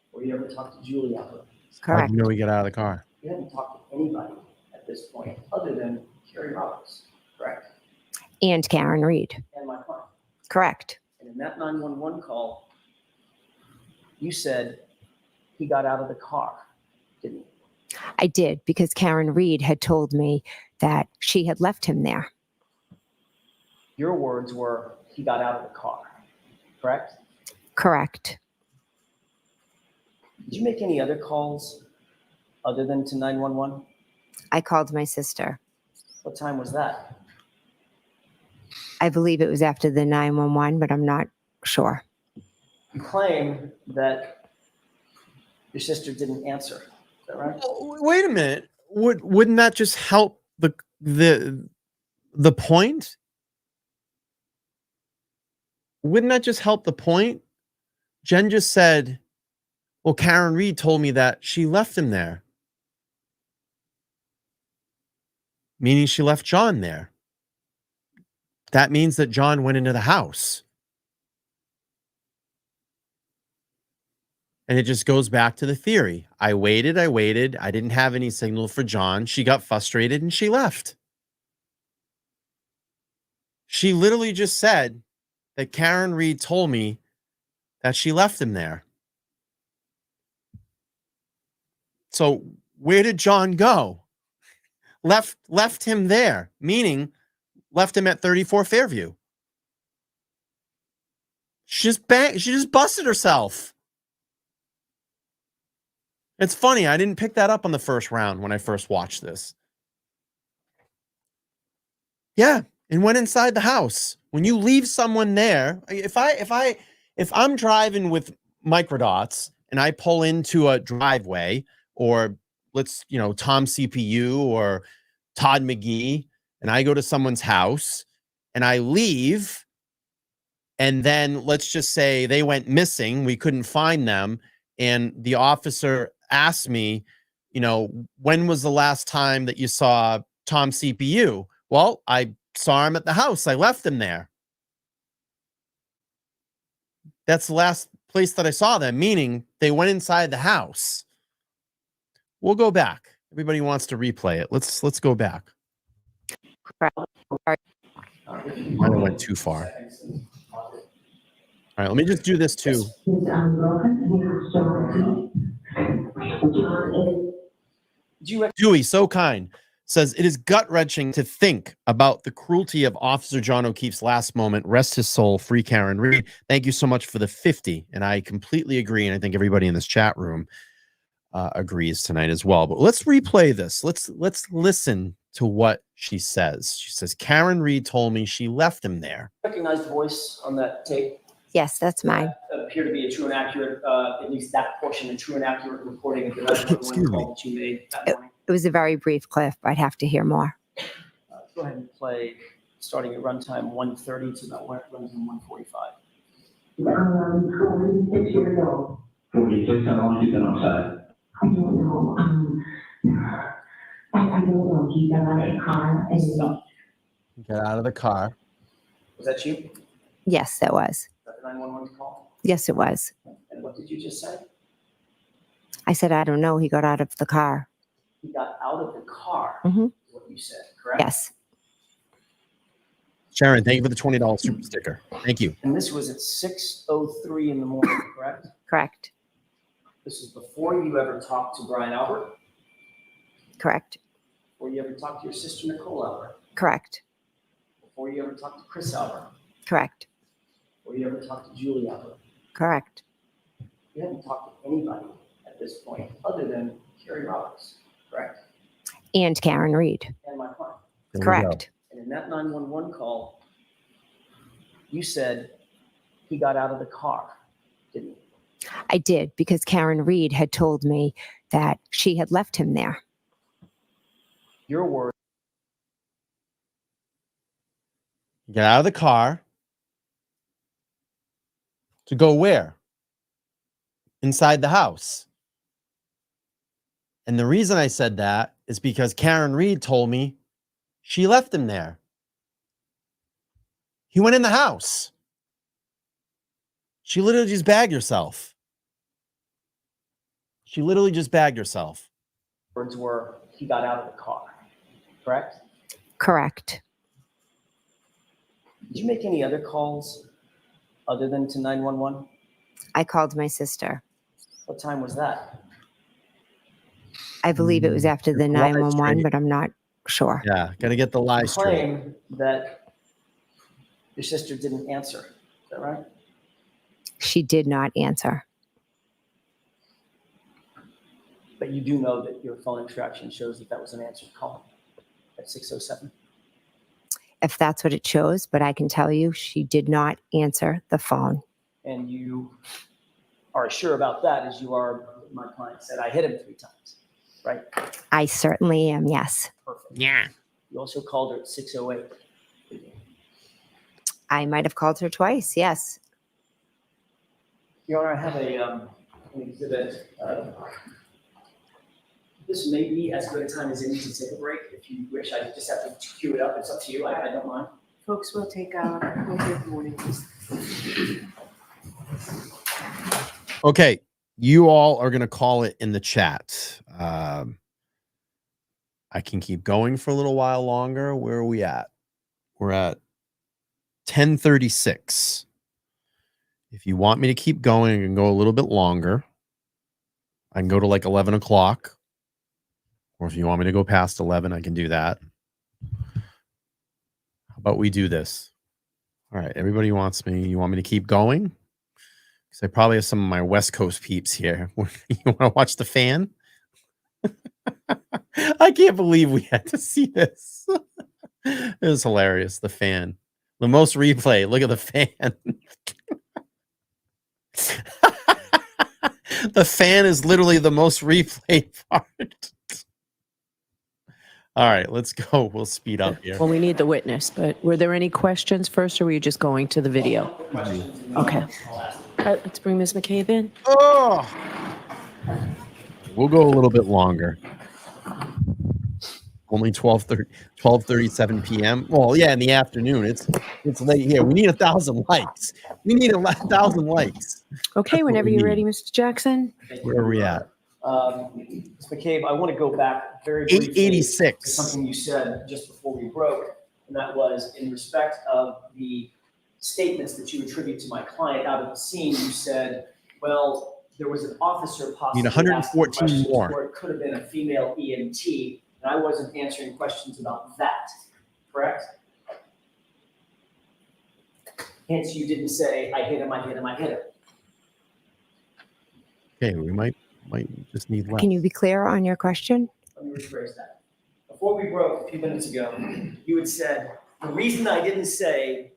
before you ever talked to Julie Albert. How Correct. do you know he got out of the car? You hadn't talked to anybody at this point other than Kerry Roberts, correct? And Karen Reed. And my client. Correct. And in that 911 call, you said he got out of the car, didn't you? I did because Karen Reed had told me that she had left him there. Your words were, he got out of the car, correct? Correct. Did you make any other calls other than to 911? I called my sister. What time was that? I believe it was after the 911, but I'm not sure. You claim that your sister didn't answer. Is that right? Wait a minute. Wouldn't that just help the point? Wouldn't that just help the point? Jen just said, well, Karen Reed told me that she left him there. Meaning she left John there. That means that John went into the house. And it just goes back to the theory. I waited. I didn't have any signal for John. She got frustrated and she left. She literally just said that Karen Reed told me that she left him there. So where did John go? Left him there, meaning left him at 34 Fairview. She just busted herself. It's funny, I didn't pick that up on the first round when I first watched this. Yeah, and went inside the house. When you leave someone there, if I'm driving with microdots and I pull into a driveway, or Tom CPU or Todd McGee, and I go to someone's house and I leave, and then let's just say they went missing, we couldn't find them, and the officer asked me, when was the last time that you saw Tom CPU? Well, I saw him at the house. I left him there. That's the last place that I saw them, meaning they went inside the house. We'll go back. Everybody wants to replay it. Let's go back. I went too far. All right, let me just do this too. He's unbroken, Dewey, so kind, says it is gut-wrenching to think about the cruelty of Officer John O'Keefe's last moment. Rest his soul. Free Karen Reed. Thank you so much for the 50. And I completely agree. And I think everybody in this chat room agrees tonight as well. But let's replay this. Let's listen to what she says. She says, Karen Reed told me she left him there. Recognized voice on that tape. Yes, that's mine. Appear to be a true and accurate, at least that portion, a true and accurate reporting of the 911 call that you made that morning. It was a very brief clip. I'd have to hear more. Go ahead and play, starting at runtime 1:30 to about runtime 1:45. 46 years old. 46, how long has he been outside? I don't know. I don't know. He got out of the car and Get out of the car. Was that you? Was Yes, that was. that the 911 call? Yes, it was. And what did you just say? I said, I don't know. He got out of the car. He got out of the car, Mhm. is what you said, correct? Yes, Sharon, thank you for the $20 super sticker. Thank you. And this was at 6:03 in the morning, correct? correct. This is before you ever talked to Brian Albert, Correct. before you ever talked to your sister Nicole Albert, Correct. before you ever talked to Chris Albert, Correct. before you ever talked to Julie Albert. Correct. You haven't talked to anybody at this point other than Kerry Roberts, correct? And Karen Reed. And my client. There we Correct. And in that 911 call, you said he got out of the car, didn't you? I did, because Karen Reed had told me that she had left him there. Your word. Get out of the car. To go where? Inside the house. And the reason I said that is because Karen Reed told me she left him there. He went in the house. She literally just bagged herself. She literally just bagged herself. Words were, he got out of the car, correct? Correct. Did you make any other calls other than to 911? I called my sister. What time was that? I believe it was after the Live 911, stream. but I'm not sure. Yeah, got to get the You lie straight. claim that your sister didn't answer, is that right? She did not answer. But you do know that your phone extraction shows that that was an answered call at 6:07. If that's what it shows, but I can tell you she did not answer the phone. And you are as sure about that as you are, my client said, I hit him 3 times, right? I certainly am, yes. Perfect. Yeah. You also called her at 6:08. I might have called her twice, yes. Your Honor, I have an exhibit. This may be as good a time as any to take a break. If you wish, I just have to cue it up. It's up to you. I don't mind. Folks, we'll take morning. Okay, you all are going to call it in the chat. I can keep going for a little while longer. Where are we at? We're at 10:36. If you want me to keep going, I can go a little bit longer. I can go to like 11 o'clock. Or if you want me to go past 11, I can do that. How about we do this? All right, everybody wants me. You want me to keep going? Because I probably have some of my West Coast peeps here. You want to watch the fan? I can't believe we had to see this. It was hilarious. The fan. The most replay. Look at the fan. The fan is literally the most replayed part. All right, let's go. We'll speed up here. Well, we need the witness, but were there any questions first, or were you just going to the video? Questions, and then Okay. I'll ask. Let's bring Ms. McCabe in. Oh, we'll go a little bit longer. Only 12:37 p.m. Well, yeah, in the afternoon. It's late here. We need 1,000 likes. We need 1,000 likes. Okay, That's what whenever we you're need. ready, Mr. Jackson. Where are we at? Ms. McCabe, I want to go back very briefly 886. to something you said just before we broke, and that was in respect of the statements that you attribute to my client out of the scene. You said, well, there was an officer possibly Need asking 114 questions, more. or it could have been a female EMT, and I wasn't answering questions about that, correct? Hence, you didn't say, I hit him, I hit him, I hit him. Okay, we might just need less. Can you be clear on your question? Let me rephrase that. Before we broke a few minutes ago, you had said, the reason I didn't say,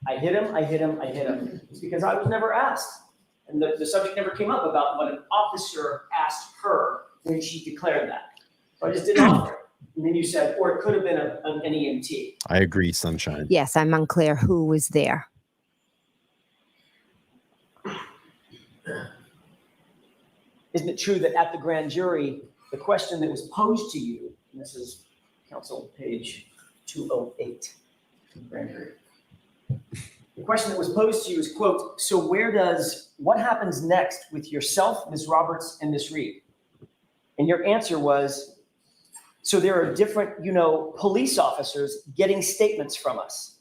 I hit him, I hit him, I hit him, is because I was never asked. And the subject never came up about what an officer asked her when she declared that. So I just didn't offer it. And then you said, or it could have been an EMT. I agree, Sunshine. Yes, I'm unclear who was there. Isn't it true that at the grand jury, the question that was posed to you, and this is council page 208, grand jury. The question that was posed to you is, quote, so what happens next with yourself, Ms. Roberts, and Ms. Reed? And your answer was, so there are different, police officers getting statements from us.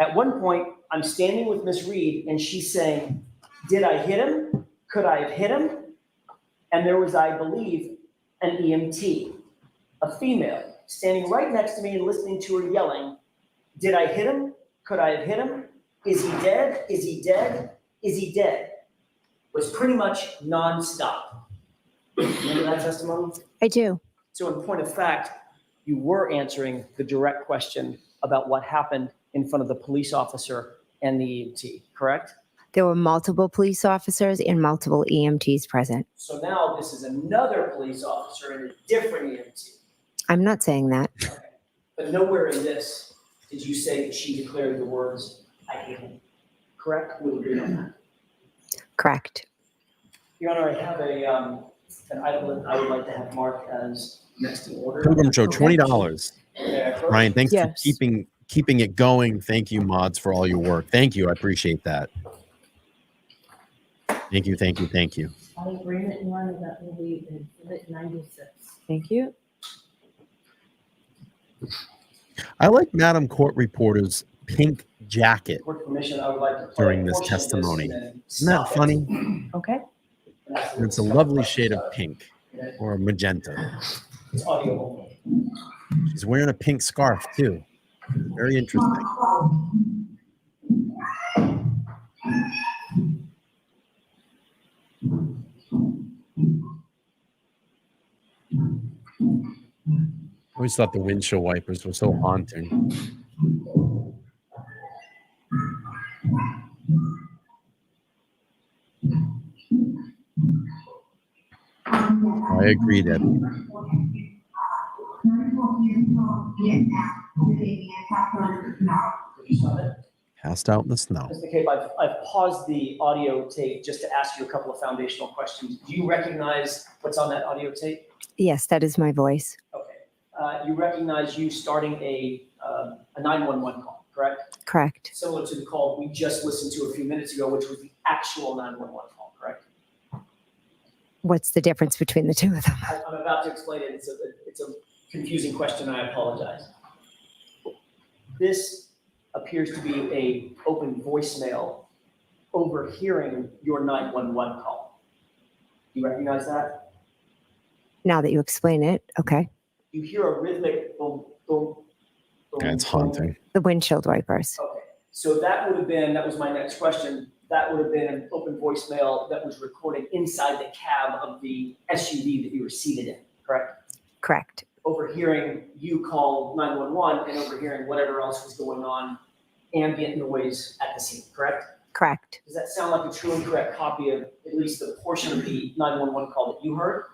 At one point, I'm standing with Ms. Reed and she's saying, did I hit him? Could I have hit him? And there was, I believe, an EMT, a female, standing right next to me and listening to her yelling, did I hit him? Could I have hit him? Is he dead? Is he dead? Is he dead? Was pretty much nonstop. Remember that testimony? I do. So in point of fact, you were answering the direct question about what happened in front of the police officer and the EMT, correct? There were multiple police officers and multiple EMTs present. So now this is another police officer and a different EMT. I'm not saying that. Okay. But nowhere in this did you say that she declared the words, I hate him. Correct? We'll agree on that. Correct. Your Honor, I have an item I would like to have marked as next in order. Pilgrim Show, $20. Yeah, Ryan, thanks Yes. for keeping it going. Thank you, mods, for all your work. Thank you. I appreciate that. Thank you, thank you, thank you. By agreement, Your Honor, that will be Exhibit 96. Thank you. I like Madam Court Reporter's pink jacket Court permission, I would like to play during a this portion of testimony. and then Isn't that stop it. funny? Okay. It's a lovely shade of pink or magenta. It's audio only. She's wearing a pink scarf too. Very interesting. I always thought the windshield wipers were so haunting. I agree, Debbie. Could you stop it? Passed out in the snow. Mr. McCabe, I've paused the audio tape just to ask you a couple of foundational questions. Do you recognize what's on that audio tape? Yes, that is my voice. Okay. You recognize you starting a 911 call, correct? Correct. Similar to the call we just listened to a few minutes ago, which was the actual 911 call, correct? What's the difference between the two of them? I'm about to explain it. It's a confusing question, and I apologize. This appears to be a open voicemail overhearing your 911 call. Do you recognize that? Now that you explain it, okay. You hear a rhythmic boom, boom, boom. Yeah, it's boom. haunting. The windshield wipers. Okay, so that was my next question. That would have been an open voicemail that was recording inside the cab of the SUV that you were seated in, correct? Correct. Overhearing you call 911 and overhearing whatever else was going on, ambient noise at the scene, correct? Correct. Does that sound like a true and correct copy of at least the portion of the 911 call that you heard?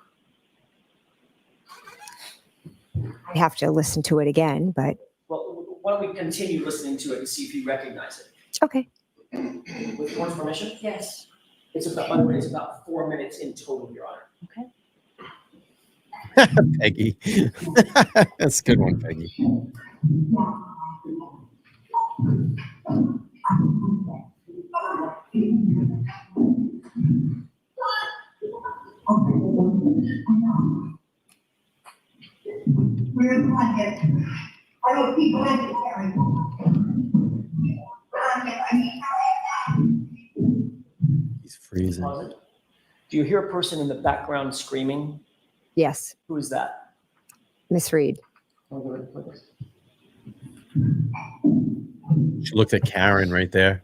I have to listen to it again, but Well, why don't we continue listening to it and see if you recognize it? okay. With your permission? Yes. It's about, by the way, it's about 4 minutes in total, Your Honor. Peggy. That's a good one, Peggy. He's freezing. Pause it. Do you hear a person in the background screaming? Yes. Who is that? Miss Reed. I'll go ahead and put this. She looked at Karen right there.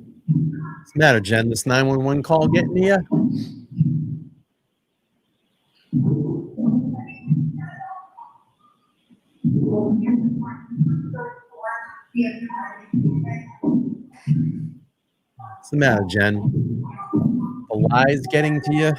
What's the matter, Jen? This 911 call getting to you? What's the matter, Jen? The lies getting to you?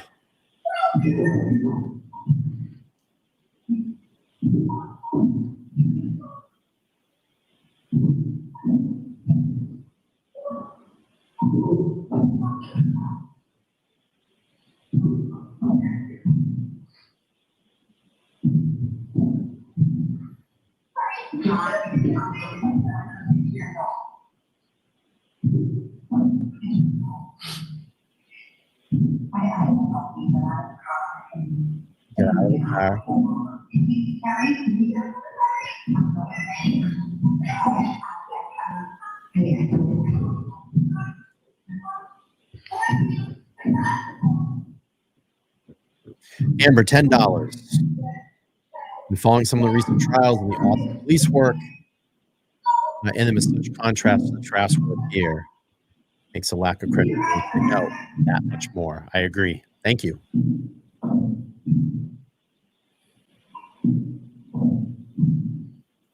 Get out of the car. Amber, $10. And following some of the recent trials in the Austin police work, and them in such contrast to the drafts work here, makes a lack of credibility to know that much more. I agree. Thank you.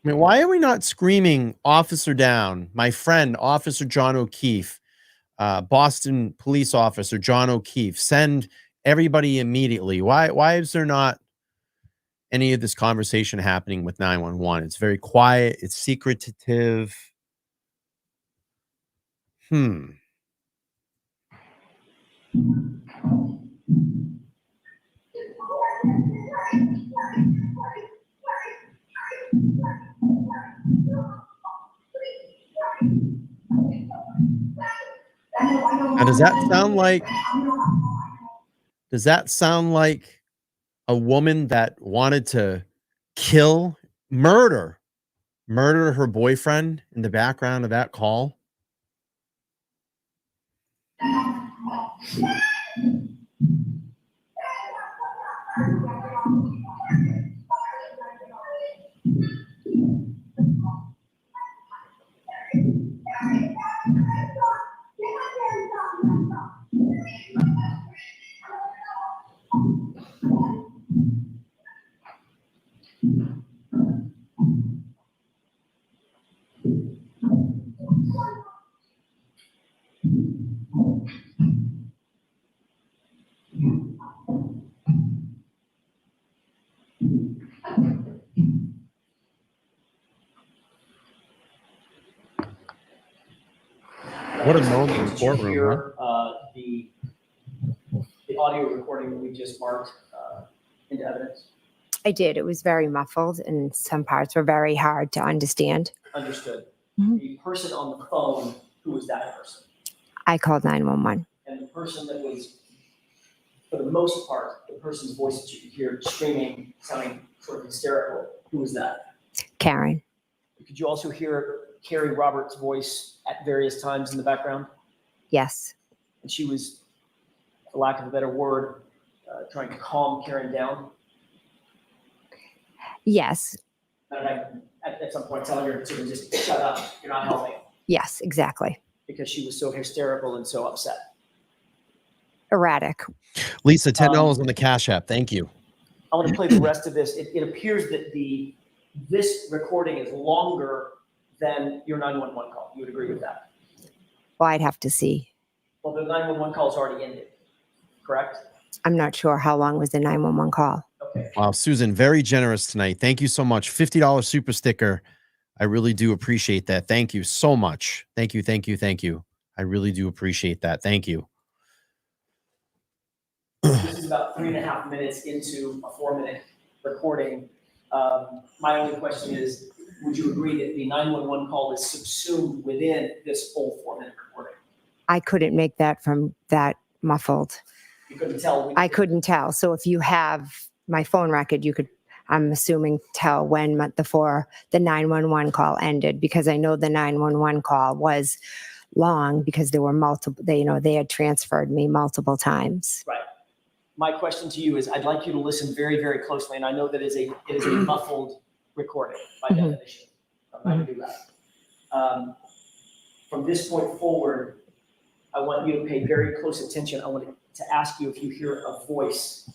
I mean, why are we not screaming officer down? My friend, Officer John O'Keefe, Boston police officer John O'Keefe, send everybody immediately. Why is there not any of this conversation happening with 911? It's very quiet. It's secretive. Now, does that sound like a woman that wanted to murder her boyfriend in the background of that call? What a moment in the Did you courtroom, huh? hear the audio recording that we just marked into evidence? I did. It was very muffled and some parts were very hard to understand. Understood. Mhm. The person on the phone, who was that person? I called 911. And the person that was, for the most part, the person's voice that you could hear screaming, sounding sort of hysterical, who was that? Karen. Could you also hear Carrie Roberts' voice at various times in the background? Yes. And she was, for lack of a better word, trying to calm Karen down. Yes. And at some point telling her to just shut up, you're not helping. Yes, exactly. Because she was so hysterical and so upset. Erratic. Lisa, $10 on the Cash App. Thank you. I want to play the rest of this. It appears that this recording is longer than your 911 call. You would agree with that? Well, I'd have to see. Well, the 911 call is already ended, correct? I'm not sure how long was the 911 call. Okay. Wow, Susan, very generous tonight. Thank you so much. $50 super sticker. I really do appreciate that. Thank you so much. Thank you, thank you, thank you. I really do appreciate that. Thank you. This is about 3.5 minutes into a 4-minute recording. My only question is, would you agree that the 911 call is subsumed within this full 4-minute recording? I couldn't make that from that muffled. You couldn't tell? I couldn't tell. So if you have my phone record, you could, I'm assuming, tell when before the 911 call ended, because I know the 911 call was long because there were multiple, they had transferred me multiple times. Right. My question to you is, I'd like you to listen very, very closely, and I know that it is a muffled recording by definition. I'm not going to do that. From this point forward, I want you to pay very close attention. I want to ask you if you hear a voice,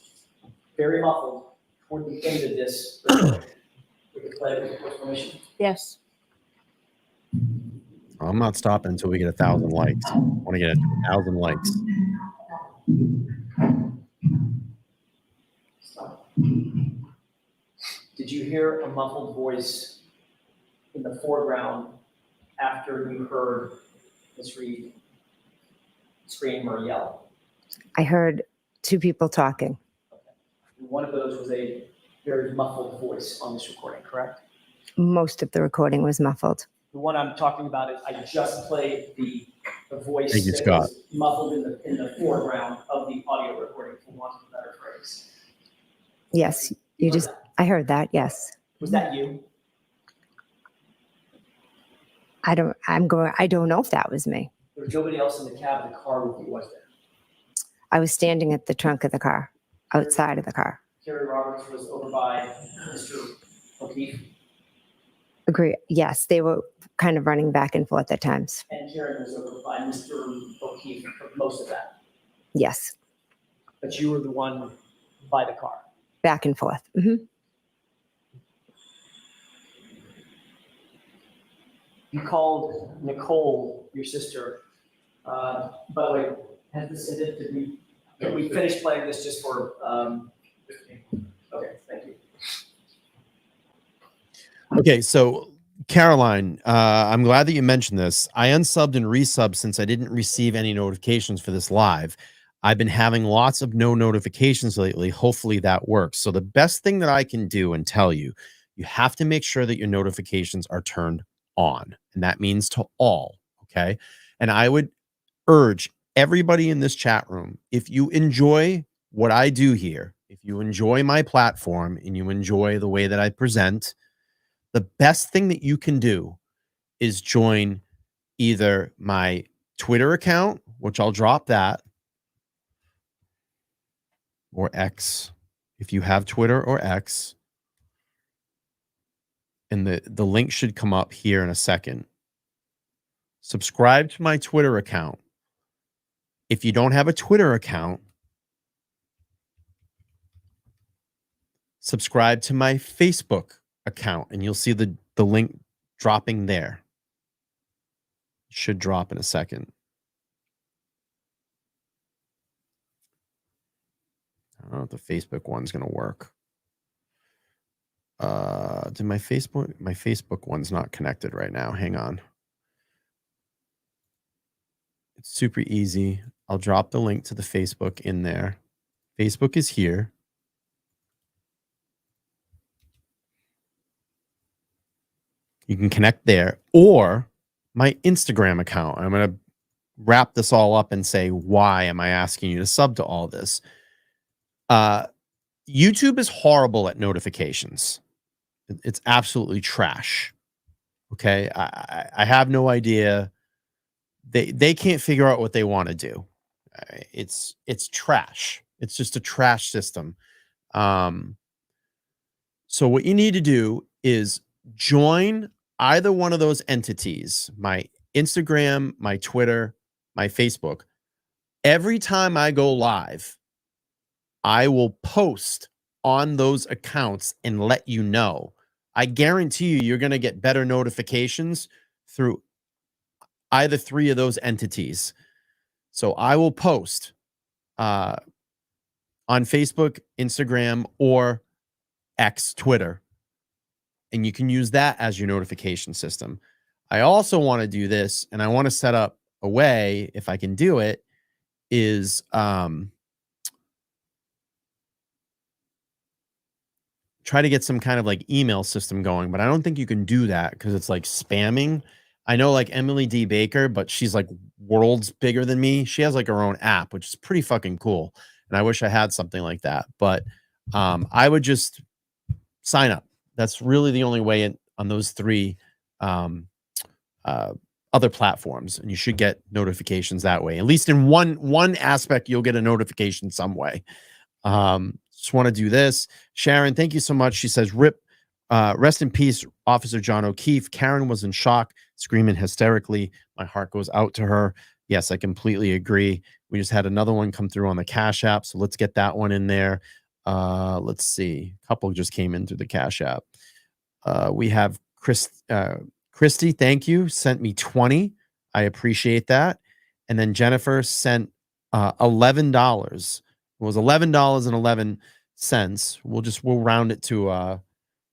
very muffled, toward the end of this recording. We can play it with permission. Yes. I'm not stopping until we get 1,000 likes. I want to get 1,000 likes. Stop. Did you hear a muffled voice in the foreground after you heard Ms. Reed scream or yell? I heard two people talking. Okay. One of those was a very muffled voice on this recording, correct? Most of the recording was muffled. The one I'm talking about is, I just played the voice Thank you, that Scott. was muffled in the foreground of the audio recording, for want of a better phrase. Yes, You heard that? I heard that. Yes. Was that you? I don't know if that was me. There was nobody else in the cab of the car with you, was there? I was standing at the trunk of the car, outside of the car. Kerry Roberts was over by Mr. O'Keefe, Agree. Yes, they were kind of running back and forth at times. and Karen was over by Mr. O'Keefe for most of that. Yes, But you were the one by the car. back and forth. Hmm. You called Nicole, your sister. By the way, has this ended? Did we finish playing this just for, okay, thank you. Okay, so Caroline, I'm glad that you mentioned this. I unsubbed and resubbed since I didn't receive any notifications for this live. I've been having lots of no notifications lately. Hopefully that works. So the best thing that I can do and tell you, you have to make sure that your notifications are turned on. And that means to all, okay? And I would urge everybody in this chat room, if you enjoy what I do here, if you enjoy my platform and you enjoy the way that I present, the best thing that you can do is join either my Twitter account, which I'll drop that, or X, if you have Twitter or X. And the link should come up here in a second. Subscribe to my Twitter account. If you don't have a Twitter account, subscribe to my Facebook account, and you'll see the link dropping there. It should drop in a second. I don't know if the Facebook one's going to work. Did my Facebook one's not connected right now. Hang on. It's super easy. I'll drop the link to the Facebook in there. Facebook is here. You can connect there, or my Instagram account. I'm going to wrap this all up and say, why am I asking you to sub to all this? YouTube is horrible at notifications. It's absolutely trash. Okay. I have no idea they can't figure out what they want to do. It's trash. It's just a trash system. So what you need to do is join either one of those entities, my Instagram, my Twitter, my Facebook. Every time I go live, I will post on those accounts and let you know. I guarantee you, you're going to get better notifications through either three of those entities. So I will post on Facebook, Instagram, or X, Twitter, and you can use that as your notification system. I also want to do this, and I want to set up a way, if I can do it, is try to get some kind of like email system going, but I don't think you can do that because it's like spamming. I know like Emily D. Baker, but she's like worlds bigger than me. She has like her own app, which is pretty fucking cool. And I wish I had something like that. But I would just sign up. That's really the only way on those three other platforms, and you should get notifications that way. At least in one aspect, you'll get a notification some way. Just want to do this. Sharon, thank you so much. She says, rest in peace, Officer John O'Keefe. Karen was in shock, screaming hysterically. My heart goes out to her. Yes, I completely agree. We just had another one come through on the Cash App, so let's get that one in there. Let's see. A couple just came in through the Cash App. We have Christy, thank you, sent me 20. I appreciate that. And then Jennifer sent $11. It was $11.11. We'll round it to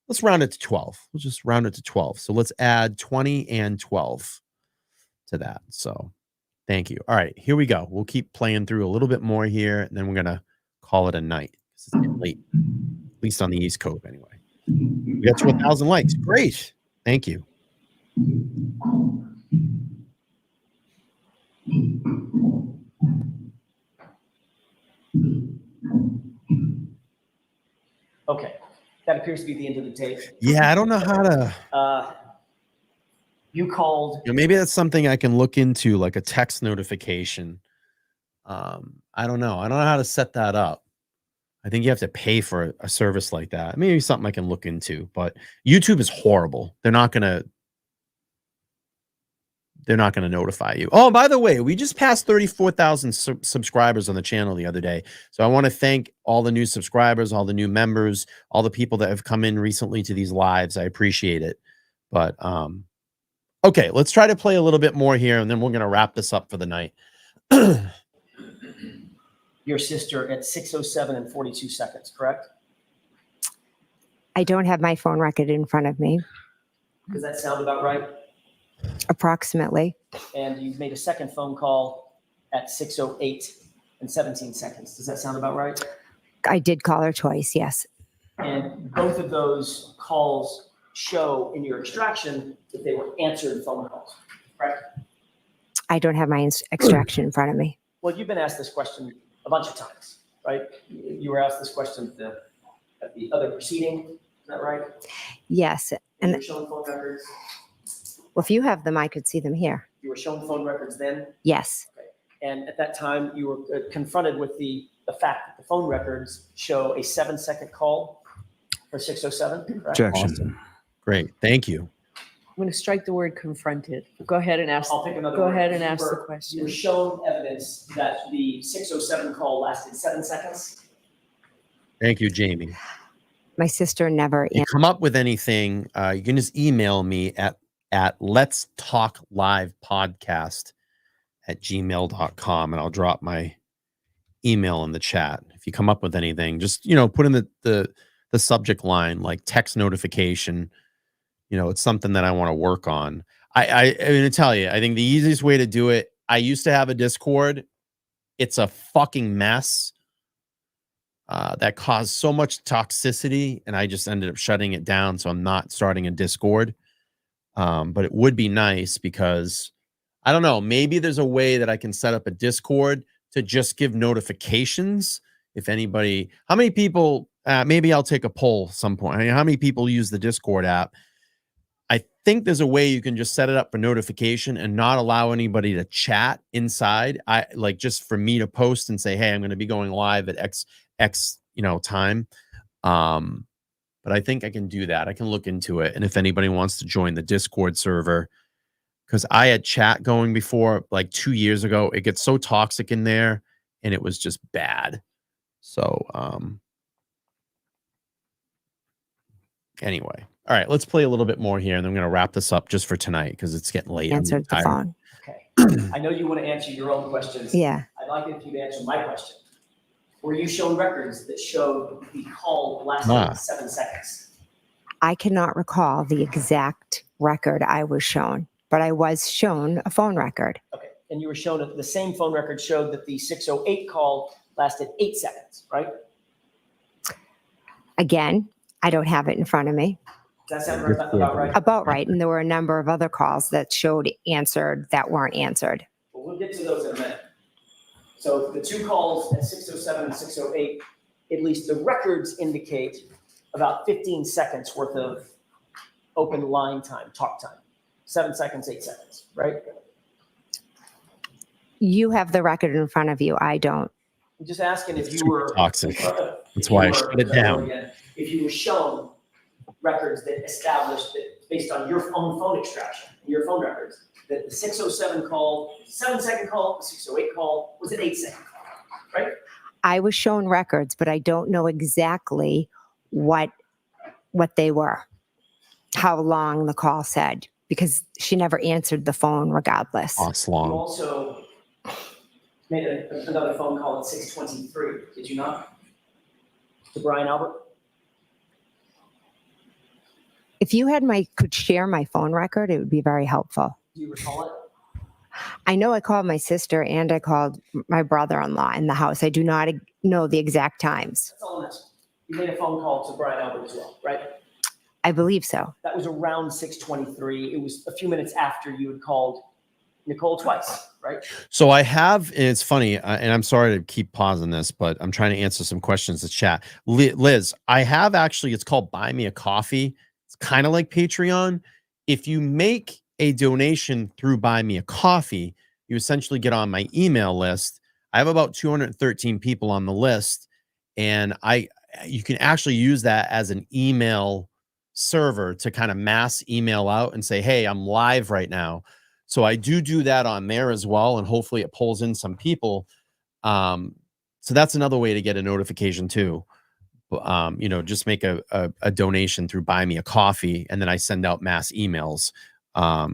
let's round it to 12. We'll just round it to 12. So let's add 20 and 12 to that. So thank you. All right, here we go. We'll keep playing through a little bit more here, and then we're gonna call it a night. It's getting late, at least on the East Coast anyway. We got to 1,000 likes. Great. Thank you. Okay, that appears to be the end of the tape. Yeah, I don't know how to. You called. Maybe that's something I can look into, like a text notification. I don't know. I don't know how to set that up. I think you have to pay for a service like that. Maybe something I can look into. But YouTube is horrible. They're not gonna notify you. Oh, by the way, we just passed 34,000 subscribers on the channel the other day. So I want to thank all the new subscribers, all the new members, all the people that have come in recently to these lives. I appreciate it. But okay, let's try to play a little bit more here, and then we're going to wrap this up for the night. Your sister at 6:07 and 42 seconds, correct? I don't have my phone record in front of me. Does that sound about right? Approximately. And you've made a second phone call at 6:08 and 17 seconds. Does that sound about right? I did call her twice, yes. And both of those calls show in your extraction that they were answered phone calls, correct? I don't have my extraction in front of me. Well, you've been asked this question a bunch of times, right? You were asked this question at the other proceeding, is that right? Yes. You And were shown phone records. well, if you have them, I could see them here. You were shown phone records then, Yes. and at that time you were confronted with the fact that the phone records show a 7-second call for 6:07. Correct? Objection. Awesome. Great. Thank you. I'm going to strike the word confronted. Go ahead and ask. I'll pick another Go word. ahead and ask the You question. were shown evidence that the 6:07 call lasted 7 seconds. Thank you, Jamie. My sister never If you come up with anything, you can just email me at let's talk live podcast at gmail.com, and I'll drop my email in the chat. If you come up with anything, just put in the subject line like text notification. It's something that I want to work on. I'm going to tell you, I think the easiest way to do it, I used to have a Discord. It's a fucking mess that caused so much toxicity, and I just ended up shutting it down. So I'm not starting a Discord. But it would be nice because I don't know, maybe there's a way that I can set up a Discord to just give notifications. If anybody, how many people, maybe I'll take a poll some point. How many people use the Discord app? I think there's a way you can just set it up for notification and not allow anybody to chat inside. I like just for me to post and say, hey, I'm going to be going live at X, time. But I think I can do that. I can look into it. And if anybody wants to join the Discord server, because I had chat going before, like 2 years ago, it gets so toxic in there and it was just bad. So, anyway, all right, let's play a little bit more here, and then I'm going to wrap this up just for tonight because it's getting late. I'm Answered the tired. phone. Okay. I know you want to answer your own questions. Yeah. I'd like it if you'd answer my question. Were you shown records that showed the call lasted 7 seconds? I cannot recall the exact record I was shown, but I was shown a phone record. Okay. And you were shown the same phone record showed that the 608 call lasted 8 seconds, right? Again, I don't have it in front of me. Does that sound about right? About right. And there were a number of other calls that showed answered that weren't answered. Well, we'll get to those in a minute. So the two calls at 607 and 608, at least the records indicate about 15 seconds worth of open line time, talk time. 7 seconds, 8 seconds, right? You have the record in front of you. I don't. I'm just asking if It's you too were toxic. if That's you why I were- shut it down. again, if you were shown records that established that based on your own phone extraction, your phone records, that the 607 call, 7 second call, the 608 call was an 8 second call, right? I was shown records, but I don't know exactly what they were, how long the call said, because she never answered the phone regardless. Lost You long. also made another phone call at 6:23, did you not? To Brian Albert? If you could share my phone record, it would be very helpful. Do you recall it? I know I called my sister and I called my brother-in-law in the house. I do not know the exact times. That's all I'm asking. You made a phone call to Brian Albert as well, right? I believe so. That was around 6:23. It was a few minutes after you had called Nicole twice, right? So I have, and it's funny, and I'm sorry to keep pausing this, but I'm trying to answer some questions to chat. Liz, I have actually, it's called Buy Me a Coffee. It's kind of like Patreon. If you make a donation through Buy Me a Coffee, you essentially get on my email list. I have about 213 people on the list, and you can actually use that as an email server to kind of mass email out and say, hey, I'm live right now. So I do that on there as well, and hopefully it pulls in some people. So that's another way to get a notification too. Just make a donation through Buy Me a Coffee, and then I send out mass emails.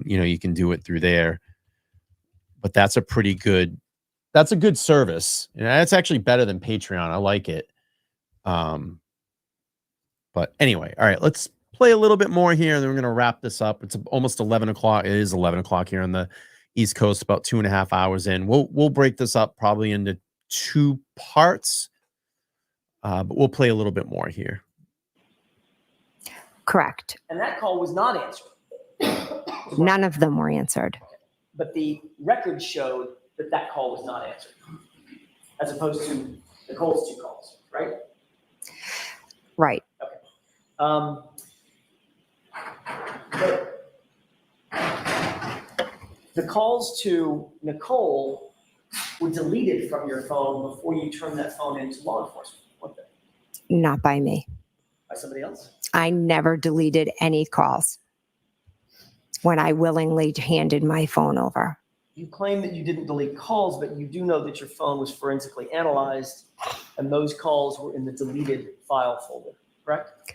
You can do it through there. But that's a good service. That's actually better than Patreon. I like it. But anyway, all right, let's play a little bit more here, and then we're going to wrap this up. It's almost 11 o'clock. It is 11 o'clock here on the East Coast, about 2.5 hours in. We'll break this up probably into 2 parts, but we'll play a little bit more here. Correct. And that call was not answered. None of them were answered. But the record showed that call was not answered, as opposed to Nicole's 2 calls, right? Right. The calls to Nicole were deleted from your phone before you turned that phone into law enforcement, weren't they? Not by me. By somebody else? I never deleted any calls when I willingly handed my phone over. You claim that you didn't delete calls, but you do know that your phone was forensically analyzed and those calls were in the deleted file folder, correct?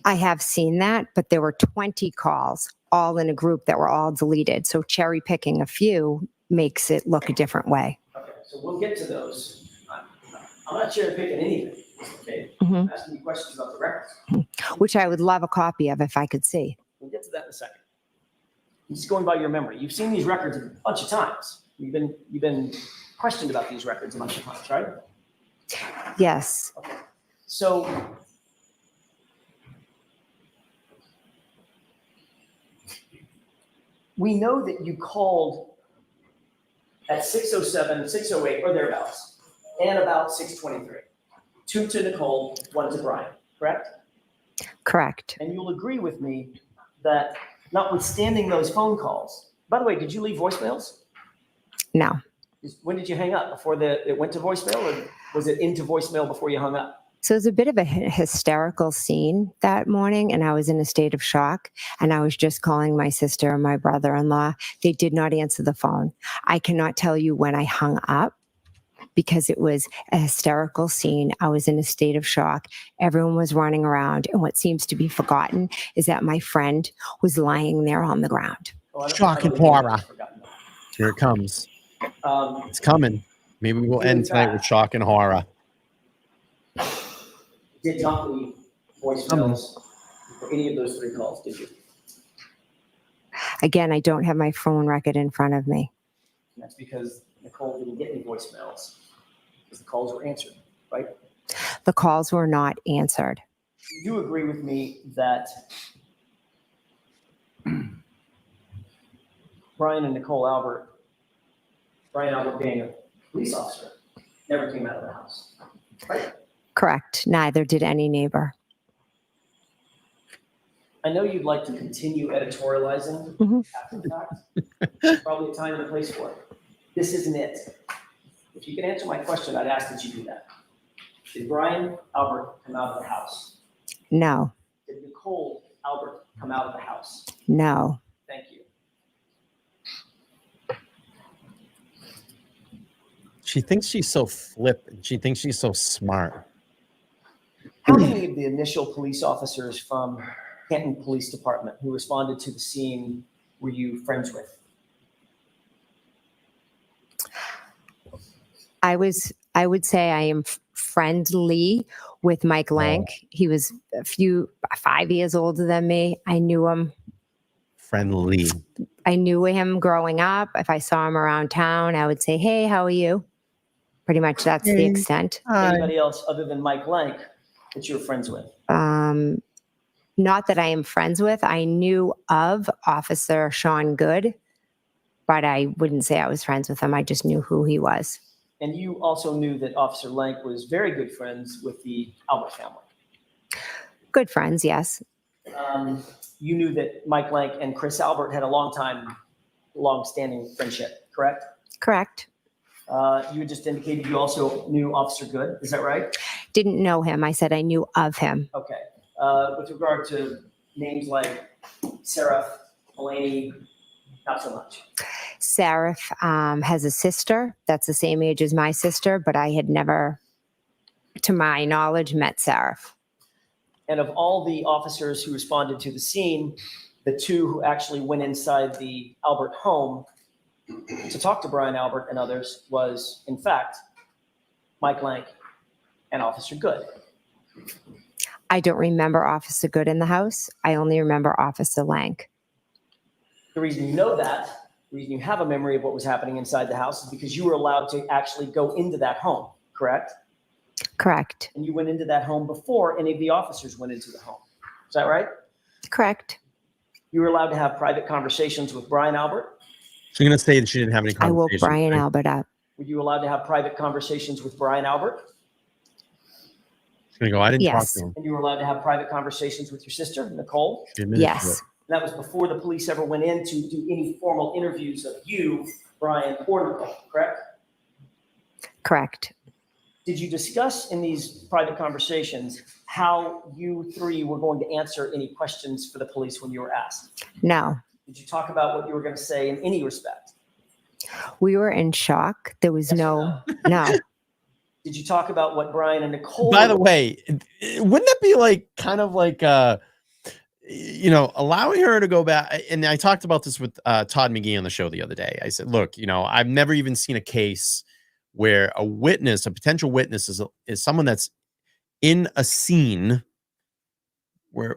I have seen that, but there were 20 calls all in a group that were all deleted. So cherry picking a few makes it look a different way. Okay, so we'll get to those. I'm not cherry picking anything, okay? Mhm. I'm asking you questions about the records. Which I would love a copy of if I could see. We'll get to that in a second. I'm just going by your memory. You've seen these records a bunch of times. You've been questioned about these records a bunch of times, right? Yes. Okay. So we know that you called at 6:07, 6:08, or thereabouts, and about 6:23. 2 to Nicole, 1 to Brian, correct? Correct. And you'll agree with me that notwithstanding those phone calls, by the way, did you leave voicemails? No. When did you hang up? Before it went to voicemail, or was it into voicemail before you hung up? So it was a bit of a hysterical scene that morning, and I was in a state of shock, and I was just calling my sister and my brother-in-law. They did not answer the phone. I cannot tell you when I hung up because it was a hysterical scene. I was in a state of shock. Everyone was running around, and what seems to be forgotten is that my friend was lying there on the ground. Oh, Shock and think horror. I've forgotten that. Here it comes. Um, It's coming. Maybe we'll You end in tonight fact- with shock and horror. did not leave voicemails for any of those 3 calls, did you? Again, I don't have my phone record in front of me. And that's because Nicole didn't get any voicemails because the calls were answered, right? The calls were not answered. You do agree with me that Brian Albert being a police officer, never came out of the house, right? Correct. Neither did any neighbor. I know you'd like to continue editorializing Mhm. after the fact. There's probably a time and a place for it. This isn't it. If you can answer my question, I'd ask that you do that. Did Brian Albert come out of the house? No, Did Nicole Albert come out of the house? no. Thank you. She thinks she's so flippant. She thinks she's so smart. How many of the initial police officers from Canton Police Department who responded to the scene were you friends with? I would say I am friendly with Mike Lank. He was 5 years older than me. I knew him. Friendly. I knew him growing up. If I saw him around town, I would say, "Hey, how are you?" Pretty much that's the Hey. extent. Anybody else other than Mike Lank that you were friends with? Not that I am friends with. I knew of Officer Sean Good, but I wouldn't say I was friends with him. I just knew who he was. And you also knew that Officer Lank was very good friends with the Albert family. Good friends, yes. You knew that Mike Lank and Chris Albert had a long-standing friendship, correct? Correct. You just indicated you also knew Officer Good, is that right? Didn't know him. I said I knew of him. Okay. With regard to names like Sarah, Mulaney, not so much. Sarah has a sister that's the same age as my sister, but I had never, to my knowledge, met Sarah. And of all the officers who responded to the scene, the 2 who actually went inside the Albert home to talk to Brian Albert and others was, in fact, Mike Lank and Officer Good. I don't remember Officer Good in the house. I only remember Officer Lank. The reason you know that, the reason you have a memory of what was happening inside the house is because you were allowed to actually go into that home, correct? Correct. And you went into that home before any of the officers went into the home. Is that right? Correct. You were allowed to have private conversations with Brian Albert. She's going to say that she didn't have any I conversation. woke Brian right? Albert up. Were you allowed to have private conversations with Brian Albert? She's going to go, I didn't Yes. talk to him. And you were allowed to have private conversations with your sister, Nicole? She admitted to Yes. it. And that was before the police ever went in to do any formal interviews of you, Brian, or Nicole, correct? Correct. Did you discuss in these private conversations how you 3 were going to answer any questions for the police when you were asked? No. Did you talk about what you were going to say in any respect? We were in shock. There was Yes or no. Did you talk about what Brian and Nicole? By the way, wouldn't that be like kind of like allowing her to go back? And I talked about this with Todd McGee on the show the other day. I said, look, I've never even seen a case where a potential witness is someone that's in a scene where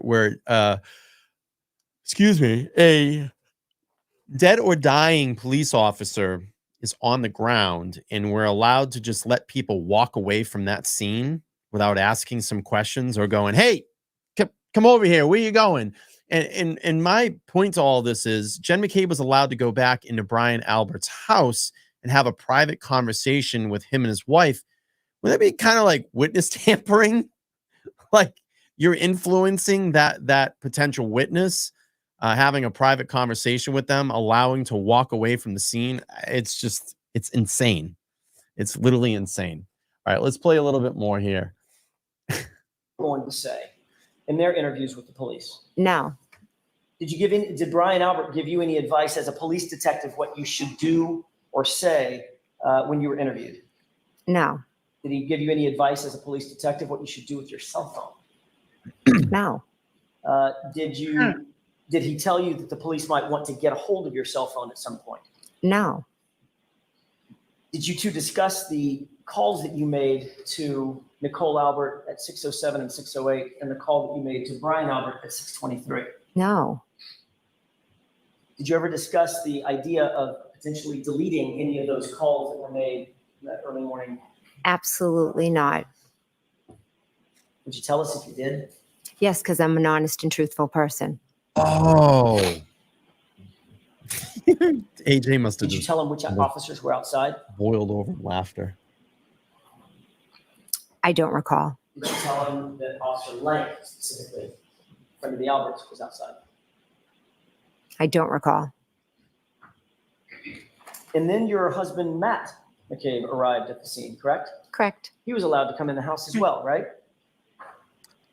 a dead or dying police officer is on the ground and we're allowed to just let people walk away from that scene without asking some questions or going, hey, come over here. Where you going? And my point to all this is Jen McCabe was allowed to go back into Brian Albert's house and have a private conversation with him and his wife. Would that be kind of like witness tampering? Like you're influencing that potential witness having a private conversation with them, allowing to walk away from the scene. It's insane. It's literally insane. All right, let's play a little bit more here. Going to say in their interviews with the police. No, Did Brian Albert give you any advice as a police detective what you should do or say when you were interviewed? no, Did he give you any advice as a police detective what you should do with your cell phone? no, Did he tell you that the police might want to get a hold of your cell phone at some point? no, Did you two discuss the calls that you made to Nicole Albert at 6:07 and 6:08 and the call that you made to Brian Albert at 6:23? no, Did you ever discuss the idea of potentially deleting any of those calls that were made in that early morning? absolutely not. Would you tell us if you did? Yes, because I'm an honest and truthful person. Oh. AJ must have Did you just tell him which officers were outside? boiled over in laughter. I don't recall. Did you tell him that Officer Lang, specifically, friend of the Alberts, was outside? I don't recall. And then your husband, Matt McCabe, arrived at the scene, correct? Correct. He was allowed to come in the house as well, right?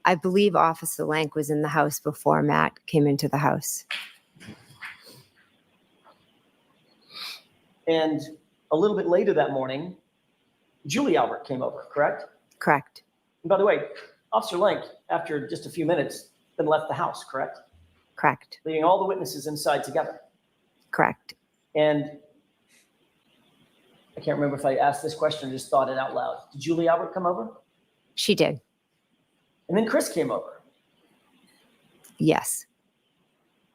I believe Officer Lank was in the house before Matt came into the house. And a little bit later that morning, Julie Albert came over, correct? Correct. And by the way, Officer Lank, after just a few minutes, then left the house, correct? Correct. Leaving all the witnesses inside together. Correct. And I can't remember if I asked this question or just thought it out loud. Did Julie Albert come over? She did. And then Chris came over. Yes.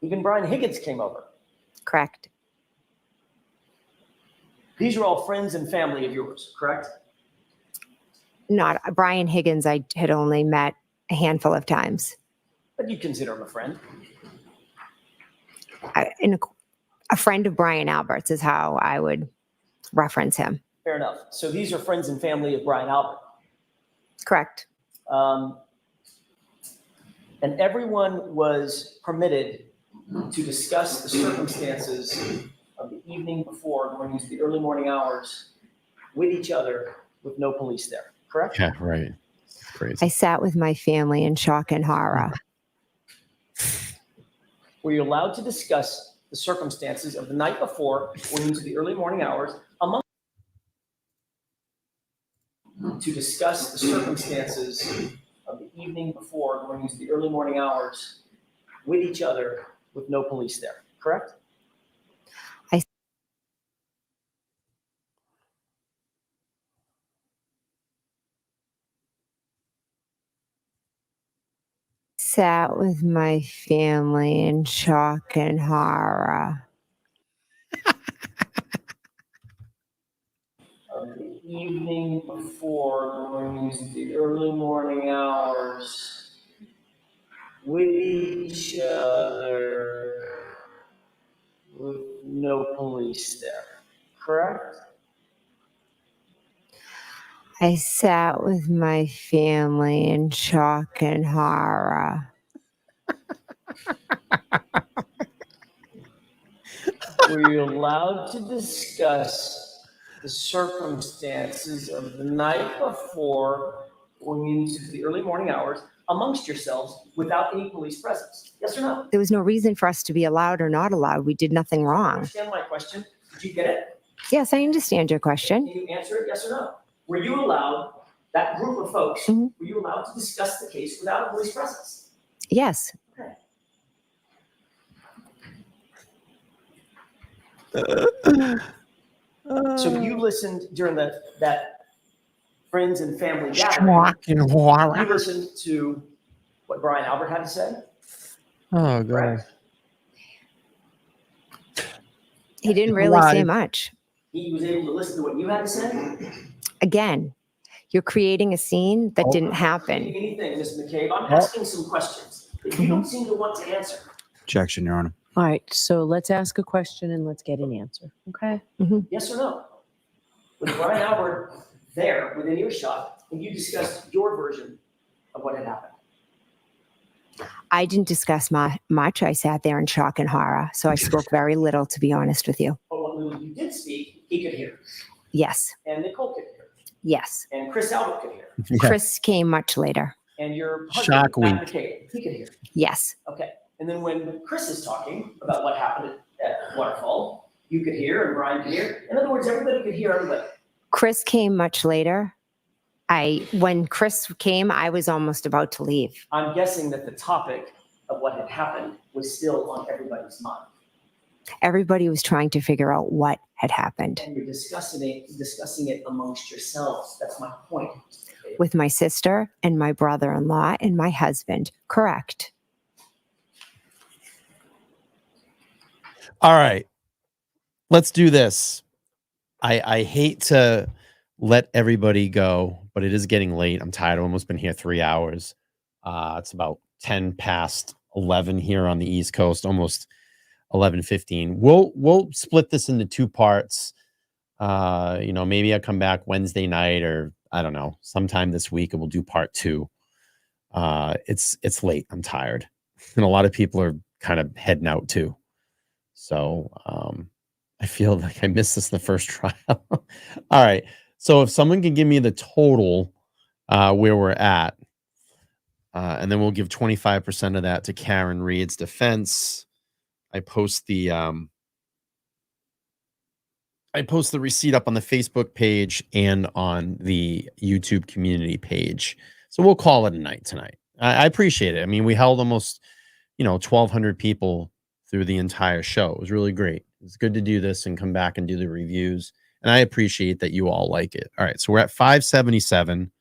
Even Brian Higgins came over. Correct. These are all friends and family of yours, correct? Not Brian Higgins. I had only met a handful of times. But you consider him a friend. A friend of Brian Albert's is how I would reference him. Fair enough. So these are friends and family of Brian Albert. Correct. And everyone was permitted to discuss the circumstances of the evening before going into the early morning hours with each other with no police there, correct? Yeah, right. Crazy. I sat with my family in shock and horror. Were you allowed to discuss the circumstances of the night before going into the early morning hours to discuss the circumstances of the evening before going into the early morning hours with each other with no police there, correct? Sat with my family in shock and horror. Of the evening before going into the early morning hours with each other with no police there, correct? I sat with my family in shock and horror. Were you allowed to discuss the circumstances of the night before going into the early morning hours amongst yourselves without any police presence? Yes or no? There was no reason for us to be allowed or not allowed. We did nothing wrong. Understand my question? Did you get it? Yes, I understand your question. Can you answer it, yes or no? Were you allowed, that group of folks, Mhm. were you allowed to discuss the case without a police presence? Yes. So you listened during that friends and family gathering. Shock and You horror. listened to what Brian Albert had to say, Oh, God. correct? He didn't really say Live. much. He was able to listen to what you had to say? Again, you're creating a scene that didn't happen. Anything, Ms. McCabe, I'm asking some questions that you don't seem to want to answer. Objection, Your Honor. All right, so let's ask a question and let's get an answer, okay? Yes or no? Was Brian Albert there within earshot when you discussed your version of what had happened? I didn't discuss much. I sat there in shock and horror. So I spoke very little, to be honest with you. But what little you did speak, he could hear. Yes. And Nicole could hear. Yes. And Chris Albert could hear. Yeah. Chris came much later. And your Shock husband, Matt week. McCabe, he could hear. Yes. Okay. And then when Chris is talking about what happened at Waterfall, you could hear and Brian could hear. In other words, everybody could hear everybody. Chris came much later. When Chris came, I was almost about to leave. I'm guessing that the topic of what had happened was still on everybody's mind. Everybody was trying to figure out what had happened. And you're discussing it amongst yourselves. That's my point. With my sister and my brother-in-law and my husband. Correct. All right. Let's do this. I hate to let everybody go, but it is getting late. I'm tired. I've almost been here 3 hours. It's about 10 past 11 here on the East Coast, almost 11:15. We'll split this into 2 parts. Maybe I'll come back Wednesday night, or I don't know, sometime this week, and we'll do part 2. It's late. I'm tired. And a lot of people are kind of heading out too. So I feel like I missed this in the first trial. All right. So if someone can give me the total where we're at, and then we'll give 25% of that to Karen Reed's defense. I post the receipt up on the Facebook page and on the YouTube community page. So we'll call it a night tonight. I appreciate it. I mean, we held almost, 1,200 people through the entire show. It was really great. It's good to do this and come back and do the reviews. And I appreciate that you all like it. All right. So we're at 577.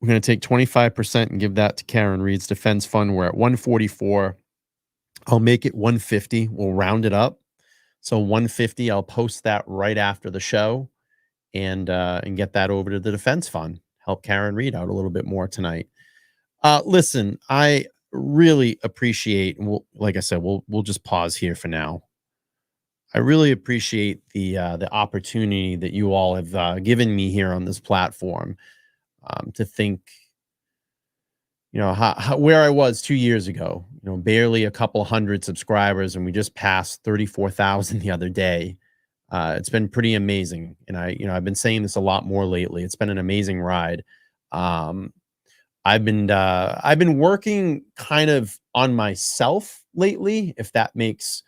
We're going to take 25% and give that to Karen Reed's Defense Fund. We're at 144. I'll make it 150. We'll round it up. So 150, I'll post that right after the show and get that over to the Defense Fund. Help Karen Reed out a little bit more tonight. Listen, I really appreciate, like I said, we'll just pause here for now. I really appreciate the opportunity that you all have given me here on this platform to think, where I was 2 years ago, barely a couple hundred subscribers, and we just passed 34,000 the other day. It's been pretty amazing. And I've been saying this a lot more lately. It's been an amazing ride. I've been working kind of on myself lately, if that makes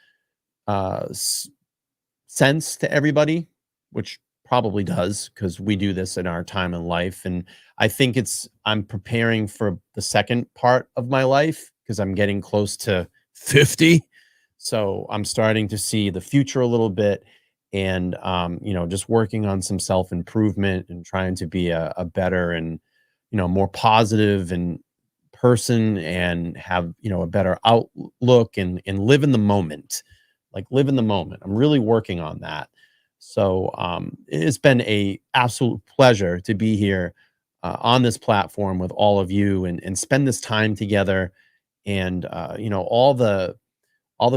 sense to everybody, which probably does, because we do this in our time in life. And I think I'm preparing for the second part of my life because I'm getting close to 50. So I'm starting to see the future a little bit, and just working on some self-improvement and trying to be a better and more positive and person, and have a better outlook and live in the moment. Live in the moment. I'm really working on that. So it's been a absolute pleasure to be here on this platform with all of you and spend this time together. And all the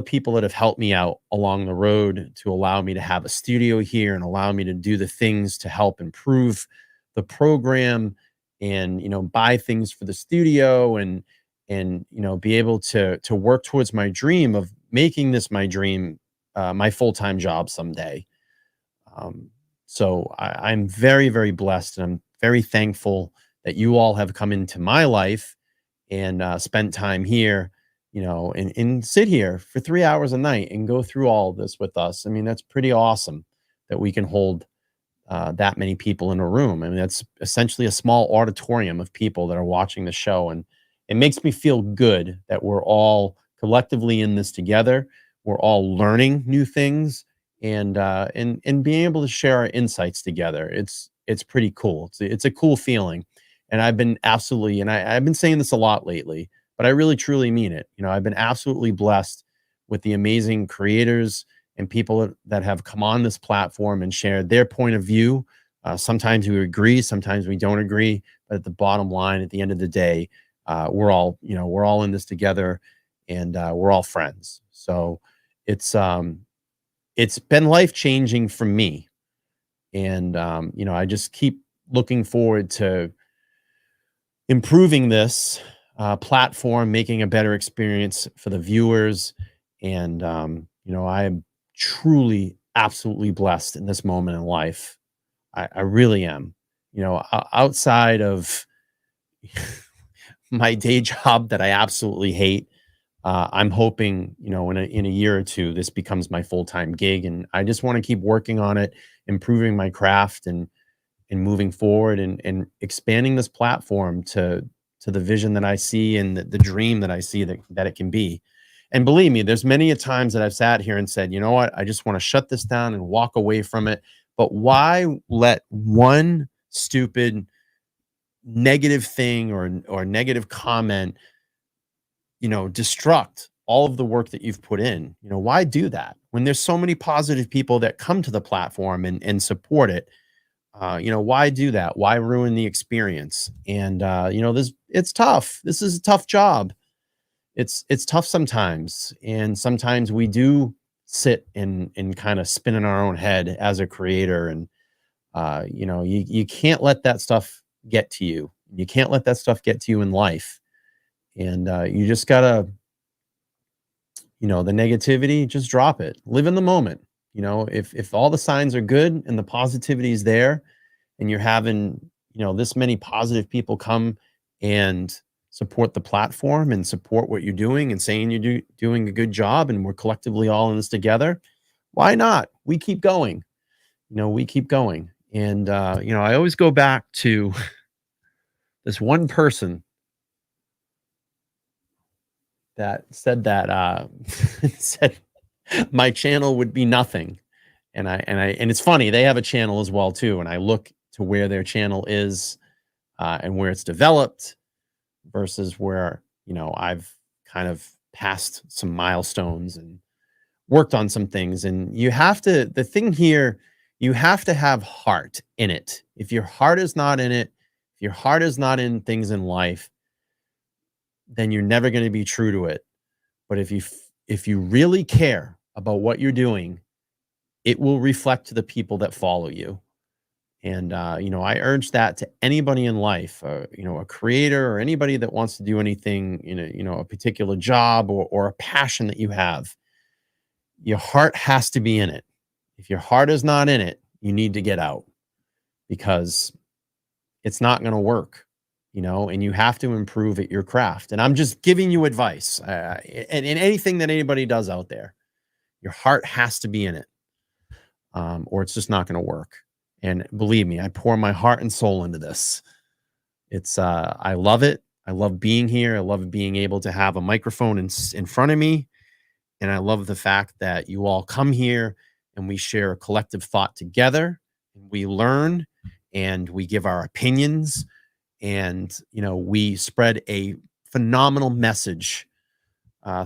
people that have helped me out along the road to allow me to have a studio here and allow me to do the things to help improve the program, and buy things for the studio, and be able to work towards my dream of making this my dream, my full-time job someday. So I'm very, very blessed, and I'm very thankful that you all have come into my life and spent time here, and sit here for 3 hours a night and go through all of this with us. I mean, that's pretty awesome that we can hold that many people in a room. I mean, that's essentially a small auditorium of people that are watching the show. And it makes me feel good that we're all collectively in this together. We're all learning new things, and being able to share our insights together. It's pretty cool. It's a cool feeling. And I've been absolutely, and I've been saying this a lot lately, but I really truly mean it. I've been absolutely blessed with the amazing creators and people that have come on this platform and shared their point of view. Sometimes we agree, sometimes we don't agree, but at the bottom line, at the end of the day, we're all in this together, and we're all friends. So it's been life-changing for me. And, I just keep looking forward to improving this platform, making a better experience for the viewers. And, I am truly, absolutely blessed in this moment in life. I really am. Outside of my day job that I absolutely hate, I'm hoping, in a year or two, this becomes my full-time gig. And I just want to keep working on it, improving my craft and moving forward and expanding this platform to the vision that I see and the dream that I see that it can be. And believe me, there's many a times that I've sat here and said, you know what, I just want to shut this down and walk away from it. But why let one stupid negative thing or negative comment, destruct all of the work that you've put in? Why do that when there's so many positive people that come to the platform and support it? Why do that? Why ruin the experience? And it's tough. This is a tough job. It's tough sometimes, and sometimes we do sit and kind of spin in our own head as a creator. And you can't let that stuff get to you. You can't let that stuff get to you in life. And you just gotta, the negativity, just drop it. Live in the moment. If all the signs are good and the positivity is there, and you're having, this many positive people come and support the platform and support what you're doing and saying you're doing a good job, and we're collectively all in this together, why not? We keep going. We keep going. And, I always go back to this one person that said that, said my channel would be nothing. And it's funny, they have a channel as well too. And I look to where their channel is and where it's developed versus where, I've kind of passed some milestones and worked on some things. And the thing here, you have to have heart in it. If your heart is not in it, if your heart is not in things in life, then you're never going to be true to it. But if you really care about what you're doing, it will reflect to the people that follow you. And, I urge that to anybody in life, a creator or anybody that wants to do anything in a particular job or a passion that you have. Your heart has to be in it. If your heart is not in it, you need to get out, because it's not going to work, and you have to improve at your craft. And I'm just giving you advice. And in anything that anybody does out there, your heart has to be in it, or it's just not going to work. And believe me, I pour my heart and soul into this. I love it. I love being here. I love being able to have a microphone in front of me. And I love the fact that you all come here and we share a collective thought together. We learn and we give our opinions, and, we spread a phenomenal message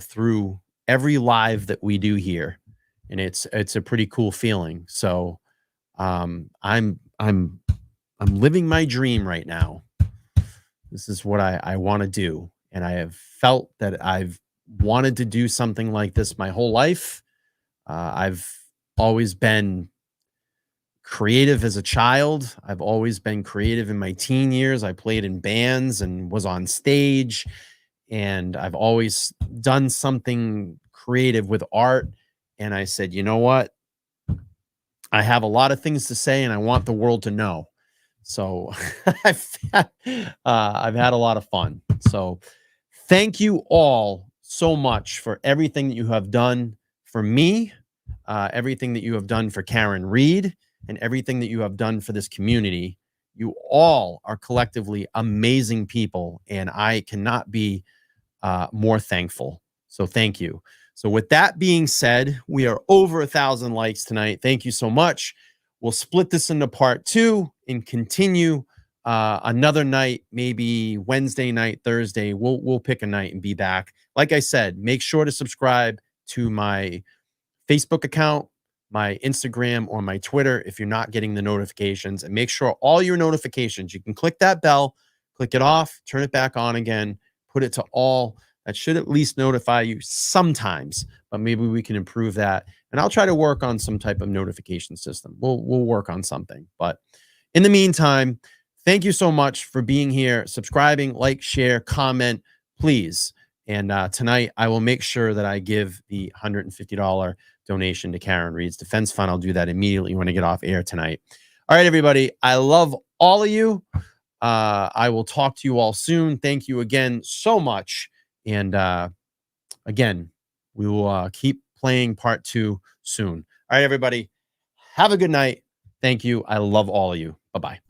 through every live that we do here. And it's a pretty cool feeling. So I'm living my dream right now. This is what I want to do. And I have felt that I've wanted to do something like this my whole life. I've always been creative as a child. I've always been creative in my teen years. I played in bands and was on stage, and I've always done something creative with art. And I said, you know what? I have a lot of things to say, and I want the world to know. So I've had a lot of fun. So thank you all so much for everything that you have done for me, everything that you have done for Karen Reed, and everything that you have done for this community. You all are collectively amazing people, and I cannot be more thankful. So thank you. So with that being said, we are over 1,000 likes tonight. Thank you so much. We'll split this into part 2 and continue another night, maybe Wednesday night, Thursday. We'll pick a night and be back. Like I said, make sure to subscribe to my Facebook account, my Instagram, or my Twitter if you're not getting the notifications. And make sure all your notifications, you can click that bell, click it off, turn it back on again, put it to all. That should at least notify you sometimes, but maybe we can improve that. And I'll try to work on some type of notification system. We'll work on something. But in the meantime, thank you so much for being here, subscribing, like, share, comment, please. And tonight, I will make sure that I give the $150 donation to Karen Reed's Defense Fund. I'll do that immediately when I get off air tonight. All right, everybody. I love all of you. I will talk to you all soon. Thank you again so much. And again, we will keep playing part 2 soon. All right, everybody. Have a good night. Thank you. I love all of you. Bye-bye.